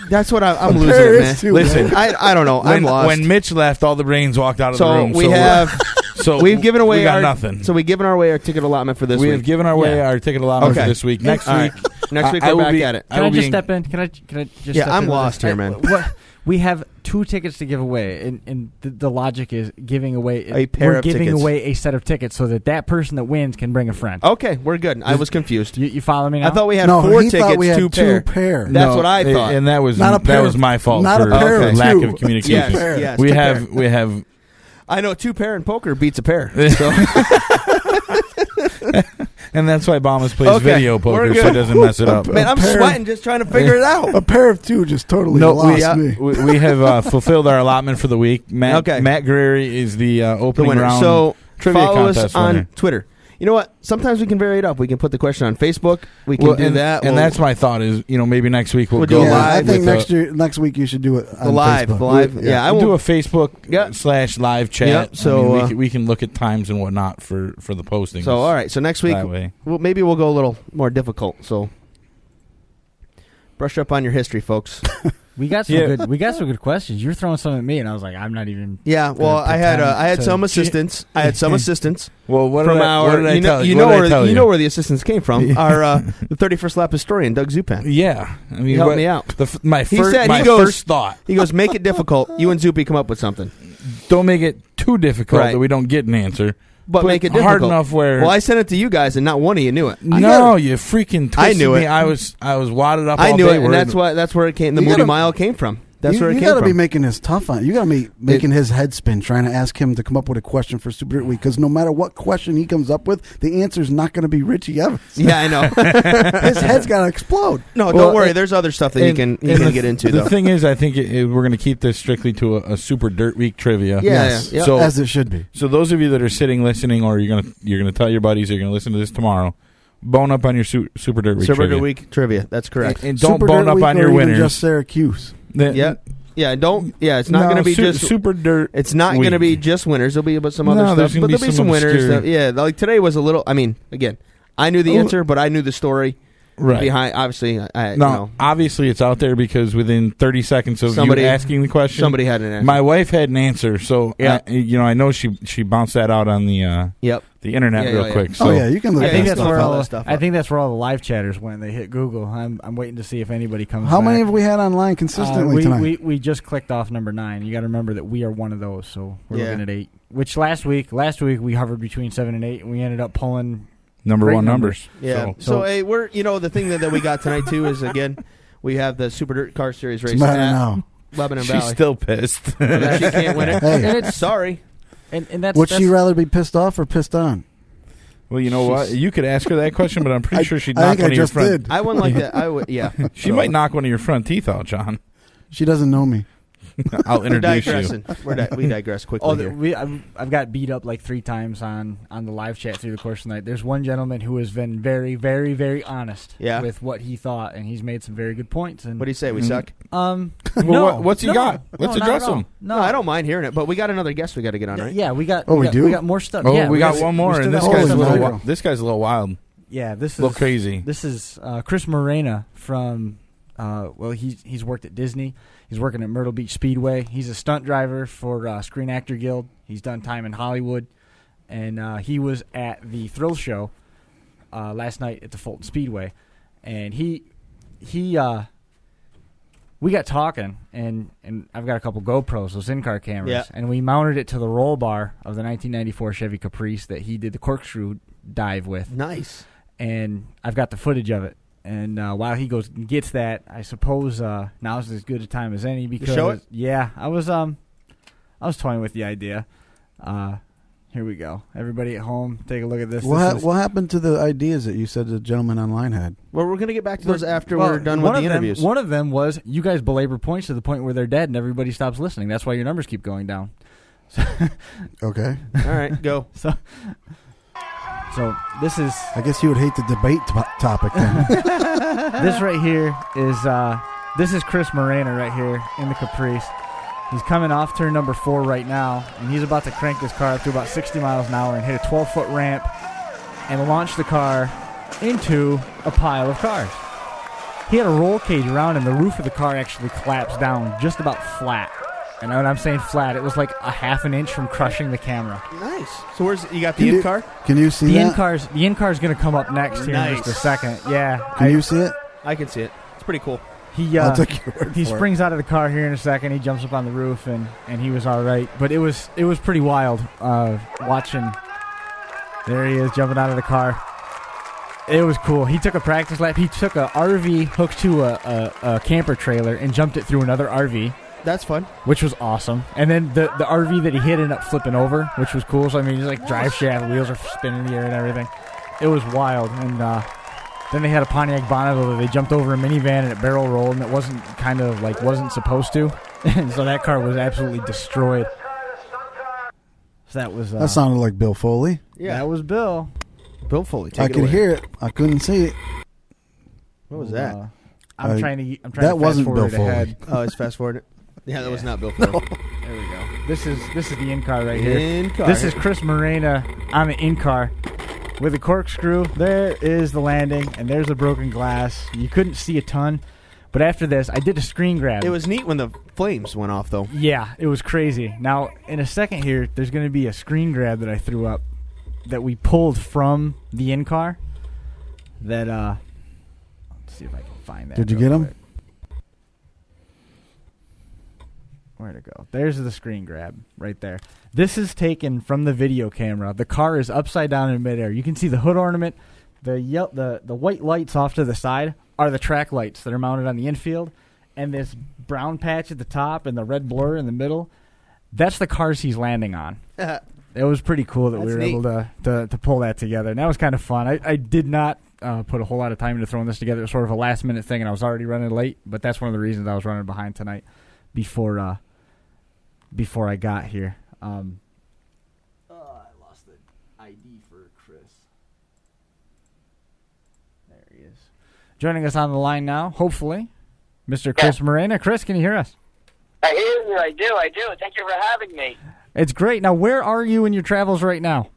[SPEAKER 5] That's what I'm
[SPEAKER 3] A
[SPEAKER 5] losing
[SPEAKER 3] pair
[SPEAKER 5] it,
[SPEAKER 3] is
[SPEAKER 5] man.
[SPEAKER 3] two,
[SPEAKER 4] listen.
[SPEAKER 3] man.
[SPEAKER 5] I don't know. I'm lost.
[SPEAKER 4] When Mitch left, all the brains walked out of the
[SPEAKER 5] so
[SPEAKER 4] room.
[SPEAKER 5] we have.
[SPEAKER 4] So
[SPEAKER 5] we've given away
[SPEAKER 4] we got
[SPEAKER 5] our
[SPEAKER 4] nothing.
[SPEAKER 5] So we've given away our ticket allotment for this
[SPEAKER 4] we
[SPEAKER 5] week.
[SPEAKER 4] have given away our ticket allotment for this week. Next
[SPEAKER 5] All
[SPEAKER 4] week,
[SPEAKER 5] right. Next week
[SPEAKER 4] I
[SPEAKER 5] we're
[SPEAKER 4] will
[SPEAKER 5] back
[SPEAKER 4] be-
[SPEAKER 5] at it.
[SPEAKER 2] Can I just step in? Can I just
[SPEAKER 5] Yeah,
[SPEAKER 2] step
[SPEAKER 5] I'm
[SPEAKER 2] in with
[SPEAKER 5] lost
[SPEAKER 2] this?
[SPEAKER 5] here, man.
[SPEAKER 2] We have 2 tickets to give away, and the logic is giving away
[SPEAKER 5] A pair
[SPEAKER 2] we're
[SPEAKER 5] of
[SPEAKER 2] giving
[SPEAKER 5] tickets.
[SPEAKER 2] away a set of tickets so that person that wins can bring a friend.
[SPEAKER 5] Okay, we're good. I was confused.
[SPEAKER 2] You follow me now?
[SPEAKER 5] I thought we had
[SPEAKER 3] No,
[SPEAKER 5] 4
[SPEAKER 3] he
[SPEAKER 5] tickets,
[SPEAKER 3] thought we had
[SPEAKER 5] 2
[SPEAKER 3] two
[SPEAKER 5] pair.
[SPEAKER 3] pair.
[SPEAKER 5] That's what I thought.
[SPEAKER 4] and that was
[SPEAKER 3] Not a pair
[SPEAKER 4] that was
[SPEAKER 3] of-
[SPEAKER 4] my fault
[SPEAKER 3] not a
[SPEAKER 4] for
[SPEAKER 3] pair
[SPEAKER 5] of
[SPEAKER 4] lack
[SPEAKER 3] two.
[SPEAKER 4] of communication.
[SPEAKER 5] Yes,
[SPEAKER 4] we
[SPEAKER 5] 2
[SPEAKER 4] have
[SPEAKER 5] pair.
[SPEAKER 4] we have
[SPEAKER 5] I know 2 pair in poker beats a pair. So.
[SPEAKER 4] and that's why Bombas plays
[SPEAKER 5] Okay,
[SPEAKER 4] video
[SPEAKER 5] we're
[SPEAKER 4] poker
[SPEAKER 5] good.
[SPEAKER 4] so he doesn't mess it up.
[SPEAKER 5] Man, I'm
[SPEAKER 3] pair-
[SPEAKER 5] sweating just trying to figure it out.
[SPEAKER 3] A pair of two just totally lost me.
[SPEAKER 4] we have fulfilled our allotment for the week. Matt
[SPEAKER 5] Okay.
[SPEAKER 4] Guerreri is the
[SPEAKER 5] The
[SPEAKER 4] opening
[SPEAKER 5] winner.
[SPEAKER 4] round
[SPEAKER 5] So
[SPEAKER 4] trivia
[SPEAKER 5] follow us
[SPEAKER 4] contest
[SPEAKER 5] on
[SPEAKER 4] winner.
[SPEAKER 5] Twitter. You know what? Sometimes we can vary it up. We can put the question on Facebook. We can do
[SPEAKER 4] and,
[SPEAKER 5] that.
[SPEAKER 4] and that's my thought is maybe next week we'll
[SPEAKER 5] We'll
[SPEAKER 4] go
[SPEAKER 5] do
[SPEAKER 3] Yeah, I
[SPEAKER 4] live.
[SPEAKER 3] think
[SPEAKER 4] with
[SPEAKER 3] next week you should do it on
[SPEAKER 5] live.
[SPEAKER 3] Facebook.
[SPEAKER 5] Live. Yeah, I
[SPEAKER 4] we'll
[SPEAKER 5] won't.
[SPEAKER 4] do a Facebook / live chat.
[SPEAKER 5] Yep, so,
[SPEAKER 4] I mean, we can look at times and whatnot for the postings.
[SPEAKER 5] So all right. So next week,
[SPEAKER 4] that way.
[SPEAKER 5] maybe we'll go a little more difficult. So brush up on your history, folks.
[SPEAKER 2] We got some good questions. You're throwing some at me, and I was like, I'm not even.
[SPEAKER 5] Yeah. Well, I had
[SPEAKER 2] to-
[SPEAKER 5] some assistance. I had some assistance.
[SPEAKER 4] Well, what
[SPEAKER 5] From
[SPEAKER 4] did I tell
[SPEAKER 5] you
[SPEAKER 4] What did I
[SPEAKER 5] know
[SPEAKER 4] tell
[SPEAKER 5] you know where the assistance came from. Our the 31st lap historian, Doug Zupan.
[SPEAKER 4] Yeah, I mean,
[SPEAKER 5] He helped me out.
[SPEAKER 4] My
[SPEAKER 5] He
[SPEAKER 4] first,
[SPEAKER 5] said-
[SPEAKER 4] my
[SPEAKER 5] he goes-
[SPEAKER 4] first thought:
[SPEAKER 5] He goes, make it difficult. You and Zupi come up with something,
[SPEAKER 4] don't make it too difficult
[SPEAKER 5] Right.
[SPEAKER 4] that we don't get an answer,
[SPEAKER 5] but make it difficult.
[SPEAKER 4] hard enough where.
[SPEAKER 5] Well, I sent it to you guys, and not one of you knew it.
[SPEAKER 4] No, you freaking twisted
[SPEAKER 5] I knew
[SPEAKER 4] me.
[SPEAKER 5] it.
[SPEAKER 4] I was wadded up.
[SPEAKER 5] I
[SPEAKER 4] all
[SPEAKER 5] knew
[SPEAKER 4] day
[SPEAKER 5] it, and
[SPEAKER 4] worried-
[SPEAKER 5] that's where it came. The
[SPEAKER 3] You
[SPEAKER 5] Moody
[SPEAKER 3] gotta-
[SPEAKER 5] Mile came from. That's where it
[SPEAKER 3] you
[SPEAKER 5] came
[SPEAKER 3] got to
[SPEAKER 5] from.
[SPEAKER 3] be making this tough on. You got to be making his head spin trying to ask him to come up with a question for Super Dirt Week because no matter what question he comes up with, the answer's not going to be Richie Evans.
[SPEAKER 5] Yeah, I know.
[SPEAKER 3] His head's got to explode.
[SPEAKER 5] No,
[SPEAKER 4] Well,
[SPEAKER 5] don't worry. There's other stuff that you can get into.
[SPEAKER 4] The
[SPEAKER 5] though.
[SPEAKER 4] thing is, I think we're going to keep this strictly to a Super Dirt Week trivia.
[SPEAKER 5] Yeah,
[SPEAKER 3] Yes.
[SPEAKER 5] yeah.
[SPEAKER 4] So
[SPEAKER 3] As it should be.
[SPEAKER 4] So those of you that are sitting listening, or you're gonna tell your buddies you're gonna listen to this tomorrow, bone up on your Super Dirt Week
[SPEAKER 5] Super
[SPEAKER 4] trivia.
[SPEAKER 5] Dirt Week trivia. That's correct.
[SPEAKER 4] And don't
[SPEAKER 3] Super
[SPEAKER 4] bone
[SPEAKER 3] Dirt
[SPEAKER 4] up
[SPEAKER 3] Week
[SPEAKER 4] on
[SPEAKER 3] or
[SPEAKER 4] your
[SPEAKER 3] even
[SPEAKER 4] winners.
[SPEAKER 3] just Syracuse.
[SPEAKER 5] Yeah. Yeah, don't. Yeah, it's not going to be just
[SPEAKER 4] Super Dirt.
[SPEAKER 5] It's not
[SPEAKER 4] Week.
[SPEAKER 5] going to be just winners. There'll be some
[SPEAKER 4] No,
[SPEAKER 5] other
[SPEAKER 4] there's
[SPEAKER 5] stuff,
[SPEAKER 4] gonna
[SPEAKER 5] but
[SPEAKER 4] be
[SPEAKER 5] there'll be
[SPEAKER 4] some
[SPEAKER 5] some winners.
[SPEAKER 4] obscure-
[SPEAKER 5] Yeah, like today was a little. I mean, again, I knew the answer, but I knew the story.
[SPEAKER 4] Right.
[SPEAKER 5] behind. Obviously,
[SPEAKER 4] obviously it's out there because within 30 seconds of
[SPEAKER 5] Somebody
[SPEAKER 4] you asking the question,
[SPEAKER 5] somebody had an answer.
[SPEAKER 4] My wife had an answer, so I know she bounced that out on the the internet real quick. So.
[SPEAKER 3] Oh yeah, you can look.
[SPEAKER 2] I think that's where
[SPEAKER 5] all
[SPEAKER 2] all
[SPEAKER 5] that stuff.
[SPEAKER 2] I think that's where all the live chatters went. They hit Google. I'm waiting to see if anybody comes.
[SPEAKER 3] How
[SPEAKER 2] back.
[SPEAKER 3] many have we had online consistently tonight?
[SPEAKER 2] We just clicked off number 9. You got to remember that we are one of those, so we're looking at 8. Which last week we hovered between 7 and 8, and we ended up pulling
[SPEAKER 4] number 1 numbers.
[SPEAKER 5] Yeah. So hey, we're the thing that we got tonight too is again we have the Super Dirt Car Series race at Lebanon Valley.
[SPEAKER 4] She's still pissed
[SPEAKER 5] that she can't win it.
[SPEAKER 3] Hey.
[SPEAKER 5] And it's sorry.
[SPEAKER 2] And that's
[SPEAKER 3] would she rather be pissed off or pissed on?
[SPEAKER 4] Well, you know what? You could ask her that question, but I'm pretty sure she'd knock one of your front.
[SPEAKER 5] I wouldn't like that. I would. Yeah.
[SPEAKER 4] She might knock one of your front teeth out, John.
[SPEAKER 3] She doesn't know me.
[SPEAKER 4] I'll introduce you.
[SPEAKER 5] We digress quickly here.
[SPEAKER 2] I've got beat up like 3 times on the live chat through the course of the night. There's one gentleman who has been very, very, very honest with what he thought, and he's made some very good points. And
[SPEAKER 5] what do you say? We suck?
[SPEAKER 4] What's he got? Let's address him.
[SPEAKER 5] No, I don't mind hearing it, but we got another guest we got to get on, right?
[SPEAKER 2] Yeah, we got.
[SPEAKER 3] we do?
[SPEAKER 2] We got more stuff.
[SPEAKER 4] Oh,
[SPEAKER 2] yeah,
[SPEAKER 4] we got one more, and this guy's a little wild.
[SPEAKER 2] Yeah, this is
[SPEAKER 4] a little crazy.
[SPEAKER 2] This is Chris Morena from. He's worked at Disney. He's working at Myrtle Beach Speedway. He's a stunt driver for Screen Actor Guild. He's done time in Hollywood, and he was at the Thrill Show last night at the Fulton Speedway, and we got talking, and I've got a couple GoPros, those in-car cameras, and we mounted it to the roll bar of the 1994 Chevy Caprice that he did the corkscrew dive with.
[SPEAKER 5] Nice.
[SPEAKER 2] And I've got the footage of it. And while he goes and gets that, I suppose now's as good a time as any because
[SPEAKER 5] show it?
[SPEAKER 2] Yeah, I was toying with the idea. Here we go. Everybody at home, take a look at this.
[SPEAKER 3] What happened to the ideas that you said the gentleman online had?
[SPEAKER 5] Well, we're going to get back to those after we're done with the interviews.
[SPEAKER 2] One of them was you guys belabor points to the point where they're dead and everybody stops listening. That's why your numbers keep going down.
[SPEAKER 3] Okay.
[SPEAKER 5] All right, go.
[SPEAKER 2] So this is...
[SPEAKER 3] I guess you would hate the debate topic then.
[SPEAKER 2] This right here is... this is Chris Morena right here in the Caprice. He's coming off turn number 4 right now, and he's about to crank this car up to about 60 miles an hour and hit a 12-foot ramp and launch the car into a pile of cars. He had a roll cage around, and the roof of the car actually collapsed down just about flat. And when I'm saying flat, it was like a half an inch from crushing the camera.
[SPEAKER 5] Nice. So you got the in-car?
[SPEAKER 3] Can you see that?
[SPEAKER 2] The in-car's going to come up next here in just a second. Yeah.
[SPEAKER 3] Can you see it?
[SPEAKER 5] I can see it. It's pretty cool.
[SPEAKER 3] I'll take your word
[SPEAKER 2] he
[SPEAKER 3] for
[SPEAKER 2] springs out of the car here in a second. He jumps up on the roof, and he was all right. But it was pretty wild watching. There he is jumping out of the car. It was cool. He took a practice lap. He took a RV hooked to a camper trailer and jumped it through another RV.
[SPEAKER 5] That's fun.
[SPEAKER 2] Which was awesome. And then the RV that he hit ended up flipping over, which was cool. So, I mean, he's like drive shaft, wheels are spinning in the air and everything. It was wild. And then they had a Pontiac Bonneville that they jumped over a minivan and it barrel rolled, and it wasn't supposed to. And so that car was absolutely destroyed. So that was...
[SPEAKER 3] that sounded like Bill Foley.
[SPEAKER 2] Yeah. That was Bill.
[SPEAKER 5] Bill Foley,
[SPEAKER 3] I could hear it. I couldn't see it.
[SPEAKER 5] What was that?
[SPEAKER 2] I'm trying to
[SPEAKER 3] that wasn't Bill Foley.
[SPEAKER 2] Ahead.
[SPEAKER 5] Oh, it's fast forward. Yeah, that was not Bill Foley.
[SPEAKER 3] No.
[SPEAKER 2] There we go. This is the in-car right here.
[SPEAKER 5] In-car.
[SPEAKER 2] This is Chris Morena on the in-car with a corkscrew. There is the landing, and there's the broken glass. You couldn't see a ton, but after this, I did a screen grab.
[SPEAKER 5] It was neat when the flames went off, though.
[SPEAKER 2] Yeah, it was crazy. Now, in a second here, there's going to be a screen grab that I threw up that we pulled from the in-car that, let's see if I can find that.
[SPEAKER 3] Did you get him?
[SPEAKER 2] Where'd it go? There's the screen grab right there. This is taken from the video camera. The car is upside down in midair. You can see the hood ornament. The white lights off to the side are the track lights that are mounted on the infield. And this brown patch at the top and the red blur in the middle, that's the cars he's landing on. It was pretty cool that we were able to pull that together. And that was kind of fun. I did not put a whole lot of time into throwing this together. It was sort of a last-minute thing, and I was already running late. But that's one of the reasons I was running behind tonight before I got here. I lost the ID for Chris. There he is. Joining us on the line now, hopefully, Mr. Chris Morena. Chris, can you hear us?
[SPEAKER 10] I hear you. I do. Thank you for having me.
[SPEAKER 2] It's great. Now, where are you in your travels right now?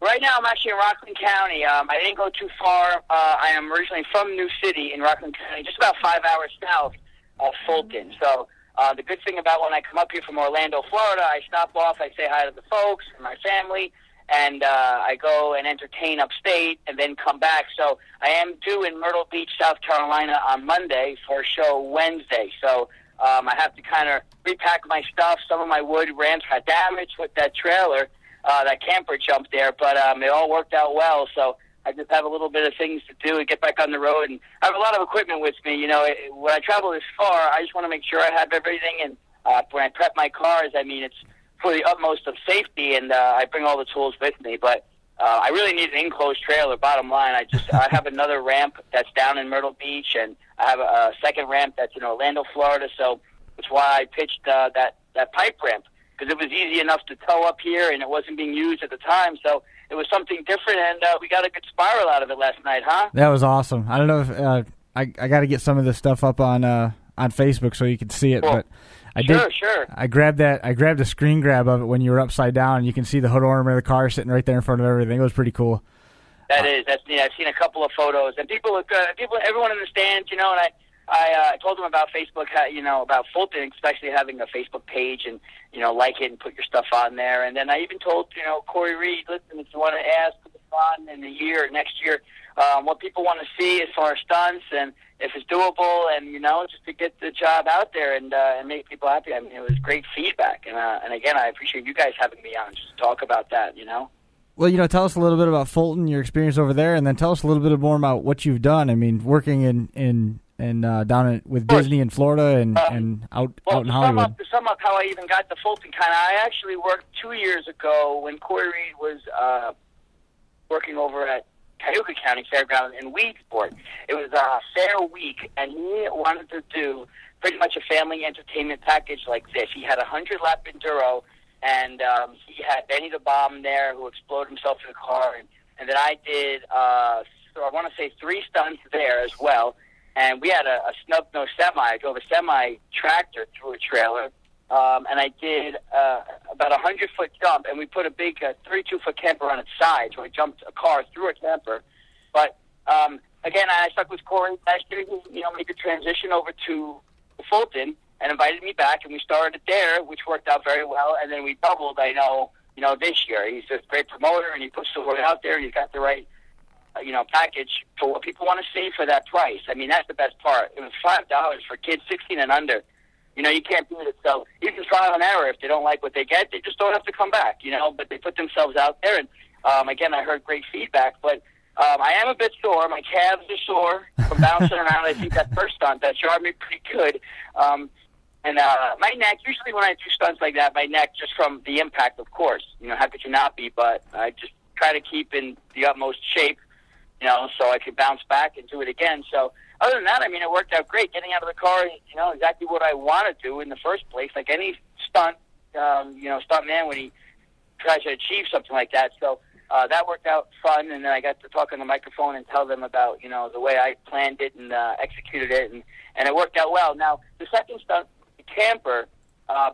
[SPEAKER 10] Right now, I'm actually in Rockland County. I didn't go too far. I am originally from New City in Rockland County, just about 5 hours south of Fulton. So the good thing about when I come up here from Orlando, Florida, I stop off, I say hi to the folks and my family, and I go and entertain upstate and then come back. So I am due in Myrtle Beach, South Carolina on Monday for a show Wednesday. So I have to kind of repack my stuff. Some of my wood ramps got damaged with that trailer. That camper jumped there, but it all worked out well. So I just have a little bit of things to do and get back on the road. And I have a lot of equipment with me. You know, when I travel this far, I just want to make sure I have everything. And when I prep my cars, I mean, it's for the utmost of safety, and I bring all the tools with me. But I really need an enclosed trailer, bottom line. I have another ramp that's down in Myrtle Beach, and I have a second ramp that's in Orlando, Florida. So that's why I pitched that pipe ramp, because it was easy enough to tow up here, and it wasn't being used at the time. So it was something different, and we got a good spiral out of it last night, huh?
[SPEAKER 2] That was awesome. I don't know if I got to get some of this stuff up on Facebook so you can see it,
[SPEAKER 10] cool.
[SPEAKER 2] But I did.
[SPEAKER 10] Sure.
[SPEAKER 2] I grabbed a screen grab of it when you were upside down, and you can see the hood ornament of the car sitting right there in front of everything. It was pretty cool.
[SPEAKER 10] That's I've seen a couple of photos, and everyone understands, you know, and I told them about Facebook, about Fulton, especially having a Facebook page and, like it and put your stuff on there. And then I even told, Corey Reed, listen, if you want to ask for the fun in the year, next year, what people want to see as far as stunts and if it's doable and, just to get the job out there and make people happy. I mean, it was great feedback. And again, I appreciate you guys having me on just to talk about that,
[SPEAKER 2] Well, tell us a little bit about Fulton, your experience over there, and then tell us a little bit more about what you've done. I mean, working in down with Disney in Florida and out in Hollywood.
[SPEAKER 10] To sum up how I even got to Fulton, I actually worked 2 years ago when Corey Reed was working over at Cayuga County Fairground in Weedsport. It was a fair week, and he wanted to do pretty much a family entertainment package like this. He had a 100-lap enduro, and he had Benny the Bomb there who exploded himself in the car, and then I did, so I want to say 3 stunts there as well. And we had a snub-nose semi. I drove a semi-tractor through a trailer, and I did about a 100-foot jump, and we put a big 32-foot camper on its side, so I jumped a car through a camper. But, again, I stuck with Corey last year. He, made the transition over to Fulton and invited me back, and we started there, which worked out very well, and then we doubled, this year. He's a great promoter, and he puts the word out there, and he's got the right package for what people want to see for that price. I mean, that's the best part. It was $5 for kids 16 and under. You can't beat it. So even trial and error. If they don't like what they get, they just don't have to come back, but they put themselves out there. And, again, I heard great feedback, but I am a bit sore. My calves are sore from bouncing around. I think that first stunt, that jarred me pretty good. And my neck, usually when I do stunts like that, my neck, just from the impact, of course, how could you not be? But I just try to keep in the utmost shape, so I could bounce back and do it again. So other than that, I mean, it worked out great. Getting out of the car, exactly what I want to do in the first place, like any stunt, stuntman when he tries to achieve something like that. So that worked out fun, and then I got to talk on the microphone and tell them about, the way I planned it and executed it, and it worked out well. Now, the second stunt, the camper,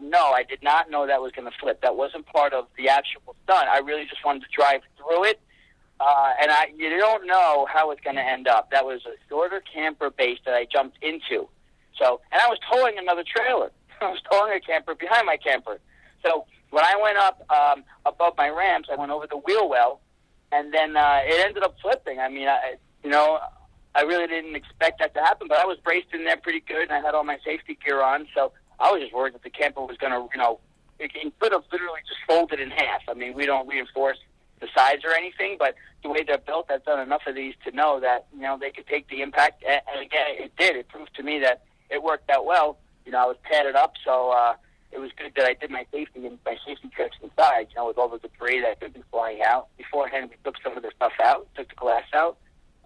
[SPEAKER 10] no, I did not know that was going to flip. That wasn't part of the actual stunt. I really just wanted to drive through it. And you don't know how it's going to end up. That was a shorter camper base that I jumped into. So, and I was towing another trailer. I was towing a camper behind my camper. So when I went up above my ramps, I went over the wheel well, and then it ended up flipping. I mean, I really didn't expect that to happen, but I was braced in there pretty good, and I had all my safety gear on. So I was just worried that the camper was going to, it could have literally just folded in half. I mean, we don't reinforce the sides or anything, but the way they're built, I've done enough of these to know that, they could take the impact. And again, it did. It proved to me that it worked out well. I was padded up, so it was good that I did my safety checks inside, with all the debris that could be flying out. Beforehand, we took some of the stuff out, took the glass out,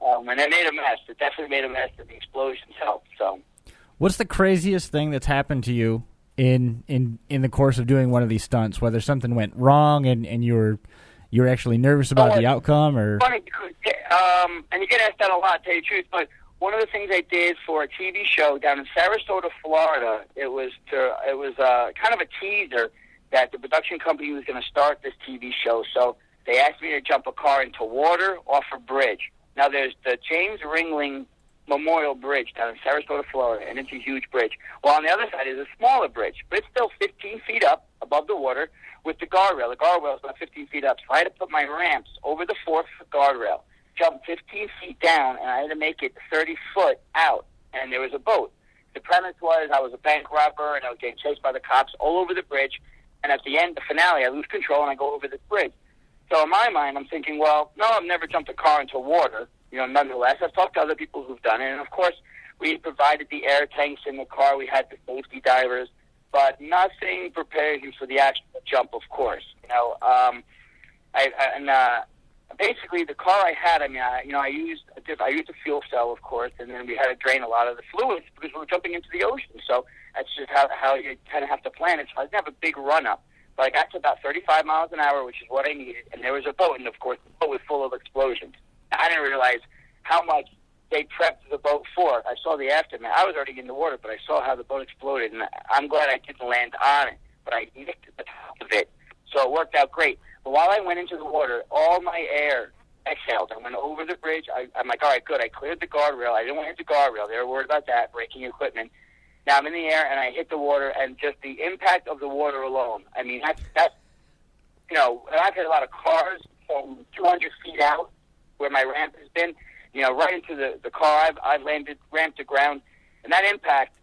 [SPEAKER 10] and it made a mess. It definitely made a mess, and the explosions helped. So,
[SPEAKER 2] what's the craziest thing that's happened to you in the course of doing one of these stunts, whether something went wrong and you're actually nervous about the outcome, or
[SPEAKER 10] funny because, and you get asked that a lot, to tell you the truth. But one of the things I did for a TV show down in Sarasota, Florida, it was kind of a teaser that the production company was going to start this TV show. So They asked me to jump a car into water off a bridge. Now, there's the James Ringling Memorial Bridge down in Sarasota, Florida, and it's a huge bridge. Well, on the other side is a smaller bridge, but it's still 15 feet up above the water with the guardrail. The guardrail is about 15 feet up, so I had to put my ramps over the 4-foot guardrail, jump 15 feet down, and I had to make it 30 foot out, and there was a boat. The premise was I was a bank robber, and I was getting chased by the cops all over the bridge, and at the end, the finale, I lose control, and I go over this bridge. So in my mind, I'm thinking, well, no, I've never jumped a car into water. Nonetheless, I've talked to other people who've done it, and of course, we provided the air tanks in the car. We had the safety divers, but nothing prepares you for the actual jump, of course. Basically, the car I had, I used a fuel cell, of course, and then we had to drain a lot of the fluids because we were jumping into the ocean. So that's just how you kind of have to plan it. So I didn't have a big run-up. But I got to about 35 miles an hour, which is what I needed, and there was a boat, and of course, the boat was full of explosions. I didn't realize how much they prepped the boat for. I saw the aftermath. I was already in the water, but I saw how the boat exploded, and I'm glad I didn't land on it, but I nicked the top of it. So it worked out great. But while I went into the water, all my air exhaled. I went over the bridge. I'm like, all right, good. I cleared the guardrail. I didn't want to hit the guardrail. They were worried about that, breaking equipment. Now I'm in the air, and I hit the water, and just the impact of the water alone. I mean, that's I've hit a lot of cars from 200 feet out where my ramp has been, right into the car. I've landed ramp to ground, and that impact,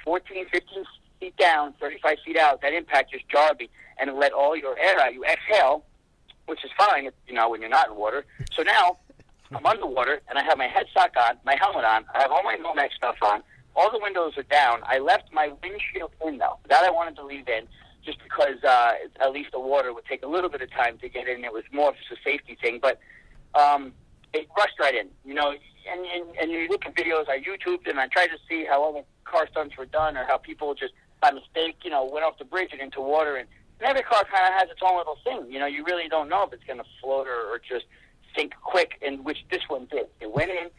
[SPEAKER 10] 14, 15 feet down, 35 feet out, that impact just jarred me, and it let all your air out. You exhale, which is fine, when you're not in water. So now I'm underwater, and I have my headstock on, my helmet on, I have all my Nomad stuff on. All the windows are down. I left my windshield in, though. That I wanted to leave in just because at least the water would take a little bit of time to get in. It was more of just a safety thing. But it rushed right in, and you look at videos, I YouTubed, and I tried to see how all the car stunts were done or how people just, by mistake, went off the bridge and into water. And every car kind of has its own little thing. You really don't know if it's going to float or just sink quick, and which this one did. It went in.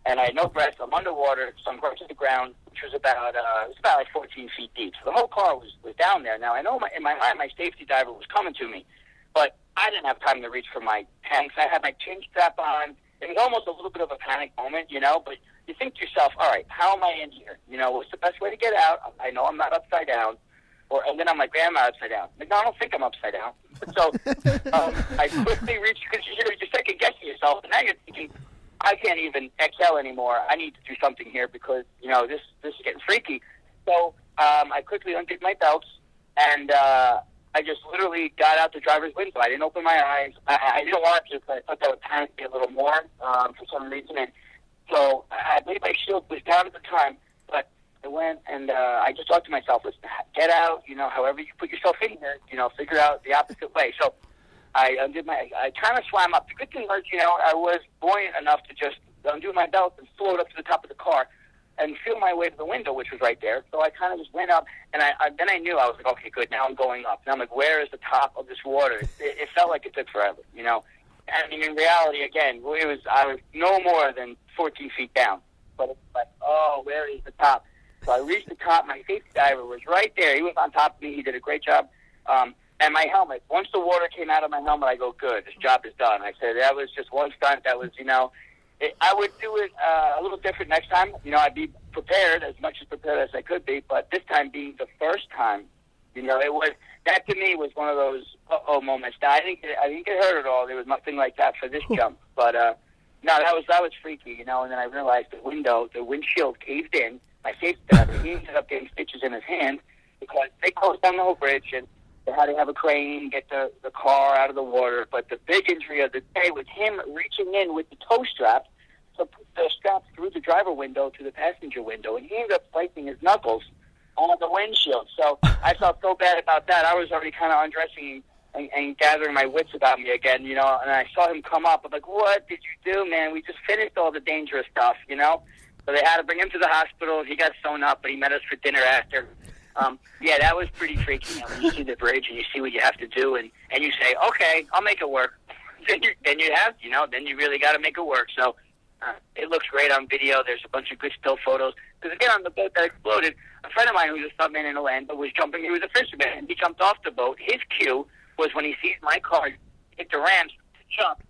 [SPEAKER 10] And I had no breath. I'm underwater, so I'm going to the ground, which was about like 14 feet deep. So the whole car was down there. Now I know in my mind my safety diver was coming to me, but I didn't have time to reach for my tanks. I had my chin strap on. It was almost a little bit of a panic moment, But you think to yourself, all right, how am I in here? What's the best way to get out? I know I'm not upside down. And then I'm like, am I upside down? Like, no, I don't think I'm upside down. So I quickly reached, because you're second guessing yourself, and now you're thinking, I can't even exhale anymore. I need to do something here because, this is getting freaky. So I quickly undid my belts, and I just literally got out the driver's window. I didn't open my eyes. I didn't want to because I thought that would panic me a little more for some reason. And so I believe my shield was down at the time, but I went and I just thought to myself, listen, get out, however you put yourself in here, figure out the opposite way. So I kind of swam up. The good thing was, I was buoyant enough to just undo my belt and float up to the top of the car and feel my way to the window, which was right there. So I kind of just went up, and then I knew, I was like, okay, good, now I'm going up. Now I'm like, where is the top of this water? It felt like it took forever, I mean, in reality, again, I was no more than 14 feet down. But it's like, oh, where is the top? So I reached the top. My safety diver was right there. He was on top of me. He did a great job. And my helmet, once the water came out of my helmet, I go, good, this job is done. I said, that was just one stunt. That was, I would do it a little different next time. I'd be prepared, as much as prepared as I could be. But this time being the first time, that to me was one of those uh-oh moments. Now, I didn't get hurt at all. There was nothing like that for this jump. But, no, that was freaky, and then I realized the windshield caved in. My safety diver, he ended up getting stitches in his hand because they closed down the whole bridge, and they had to have a crane get the car out of the water. But the big injury of the day was him reaching in with the tow strap to put the strap through the driver window to the passenger window, and he ended up slicing his knuckles on the windshield. So I felt so bad about that. I was already kind of undressing and gathering my wits about me again, and I saw him come up. I'm like, what did you do, man? We just finished all the dangerous stuff, So they had to bring him to the hospital. He got sewn up, but he met us for dinner after. Yeah, that was pretty freaky. When you see the bridge and you see what you have to do, and you say, okay, I'll make it work. Then you have, then you really got to make it work. So it looks great on video. There's a bunch of good still photos. Because again, on the boat that exploded, a friend of mine who was a stuntman in the land, but was jumping. He was a fisherman, and he jumped off the boat. His cue was when he sees my car hit the ramps to jump.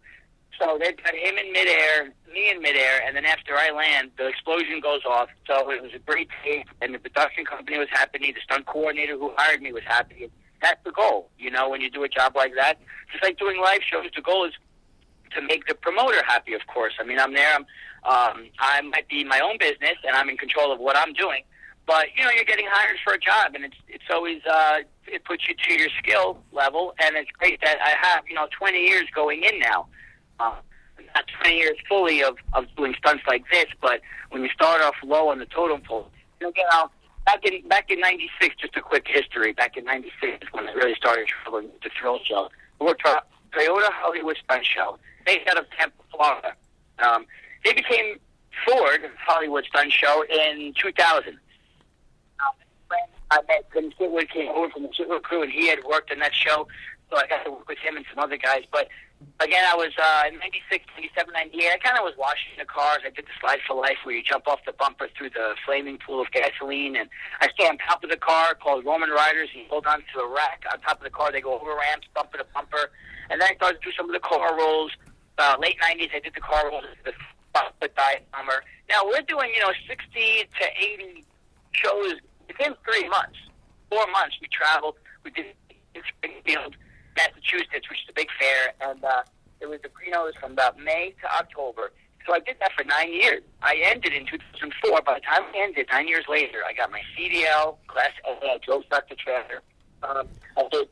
[SPEAKER 10] So they've got him in midair, me in midair, and then after I land, the explosion goes off. So it was a great take, and the production company was happy. The stunt coordinator who hired me was happy. That's the goal, you know, when you do a job like that. Just like doing live shows, the goal is to make the promoter happy, of course. I mean, I'm there. I might be my own business, and I'm in control of what I'm doing. But, you know, you're getting hired for a job, and it's always, it puts you to your skill level, and it's great that I have, 20 years going in now. Not 20 years fully of doing stunts like this, but when you start off low on the totem pole, back in '96, just a quick history. Back in '96, when I really started traveling with the Thrill Show, we worked for Toyota Hollywood Stunt Show, based out of Tampa, Florida. They became Ford Hollywood Stunt Show in 2000. I met Tim Chitwood, came over from the Chitwood crew, and he had worked on that show, so I got to work with him and some other guys. But again, I was in '96, '97, '98. I kind of was washing the cars. I did the Slide for Life, where you jump off the bumper through the flaming pool of gasoline, and I stay on top of the car called Roman Riders. You hold on to a rack on top of the car. They go over ramps, bumper to bumper, and then I started to do some of the car rolls. Late '90s, I did the car rolls, the dive bomber. Now we're doing 60 to 80 shows within 3 months, 4 months. We traveled. We did in Springfield, Massachusetts, which is a big fair, and it was the Grenos from about May to October. So I did that for 9 years. I ended in 2004. By the time I ended, 9 years later, I got my CDL, Class A, I drove back to trailer. I did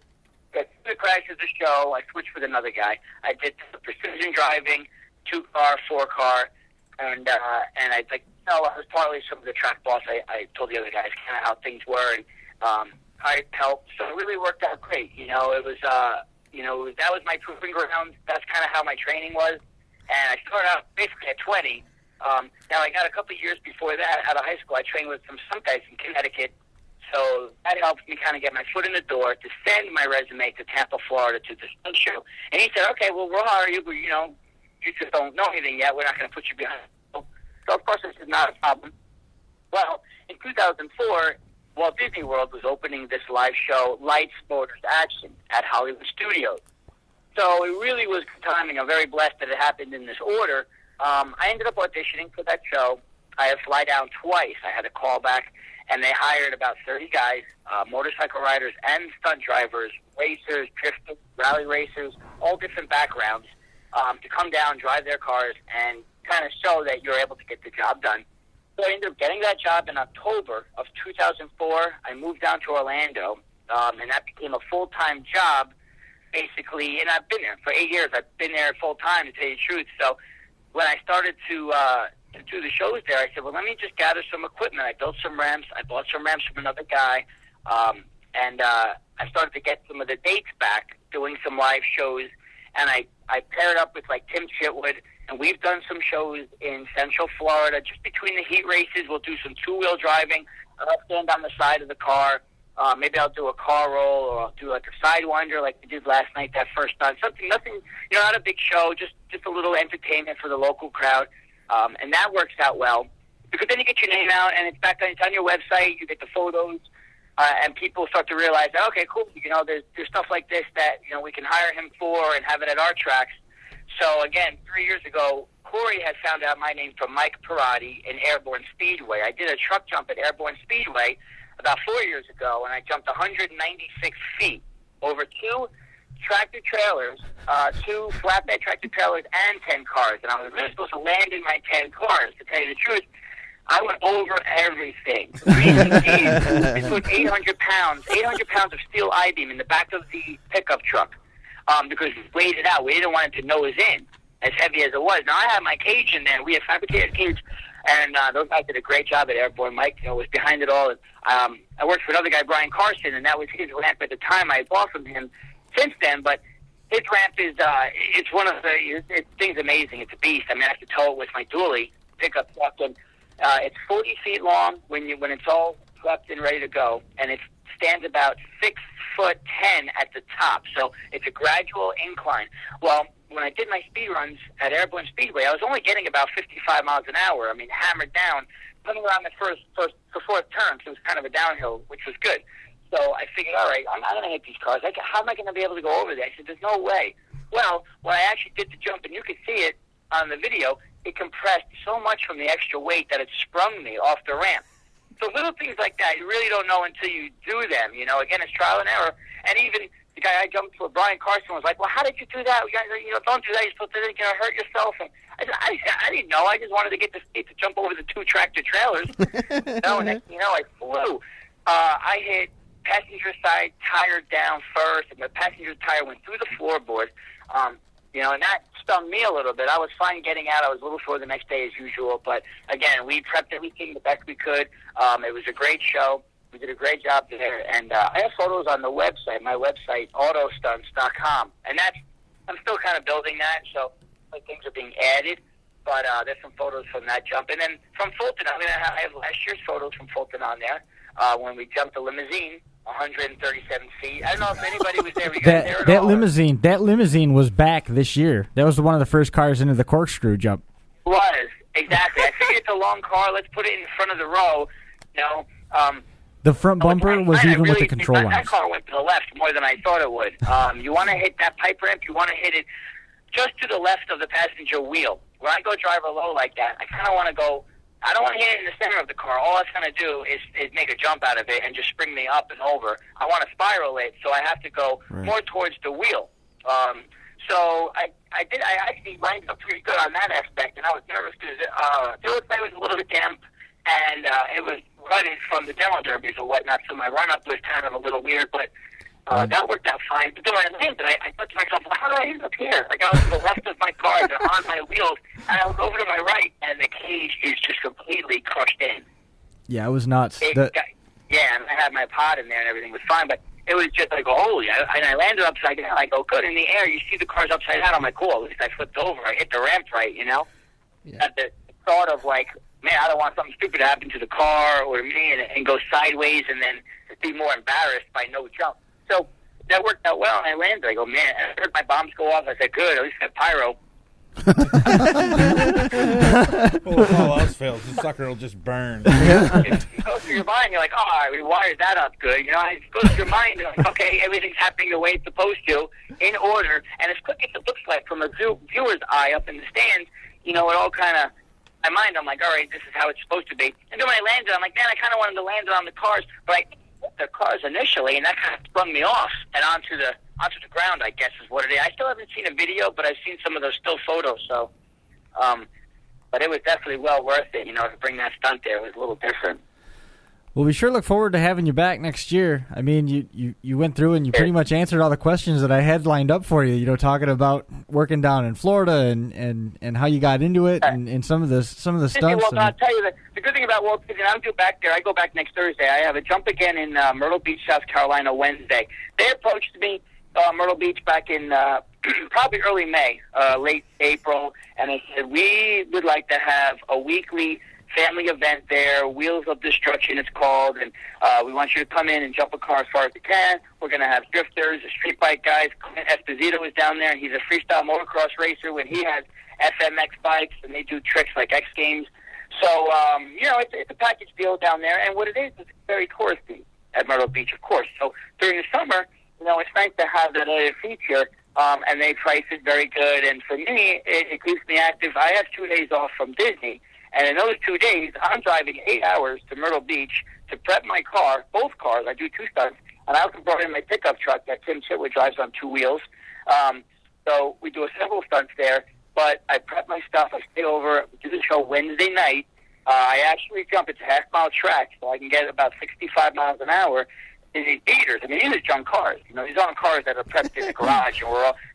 [SPEAKER 10] the crash of the show. I switched with another guy. I did the precision driving, 2-car, 4-car, and I I was partly some of the track boss. I told the other guys kind of how things were, and hired help. So it really worked out great. It was that was my proving ground. That's kind of how my training was. And I started out basically at 20. Now I got a couple of years before that out of high school. I trained with some stunt guys in Connecticut. So that helped me kind of get my foot in the door to send my resume to Tampa, Florida, to the stunt show. And he said, okay, well, we'll hire you, but, you just don't know anything yet. We're not going to put you behind. So, of course, this is not a problem. Well, in 2004, Walt Disney World was opening this live show, Lights, Motors, Action, at Hollywood Studios. So it really was good timing. I'm very blessed that it happened in this order. I ended up auditioning for that show. I had to fly down twice. I had a call back, and they hired about 30 guys, motorcycle riders and stunt drivers, racers, drifters, rally racers, all different backgrounds, to come down, drive their cars, and kind of show that you're able to get the job done. So I ended up getting that job in October of 2004. I moved down to Orlando, and that became a full-time job, basically, and I've been there for 8 years. I've been there full-time, to tell you the truth. So when I started to do the shows there, I said, well, let me just gather some equipment. I built some ramps. I bought some ramps from another guy, and I started to get some of the dates back, doing some live shows, and I paired up with, like, Tim Chitwood, and we've done some shows in Central Florida. Just between the heat races, we'll do some two-wheel driving. I'll stand on the side of the car. Maybe I'll do a car roll, or I'll do like a sidewinder like we did last night, that first stunt. Nothing, not a big show, just a little entertainment for the local crowd. And that works out well, because then you get your name out, and it's on your website. You get the photos, and people start to realize, okay, cool, there's stuff like this that, we can hire him for and have it at our tracks. So, again, 3 years ago, Corey had found out my name from Mike Parati in Airborne Speedway. I did a truck jump at Airborne Speedway about 4 years ago, and I jumped 196 feet over 2 tractor trailers, 2 flatbed tractor trailers, and 10 cars. And I was really supposed to land in my 10 cars, to tell you the truth. I went over everything. It took 800 pounds of steel I-beam in the back of the pickup truck. Because we weighed it out. We didn't want it to nose in, as heavy as it was. Now, I had my cage in there. We had fabricated cage, and those guys did a great job at Airborne. Mike, was behind it all. I worked for another guy, Brian Carson, and that was his ramp at the time. I bought from him since then, but his ramp is, it's one of the, thing's amazing. It's a beast. I mean, I have to tow it with my dually pickup truck, and it's 40 feet long when it's all prepped and ready to go, and it stands about 6'10" at the top, so it's a gradual incline. Well, when I did my speed runs at Airborne Speedway, I was only getting about 55 miles an hour. I mean, hammered down, coming around the fourth turn, so it was kind of a downhill, which was good. So I figured, all right, I'm not going to hit these cars. How am I going to be able to go over there? I said, there's no way. Well, when I actually did the jump, and you could see it on the video, it compressed so much from the extra weight that it sprung me off the ramp. So little things like that, you really don't know until you do them. You know, again, it's trial and error. And even the guy I jumped for, Brian Carson, was like, well, how did you do that? You know, don't do that. You're supposed to hurt yourself. And I didn't know. I just wanted to get the speed to jump over the 2 tractor trailers. And next thing you know, I flew. I hit passenger side tire down first, and the passenger tire went through the floorboard. You know, and that stung me a little bit. I was fine getting out. I was a little sore the next day as usual. But, again, we prepped everything the best we could. It was a great show. We did a great job there. And I have photos on the website, my website, autostunts.com. And I'm still kind of building that, so things are being added. But there's some photos from that jump. And then from Fulton, I have last year's photos from Fulton on there when we jumped the limousine. 137 feet. I don't know if anybody was there.
[SPEAKER 2] That limousine was back this year. That was one of the first cars into the corkscrew jump.
[SPEAKER 10] Was exactly. I figured it's a long car. Let's put it in front of the row. You know,
[SPEAKER 2] the front bumper was even with the control lines.
[SPEAKER 10] That car went to the left more than I thought it would. You want to hit that pipe ramp. You want to hit it just to the left of the passenger wheel. When I go driver low like that, I kind of want to go. I don't want to hit it in the center of the car. All it's going to do is make a jump out of it and just spring me up and over. I want to spiral it, so I have to go more towards the wheel. So I actually lined up pretty good on that aspect, and I was nervous because the other side was a little bit damp, and it was running from the demo derbies or whatnot, so my run-up was kind of a little weird, but that worked out fine. But then when I landed, I thought to myself, well, how did I end up here? Like, I was to the left of my car, and on my wheels, and I was over to my right, and the cage is just completely crushed in.
[SPEAKER 2] Yeah, it was nuts.
[SPEAKER 10] And I had my pod in there, and everything was fine, but it was just like, holy. And I landed upside down. I go, good. In the air, you see the car's upside down. I'm like, cool. At least I flipped over. I hit the ramp right, you know? Yeah. The thought of, like, man, I don't want something stupid to happen to the car or to me and go sideways and then be more embarrassed by no jump. So that worked out well, and I landed. I go, man, I heard my bombs go off. I said, good, at least I have pyro.
[SPEAKER 4] Well, if all else fails, the sucker will just burn.
[SPEAKER 10] It goes through your mind. You're like, oh, we wired that up good. You know, it goes through your mind. You're like, okay, everything's happening the way it's supposed to, in order. And as quick as it looks like from a viewer's eye up in the stands, you know, it all kind of, my mind, I'm like, all right, this is how it's supposed to be. And then when I landed, I'm like, man, I kind of wanted to land it on the cars, but I hit the cars initially, and that kind of sprung me off and onto the ground, I guess is what it is. I still haven't seen a video, but I've seen some of those still photos, so, but it was definitely well worth it, you know, to bring that stunt there. It was a little different.
[SPEAKER 2] Well, we sure look forward to having you back next year. I mean, you went through and you pretty much answered all the questions that I had lined up for you, you know, talking about working down in Florida and how you got into it and some of the stunts.
[SPEAKER 10] Well, I'll tell you, the good thing about Walt Disney, I'm due back there. I go back next Thursday. I have a jump again in Myrtle Beach, South Carolina, Wednesday. They approached me, Myrtle Beach, back in probably early May, late April, and they said, we would like to have a weekly family event there, Wheels of Destruction it's called, and we want you to come in and jump a car as far as you can. We're going to have drifters, street bike guys. Clint Esposito is down there, and he's a freestyle motocross racer when he has FMX bikes, and they do tricks like X Games. So, you know, it's a package deal down there, and what it is very touristy at Myrtle Beach, of course. So during the summer, you know, it's nice to have that other feature, and they price it very good, and for me, it keeps me active. I have 2 days off from Disney, and in those 2 days, I'm driving 8 hours to Myrtle Beach to prep my car, both cars. I do 2 stunts. And I also brought in my pickup truck that Tim Chitwood drives on 2 wheels. So we do several stunts there. But I prep my stuff. I stay over, do the show Wednesday night. I actually jump. It's a half-mile track, so I can get about 65 miles an hour in these beaters. I mean, these are junk cars. You know, these aren't cars that are prepped in the garage.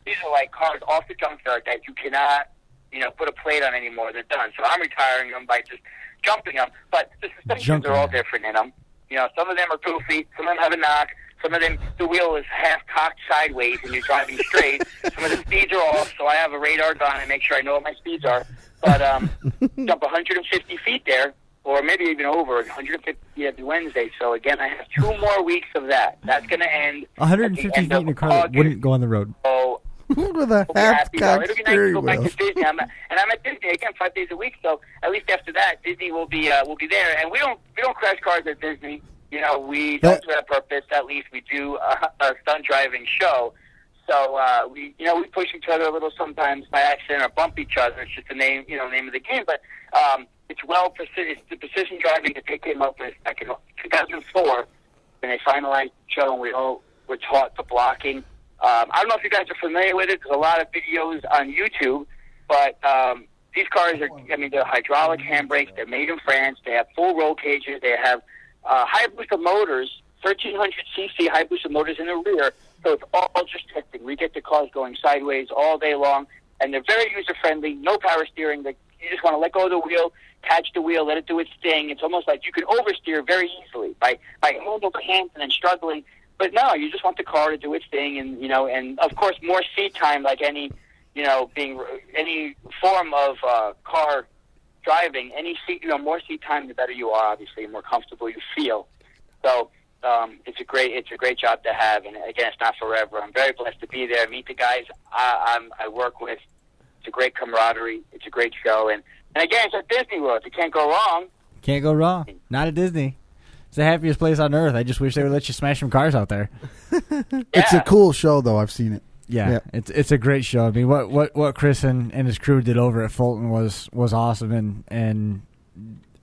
[SPEAKER 10] These are like cars off the junkyard that you cannot, you know, put a plate on anymore. They're done. So I'm retiring them by just jumping them. But the suspensions are all different in them. You know, some of them are goofy. Some of them have a knock. Some of them, the wheel is half cocked sideways and you're driving straight. Some of the speeds are off, so I have a radar gun and make sure I know what my speeds are. But jump 150 feet there, or maybe even over 150 feet every Wednesday. So, again, I have 2 more weeks of that. That's going to end
[SPEAKER 2] 150 feet in a car that wouldn't go on the road.
[SPEAKER 10] So,
[SPEAKER 3] with a half-cocked steering wheel.
[SPEAKER 10] Back to Disney. I'm at Disney again 5 days a week. So at least after that, Disney will be there. And we don't crash cars at Disney. You know, we don't do that on purpose. At least we do a stunt driving show. So we push each other a little sometimes by accident or bump each other. It's just the name of the game. But it's it's the precision driving that they came up with back in 2004 when they finalized the show, and we all were taught the blocking. I don't know if you guys are familiar with it. There's a lot of videos on YouTube, but these cars they're hydraulic handbrakes. They're made in France. They have full roll cages. They have high-booster motors, 1,300cc high-booster motors in the rear. So it's all just testing. We get the cars going sideways all day long, and they're very user-friendly, no power steering. You just want to let go of the wheel, catch the wheel, let it do its thing. It's almost like you can oversteer very easily by hand over hand and then struggling. But no, you just want the car to do its thing, and of course more seat time, like any any form of car driving. Any seat, more seat time, the better you are, obviously, the more comfortable you feel. So it's a great job to have, and again, it's not forever. I'm very blessed to be there, meet the guys I work with. It's a great camaraderie. It's a great show, and again, it's at Disney World. You can't go wrong.
[SPEAKER 2] Can't go wrong. Not at Disney. It's the happiest place on earth. I just wish they would let you smash some cars out there.
[SPEAKER 3] It's a cool show, though. I've seen it.
[SPEAKER 2] Yeah. It's a great show. I mean, what Chris and his crew did over at Fulton was awesome, and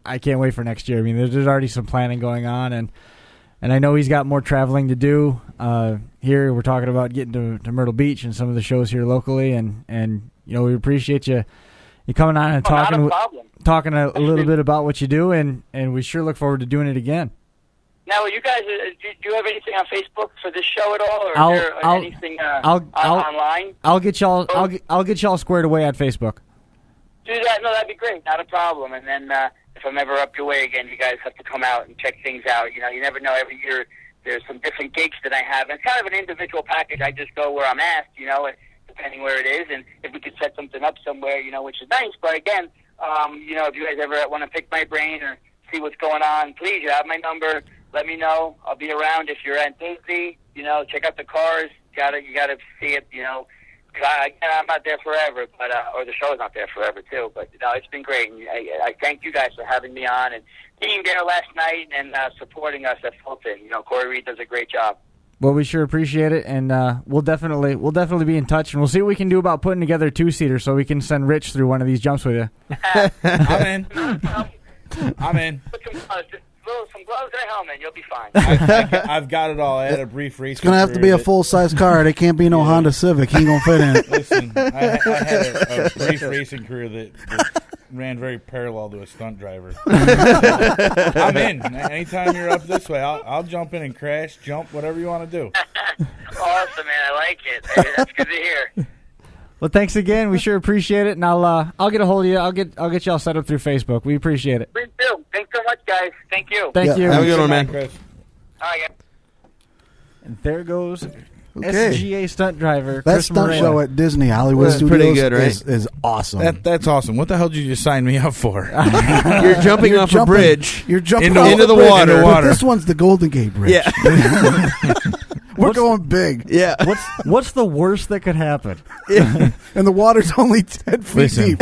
[SPEAKER 2] I can't wait for next year. I mean, there's already some planning going on, and I know he's got more traveling to do. Here we're talking about getting to Myrtle Beach and some of the shows here locally, and we appreciate you coming on and talking a little bit about what you do, and we sure look forward to doing it again.
[SPEAKER 10] Now, you guys, do you have anything on Facebook for this show at all, or is there anything online?
[SPEAKER 2] I'll get y'all squared away on Facebook.
[SPEAKER 10] Do that. No, that'd be great. Not a problem. And then if I'm ever up your way again, you guys have to come out and check things out. You never know. Every year there's some different gigs that I have. And it's kind of an individual package. I just go where I'm asked, depending where it is, and if we could set something up somewhere, which is nice. But again, if you guys ever want to pick my brain or see what's going on, please, you have my number. Let me know. I'll be around if you're at Disney. Check out the cars. You gotta see it. I'm not there forever, but or the show's not there forever too. But it's been great. And I thank you guys for having me on and being there last night and supporting us at Fulton. Corey Reed does a great job.
[SPEAKER 2] Well, we sure appreciate it, and we'll definitely be in touch, and we'll see what we can do about putting together a two-seater so we can send Rich through one of these jumps with you.
[SPEAKER 4] I'm in.
[SPEAKER 10] Some gloves and a helmet, you'll be fine.
[SPEAKER 4] I've got it all. I had a brief race.
[SPEAKER 3] It's going to have to be a full-size car. It can't be no Honda Civic. He ain't going to fit in it.
[SPEAKER 4] Listen, I had a brief racing career that ran very parallel to a stunt driver. I'm in. Anytime you're up this way, I'll jump in and crash, jump, whatever you want to do.
[SPEAKER 10] Awesome, man. I like it. Hey, that's good to hear.
[SPEAKER 2] Well, thanks again. We sure appreciate it, and I'll get a hold of you. I'll get y'all set up through Facebook. We appreciate it.
[SPEAKER 10] Please do. Thanks so much, guys. Thank you.
[SPEAKER 2] Thank you.
[SPEAKER 5] Have a good one, man.
[SPEAKER 10] All right, yeah.
[SPEAKER 2] And there goes SGA stunt driver
[SPEAKER 3] That
[SPEAKER 2] Chris
[SPEAKER 3] stunt
[SPEAKER 2] Morena.
[SPEAKER 3] show at Disney Hollywood Studios
[SPEAKER 5] pretty good, right?
[SPEAKER 3] is awesome.
[SPEAKER 4] That's awesome. What the hell did you just sign me up for?
[SPEAKER 5] You're jumping off a bridge.
[SPEAKER 3] You're jumping
[SPEAKER 5] into the water.
[SPEAKER 3] But this one's the Golden Gate Bridge.
[SPEAKER 5] Yeah.
[SPEAKER 3] We're going big.
[SPEAKER 5] Yeah.
[SPEAKER 2] What's the worst that could happen?
[SPEAKER 3] And the water's only 10 feet deep.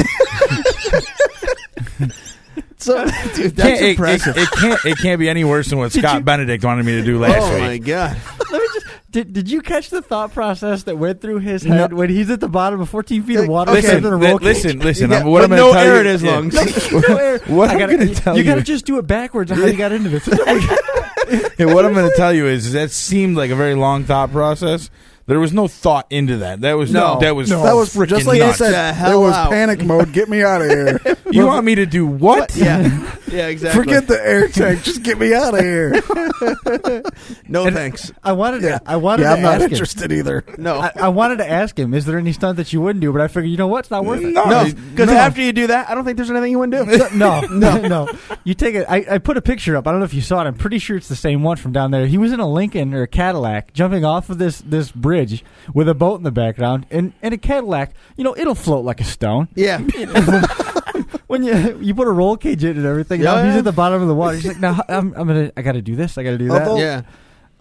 [SPEAKER 5] So, dude, that's impressive.
[SPEAKER 4] It can't be any worse than what Scott Benedict wanted me to do last week.
[SPEAKER 5] Oh my god!
[SPEAKER 2] Let me just. Did you catch the thought process that went through his head when he's at the bottom of 14 feet of water?
[SPEAKER 4] Listen.
[SPEAKER 2] In a roll
[SPEAKER 4] Listen.
[SPEAKER 5] Yeah,
[SPEAKER 4] What I'm
[SPEAKER 5] but
[SPEAKER 4] going to
[SPEAKER 5] no
[SPEAKER 4] tell
[SPEAKER 5] air
[SPEAKER 4] you
[SPEAKER 5] in his lungs.
[SPEAKER 2] No air.
[SPEAKER 4] What I'm going to tell you.
[SPEAKER 2] You got to just do it backwards on how you got into this.
[SPEAKER 4] Yeah, what I'm going to tell you is that seemed like a very long thought process. There was no thought into that. That was
[SPEAKER 3] just like
[SPEAKER 4] nuts.
[SPEAKER 3] I said. There was panic mode. Get me out of here.
[SPEAKER 4] You want me to do what?
[SPEAKER 5] Yeah, exactly.
[SPEAKER 3] Forget the air tank. Just get me out of here.
[SPEAKER 5] No thanks.
[SPEAKER 2] I wanted to
[SPEAKER 3] I'm not interested either.
[SPEAKER 5] No,
[SPEAKER 2] I wanted to ask him, is there any stunt that you wouldn't do? But I figured, you know what? It's not worth it.
[SPEAKER 5] No, because after you do that, I don't think there's anything you wouldn't do.
[SPEAKER 2] No. You take it. I put a picture up. I don't know if you saw it. I'm pretty sure it's the same one from down there. He was in a Lincoln or a Cadillac jumping off of this bridge with a boat in the background. And a Cadillac, it'll float like a stone.
[SPEAKER 5] Yeah.
[SPEAKER 2] When you put a roll cage in and everything, now he's at the bottom of the water. He's like, "No, I got to do this. I got to do that."
[SPEAKER 3] Although,
[SPEAKER 5] yeah.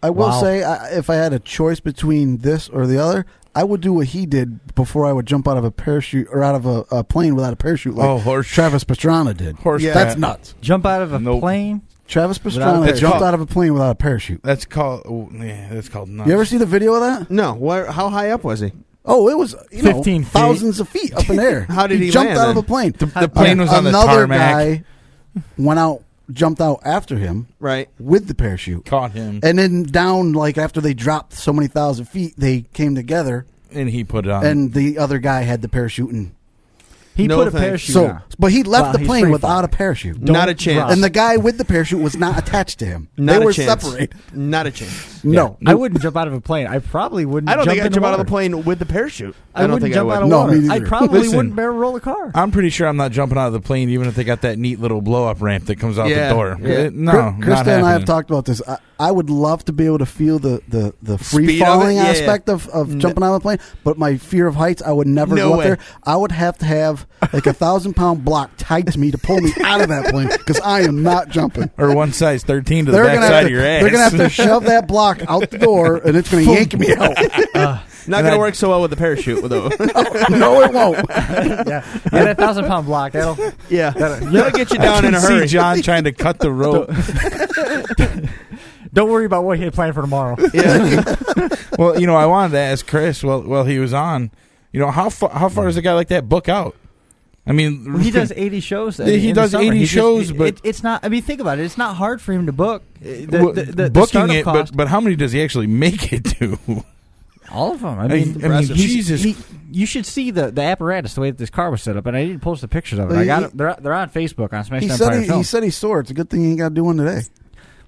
[SPEAKER 3] I will say, if I had a choice between this or the other, I would do what he did before I would jump out of a parachute or out of a plane without a parachute, like Travis Pastrana did.
[SPEAKER 2] Yeah.
[SPEAKER 3] That's nuts.
[SPEAKER 2] Jump out of a plane
[SPEAKER 3] Travis
[SPEAKER 2] Without a
[SPEAKER 3] Pastrana
[SPEAKER 2] parachute.
[SPEAKER 3] jumped out of a plane without a parachute.
[SPEAKER 4] That's called nuts.
[SPEAKER 3] You ever see the video of that?
[SPEAKER 5] No. How high up was he?
[SPEAKER 3] Oh, it was
[SPEAKER 2] 15 feet.
[SPEAKER 3] thousands of feet up in the air.
[SPEAKER 5] How did he
[SPEAKER 3] jumped
[SPEAKER 5] land
[SPEAKER 3] out of
[SPEAKER 5] then?
[SPEAKER 3] a plane?
[SPEAKER 4] The plane was on the
[SPEAKER 3] Another
[SPEAKER 4] tarmac.
[SPEAKER 3] guy jumped out after him
[SPEAKER 5] Right.
[SPEAKER 3] with the parachute.
[SPEAKER 4] Caught him,
[SPEAKER 3] And then down, like after they dropped so many thousand feet, they came together,
[SPEAKER 4] and he put it on.
[SPEAKER 3] and the other guy had the parachute. And
[SPEAKER 2] He
[SPEAKER 5] No
[SPEAKER 2] put a
[SPEAKER 5] thanks.
[SPEAKER 2] parachute
[SPEAKER 3] so,
[SPEAKER 2] on.
[SPEAKER 3] but he left
[SPEAKER 2] Well,
[SPEAKER 3] the
[SPEAKER 2] he's
[SPEAKER 3] plane
[SPEAKER 2] free
[SPEAKER 3] without
[SPEAKER 2] falling.
[SPEAKER 3] a parachute.
[SPEAKER 5] Not a chance.
[SPEAKER 3] And the guy with the parachute was not attached to him.
[SPEAKER 5] Not
[SPEAKER 3] they
[SPEAKER 5] a
[SPEAKER 3] were
[SPEAKER 5] chance.
[SPEAKER 3] separated.
[SPEAKER 5] Not a chance.
[SPEAKER 3] No,
[SPEAKER 2] I wouldn't jump out of a plane. I probably wouldn't.
[SPEAKER 5] I don't think
[SPEAKER 2] jump
[SPEAKER 5] I'd
[SPEAKER 2] in
[SPEAKER 5] jump out of
[SPEAKER 2] water.
[SPEAKER 5] the plane with the parachute.
[SPEAKER 2] I
[SPEAKER 5] don't
[SPEAKER 2] wouldn't
[SPEAKER 5] think
[SPEAKER 2] jump
[SPEAKER 5] I
[SPEAKER 2] out
[SPEAKER 5] would.
[SPEAKER 2] of
[SPEAKER 3] No,
[SPEAKER 2] water.
[SPEAKER 3] me
[SPEAKER 2] I
[SPEAKER 3] neither.
[SPEAKER 2] probably
[SPEAKER 4] Listen.
[SPEAKER 2] wouldn't barrel roll a car.
[SPEAKER 4] I'm pretty sure I'm not jumping out of the plane, even if they got that neat little blow up ramp that comes out
[SPEAKER 5] Yeah,
[SPEAKER 4] the door.
[SPEAKER 5] yeah.
[SPEAKER 4] No,
[SPEAKER 3] Krista
[SPEAKER 4] not
[SPEAKER 3] and I have
[SPEAKER 4] happening.
[SPEAKER 3] talked about this. I would love to be able to feel the free
[SPEAKER 5] Speed of
[SPEAKER 3] falling
[SPEAKER 5] it? Yeah,
[SPEAKER 3] aspect of jumping out of a plane, but my fear of heights, I would never
[SPEAKER 5] No
[SPEAKER 3] go up
[SPEAKER 5] way.
[SPEAKER 3] there. I would have to have like 1,000-pound block tied to me to pull me out of that plane because I am not jumping.
[SPEAKER 4] Or one size 13 to the
[SPEAKER 3] They're
[SPEAKER 4] back
[SPEAKER 3] gonna
[SPEAKER 4] side
[SPEAKER 3] have
[SPEAKER 4] of your ass.
[SPEAKER 3] They're gonna have to shove that block out the door, and it's gonna yank me out.
[SPEAKER 5] Not going to work so well with the parachute, though.
[SPEAKER 3] No, it won't.
[SPEAKER 2] Yeah, that 1,000-pound block. That'll
[SPEAKER 5] That'll get you
[SPEAKER 4] I
[SPEAKER 5] down in
[SPEAKER 4] can
[SPEAKER 5] a
[SPEAKER 4] see
[SPEAKER 5] hurry.
[SPEAKER 4] John trying to cut the rope.
[SPEAKER 2] Don't worry about what he had planned for tomorrow.
[SPEAKER 5] Yeah.
[SPEAKER 4] Well, I wanted to ask Chris while he was on, how far does a guy like that book out? I mean,
[SPEAKER 2] He does 80 shows.
[SPEAKER 4] He
[SPEAKER 2] in the
[SPEAKER 4] does
[SPEAKER 2] summer.
[SPEAKER 4] 80
[SPEAKER 2] He just-
[SPEAKER 4] shows, but-
[SPEAKER 2] it's not. I mean, think about it. It's not hard for him to book. The
[SPEAKER 4] booking
[SPEAKER 2] startup
[SPEAKER 4] it,
[SPEAKER 2] cost,
[SPEAKER 4] but how many does he actually make it to?
[SPEAKER 2] all of them. I
[SPEAKER 4] mean,
[SPEAKER 2] mean,
[SPEAKER 4] Jesus.
[SPEAKER 2] you should see the apparatus, the way that this car was set up, and I didn't post the pictures of it. I got it. They're on Facebook on Smash
[SPEAKER 3] He
[SPEAKER 2] Empire
[SPEAKER 3] said
[SPEAKER 2] Film.
[SPEAKER 3] he said he saw it. It's a good thing he ain't got to do one today.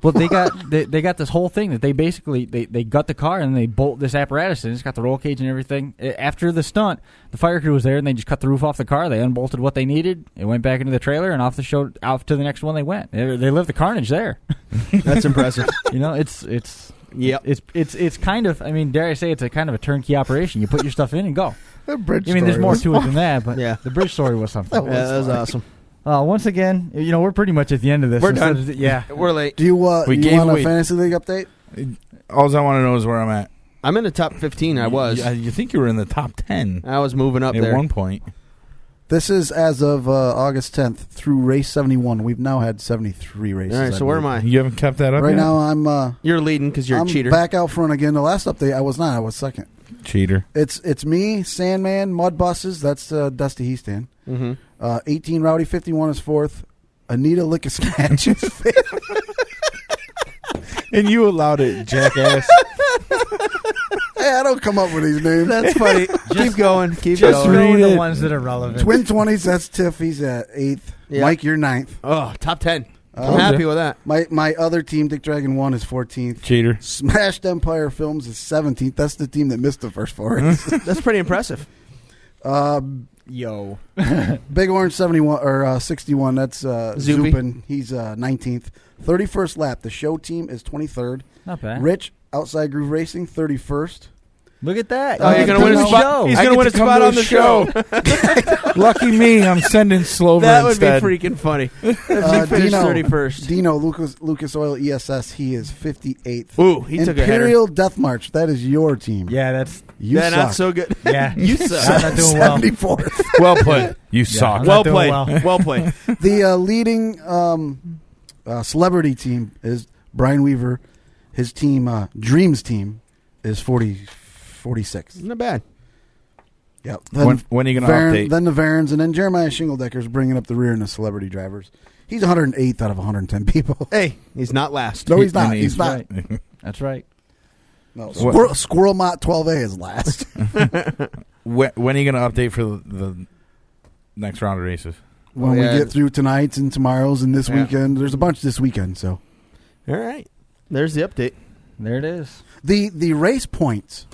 [SPEAKER 2] Well, they got this whole thing that they basically they gut the car and they bolt this apparatus in. It's got the roll cage and everything. After the stunt, the fire crew was there and they just cut the roof off the car. They unbolted what they needed. It went back into the trailer and off to the next one they went. They lived the carnage there.
[SPEAKER 5] That's impressive.
[SPEAKER 2] It's kind of, I mean, dare I say, it's a kind of a turnkey operation. You put your stuff in and go.
[SPEAKER 3] That bridge
[SPEAKER 2] I mean, there's
[SPEAKER 3] story
[SPEAKER 2] more
[SPEAKER 3] was
[SPEAKER 2] to it than that, but
[SPEAKER 5] Yeah.
[SPEAKER 2] the bridge story was something.
[SPEAKER 5] That was awesome.
[SPEAKER 2] Once again, we're pretty much at the end of this.
[SPEAKER 5] We're done.
[SPEAKER 2] Yeah.
[SPEAKER 5] We're late.
[SPEAKER 3] Do you
[SPEAKER 4] We
[SPEAKER 3] want
[SPEAKER 4] gave
[SPEAKER 3] a
[SPEAKER 4] away-
[SPEAKER 3] fantasy league update?
[SPEAKER 4] All I want to know is where I'm at.
[SPEAKER 5] I'm in the top 15. I was.
[SPEAKER 4] You think you were in the top 10
[SPEAKER 5] I was moving up
[SPEAKER 4] at
[SPEAKER 5] there.
[SPEAKER 4] one point.
[SPEAKER 3] This is as of August 10th through race 71. We've now had 73 races.
[SPEAKER 5] All right, so where am I?
[SPEAKER 4] You haven't kept that up
[SPEAKER 3] Right
[SPEAKER 4] yet?
[SPEAKER 3] now, I'm
[SPEAKER 5] You're leading because you're
[SPEAKER 3] I'm
[SPEAKER 5] a cheater.
[SPEAKER 3] back out front again. The last update, I was not. I was second.
[SPEAKER 4] Cheater.
[SPEAKER 3] It's me, Sandman, Mud Buses. That's Dusty Heastan.
[SPEAKER 5] Mm-hmm.
[SPEAKER 3] 18 Rowdy 51 is fourth. Anita Lickasmatch is fifth.
[SPEAKER 4] And you allowed it, jackass.
[SPEAKER 3] Hey, I don't come up with these names.
[SPEAKER 5] That's funny. Keep going. Keep
[SPEAKER 2] Just
[SPEAKER 5] going.
[SPEAKER 2] read
[SPEAKER 4] read
[SPEAKER 2] the
[SPEAKER 4] it.
[SPEAKER 2] ones that are relevant.
[SPEAKER 3] Twin 20s, that's Tiff. He's at 8th.
[SPEAKER 5] Yeah.
[SPEAKER 3] Mike, you're 9th.
[SPEAKER 5] Oh, top 10. I'm
[SPEAKER 3] Okay.
[SPEAKER 5] happy with that.
[SPEAKER 3] My other team, Dick Dragon 1, is 14th.
[SPEAKER 4] Cheater.
[SPEAKER 3] Smashed Empire Films is 17th. That's the team that missed the first four races.
[SPEAKER 5] That's pretty impressive.
[SPEAKER 2] Yo.
[SPEAKER 3] Big Orange 71 or 61. That's
[SPEAKER 5] Zoopy.
[SPEAKER 3] Zupin. He's 19th. 31st lap. The show team is 23rd.
[SPEAKER 2] Not bad.
[SPEAKER 3] Rich Outside Groove Racing 31st.
[SPEAKER 2] Look at that.
[SPEAKER 3] Oh, you're
[SPEAKER 5] gonna win a
[SPEAKER 3] Dino-
[SPEAKER 5] spot. He's
[SPEAKER 4] I
[SPEAKER 5] gonna
[SPEAKER 4] get
[SPEAKER 5] win a
[SPEAKER 4] to come
[SPEAKER 5] spot
[SPEAKER 4] to
[SPEAKER 5] on
[SPEAKER 4] the
[SPEAKER 5] the show.
[SPEAKER 4] Lucky me, I'm sending Slover
[SPEAKER 5] That would
[SPEAKER 4] instead.
[SPEAKER 5] be freaking funny. If he finished 31st.
[SPEAKER 3] Dino Lucas Oil ESS. He is 58th.
[SPEAKER 5] Ooh, he took a header.
[SPEAKER 3] Imperial Death March. That is your team.
[SPEAKER 2] Yeah, that's
[SPEAKER 3] You
[SPEAKER 5] Yeah,
[SPEAKER 3] suck.
[SPEAKER 5] not so good.
[SPEAKER 2] yeah.
[SPEAKER 5] You suck.
[SPEAKER 2] I'm not doing well.
[SPEAKER 3] 74th.
[SPEAKER 4] Well played. You suck.
[SPEAKER 2] I'm
[SPEAKER 5] Well
[SPEAKER 2] not doing
[SPEAKER 5] played.
[SPEAKER 2] well.
[SPEAKER 5] Well played.
[SPEAKER 3] The leading celebrity team is Brian Weaver. His team, Dreams team, is 46.
[SPEAKER 5] Not bad.
[SPEAKER 3] Yep.
[SPEAKER 4] When are you going to update?
[SPEAKER 3] Then the Varens, and then Jeremiah Shingledecker's bringing up the rear in the celebrity drivers. He's 108th out of 110 people.
[SPEAKER 5] Hey, he's not last.
[SPEAKER 3] No, he's not.
[SPEAKER 4] And
[SPEAKER 3] He's not.
[SPEAKER 2] Right. That's right.
[SPEAKER 3] No,
[SPEAKER 4] What-
[SPEAKER 3] Squirrel Mott 12A is last.
[SPEAKER 4] When are you going to update for the next round of races?
[SPEAKER 3] When
[SPEAKER 5] Yeah.
[SPEAKER 3] we get through tonight's and tomorrow's and this
[SPEAKER 4] Yeah.
[SPEAKER 3] weekend, there's a bunch this weekend. So
[SPEAKER 5] All right. There's the update.
[SPEAKER 2] There it is.
[SPEAKER 3] the race points,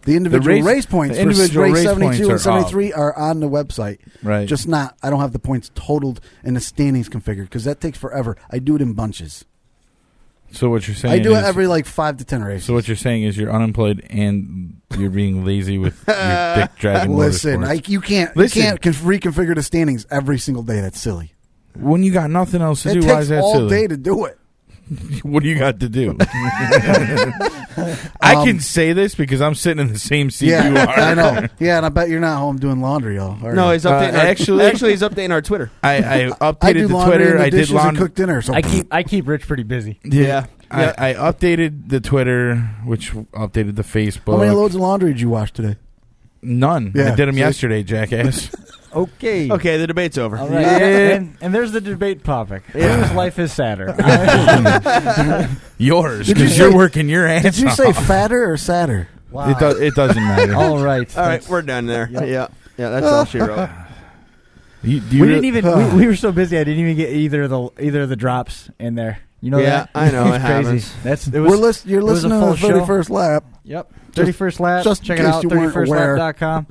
[SPEAKER 3] the individual race points
[SPEAKER 4] the
[SPEAKER 3] for
[SPEAKER 4] individual
[SPEAKER 3] race
[SPEAKER 4] race
[SPEAKER 3] 72
[SPEAKER 4] points
[SPEAKER 3] and
[SPEAKER 4] are
[SPEAKER 3] 73 are on the website.
[SPEAKER 4] Right.
[SPEAKER 3] Just not. I don't have the points totaled and the standings configured because that takes forever. I do it in bunches.
[SPEAKER 4] So what you're saying
[SPEAKER 3] I do it
[SPEAKER 4] is-
[SPEAKER 3] every like 5 to 10 races.
[SPEAKER 4] So what you're saying is you're unemployed and you're being lazy with your Dick Dragon
[SPEAKER 3] Listen,
[SPEAKER 4] Motorsports.
[SPEAKER 3] you can't reconfigure the standings every single day. That's silly.
[SPEAKER 4] When you got nothing else to
[SPEAKER 3] It
[SPEAKER 4] do, why
[SPEAKER 3] takes
[SPEAKER 4] is that
[SPEAKER 3] all
[SPEAKER 4] silly?
[SPEAKER 3] day to do it.
[SPEAKER 4] What do you got to do? I can say this because I'm sitting in the same seat
[SPEAKER 3] Yeah,
[SPEAKER 4] you are.
[SPEAKER 3] I know. Yeah, and I bet you're not home doing laundry, y'all.
[SPEAKER 5] No, he's updating. Actually, he's updating our Twitter.
[SPEAKER 4] I updated
[SPEAKER 3] I do
[SPEAKER 4] the
[SPEAKER 3] laundry
[SPEAKER 4] Twitter.
[SPEAKER 3] and the
[SPEAKER 4] I did
[SPEAKER 3] dishes and
[SPEAKER 4] laundry.
[SPEAKER 3] cook dinner. So
[SPEAKER 2] I keep Rich pretty busy.
[SPEAKER 4] Yeah. I updated the Twitter, which updated the Facebook.
[SPEAKER 3] How many loads of laundry did you wash today?
[SPEAKER 4] None.
[SPEAKER 3] Yeah,
[SPEAKER 4] I did them
[SPEAKER 3] see?
[SPEAKER 4] yesterday, jackass.
[SPEAKER 2] Okay.
[SPEAKER 5] The debate's over.
[SPEAKER 2] All right. And there's the debate topic. Whose life is sadder?
[SPEAKER 4] Yours, because you're working your ass
[SPEAKER 3] Did you
[SPEAKER 4] off.
[SPEAKER 3] say fatter or sadder?
[SPEAKER 2] Wow.
[SPEAKER 4] It doesn't matter.
[SPEAKER 2] All right.
[SPEAKER 5] All right, we're done there. Yeah, that's all she wrote.
[SPEAKER 2] We didn't even. We were so busy. I didn't even get either of the drops in there. You know that?
[SPEAKER 5] I know. It
[SPEAKER 2] crazy.
[SPEAKER 5] happens.
[SPEAKER 3] You're listening to the 31st lap.
[SPEAKER 2] Yep. 31st lap.
[SPEAKER 3] Just
[SPEAKER 2] check
[SPEAKER 3] in
[SPEAKER 2] it
[SPEAKER 3] case
[SPEAKER 2] out.
[SPEAKER 3] you weren't aware.
[SPEAKER 2] 31stlap.com.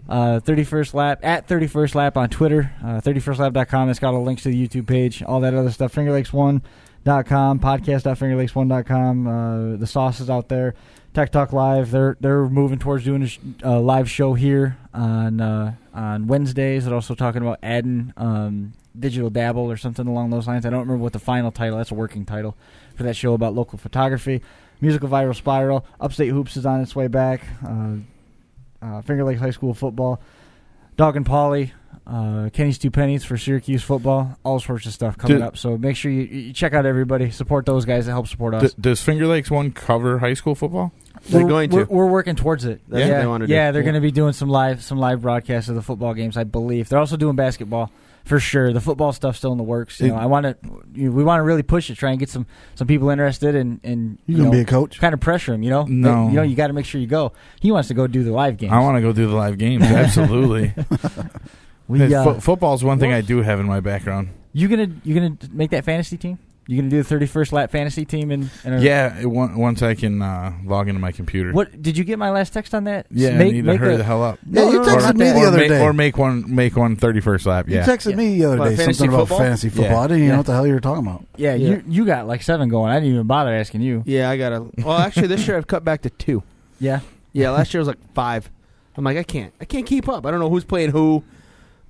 [SPEAKER 2] 31st lap at 31st lap on Twitter. 31stlap.com. It's got all the links to the YouTube page. All that other stuff. FingerLakes1.com. Podcast.fingerlakes1.com. The sauce is out there. Tech Talk Live. They're moving towards doing a live show here on Wednesdays. They're also talking about adding Digital Dabble or something along those lines. I don't remember what the final title. That's a working title for that show about local photography. Musical Viral Spiral. Upstate Hoops is on its way back. Finger Lakes High School football. Dog and Polly. Kenny's Two Pennies for Syracuse football. All sorts of stuff coming up. So make sure you check out everybody. Support those guys that help support us.
[SPEAKER 4] Does Finger Lakes 1 cover high school football?
[SPEAKER 5] They're going to.
[SPEAKER 2] We're working towards it.
[SPEAKER 5] That's what they want to do.
[SPEAKER 2] Yeah, they're going to be doing some live broadcasts of the football games, I believe. They're also doing basketball for sure. The football stuff's still in the works. We want to really push it, try and get some people interested, and
[SPEAKER 3] you can be a coach.
[SPEAKER 2] Kind of pressure them.
[SPEAKER 4] No.
[SPEAKER 2] You got to make sure you go. He wants to go do the live games.
[SPEAKER 4] I want to go do the live games. Absolutely. Football's one thing I do have in my background.
[SPEAKER 2] You gonna make that fantasy team? You gonna do the 31st lap fantasy team?
[SPEAKER 4] Once I can log into my computer.
[SPEAKER 2] What did you get my last text on that?
[SPEAKER 4] Yeah, I need to hurry the hell up.
[SPEAKER 3] Yeah, you texted me the other day.
[SPEAKER 4] Or make one 31st lap. Yeah,
[SPEAKER 3] you texted me the other day something about fantasy football.
[SPEAKER 2] Yeah.
[SPEAKER 3] I didn't even know what the hell you were talking about.
[SPEAKER 2] Yeah, you got like 7 going. I didn't even bother asking you.
[SPEAKER 5] Yeah, I got a. Well, actually, this year I've cut back to 2.
[SPEAKER 2] Yeah.
[SPEAKER 5] Yeah, last year was like 5. I'm like, I can't keep up. I don't know who's playing who.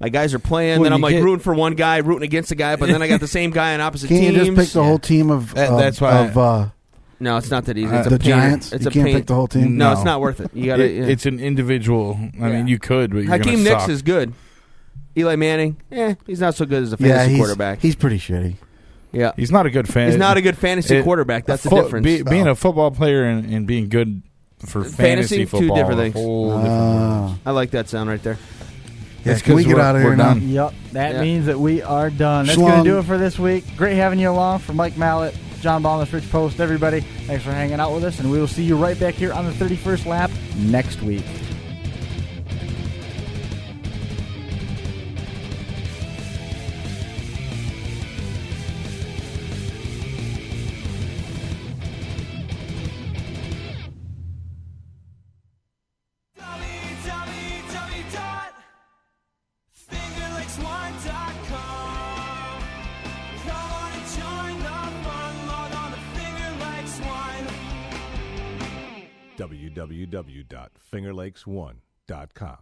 [SPEAKER 5] My guys are playing, then I'm like rooting for one guy, rooting against a guy, but then I got the same guy on opposite teams.
[SPEAKER 3] Can't you just pick the whole team of?
[SPEAKER 4] That's why.
[SPEAKER 5] No, it's not that easy. It's
[SPEAKER 3] the
[SPEAKER 5] a pain.
[SPEAKER 3] Giants.
[SPEAKER 5] It's
[SPEAKER 3] you
[SPEAKER 5] a
[SPEAKER 3] can't
[SPEAKER 5] pain.
[SPEAKER 3] pick the whole team.
[SPEAKER 5] No, it's not worth it. You got to.
[SPEAKER 4] It's an individual. I mean, you could, but you're
[SPEAKER 5] Hakeem
[SPEAKER 4] gonna
[SPEAKER 5] Nicks
[SPEAKER 4] suck.
[SPEAKER 5] is good. Eli Manning, he's not so good as a fantasy quarterback.
[SPEAKER 3] He's pretty shitty.
[SPEAKER 5] Yeah,
[SPEAKER 4] he's not a good fan.
[SPEAKER 5] He's not a good fantasy quarterback. That's the difference.
[SPEAKER 4] Being a football player and being good for fantasy football,
[SPEAKER 5] two different things.
[SPEAKER 4] Whole different.
[SPEAKER 5] I like that sound right there.
[SPEAKER 3] Yeah, can we get out of here now?
[SPEAKER 2] Yep, that means that we are done. That's going to do it for this week. Great having you along. For Mike Mallett, John Balmas, Rich Post, everybody, thanks for hanging out with us, and we will see you right back here on the 31st lap next week.
[SPEAKER 11] www.fingerlakes1.com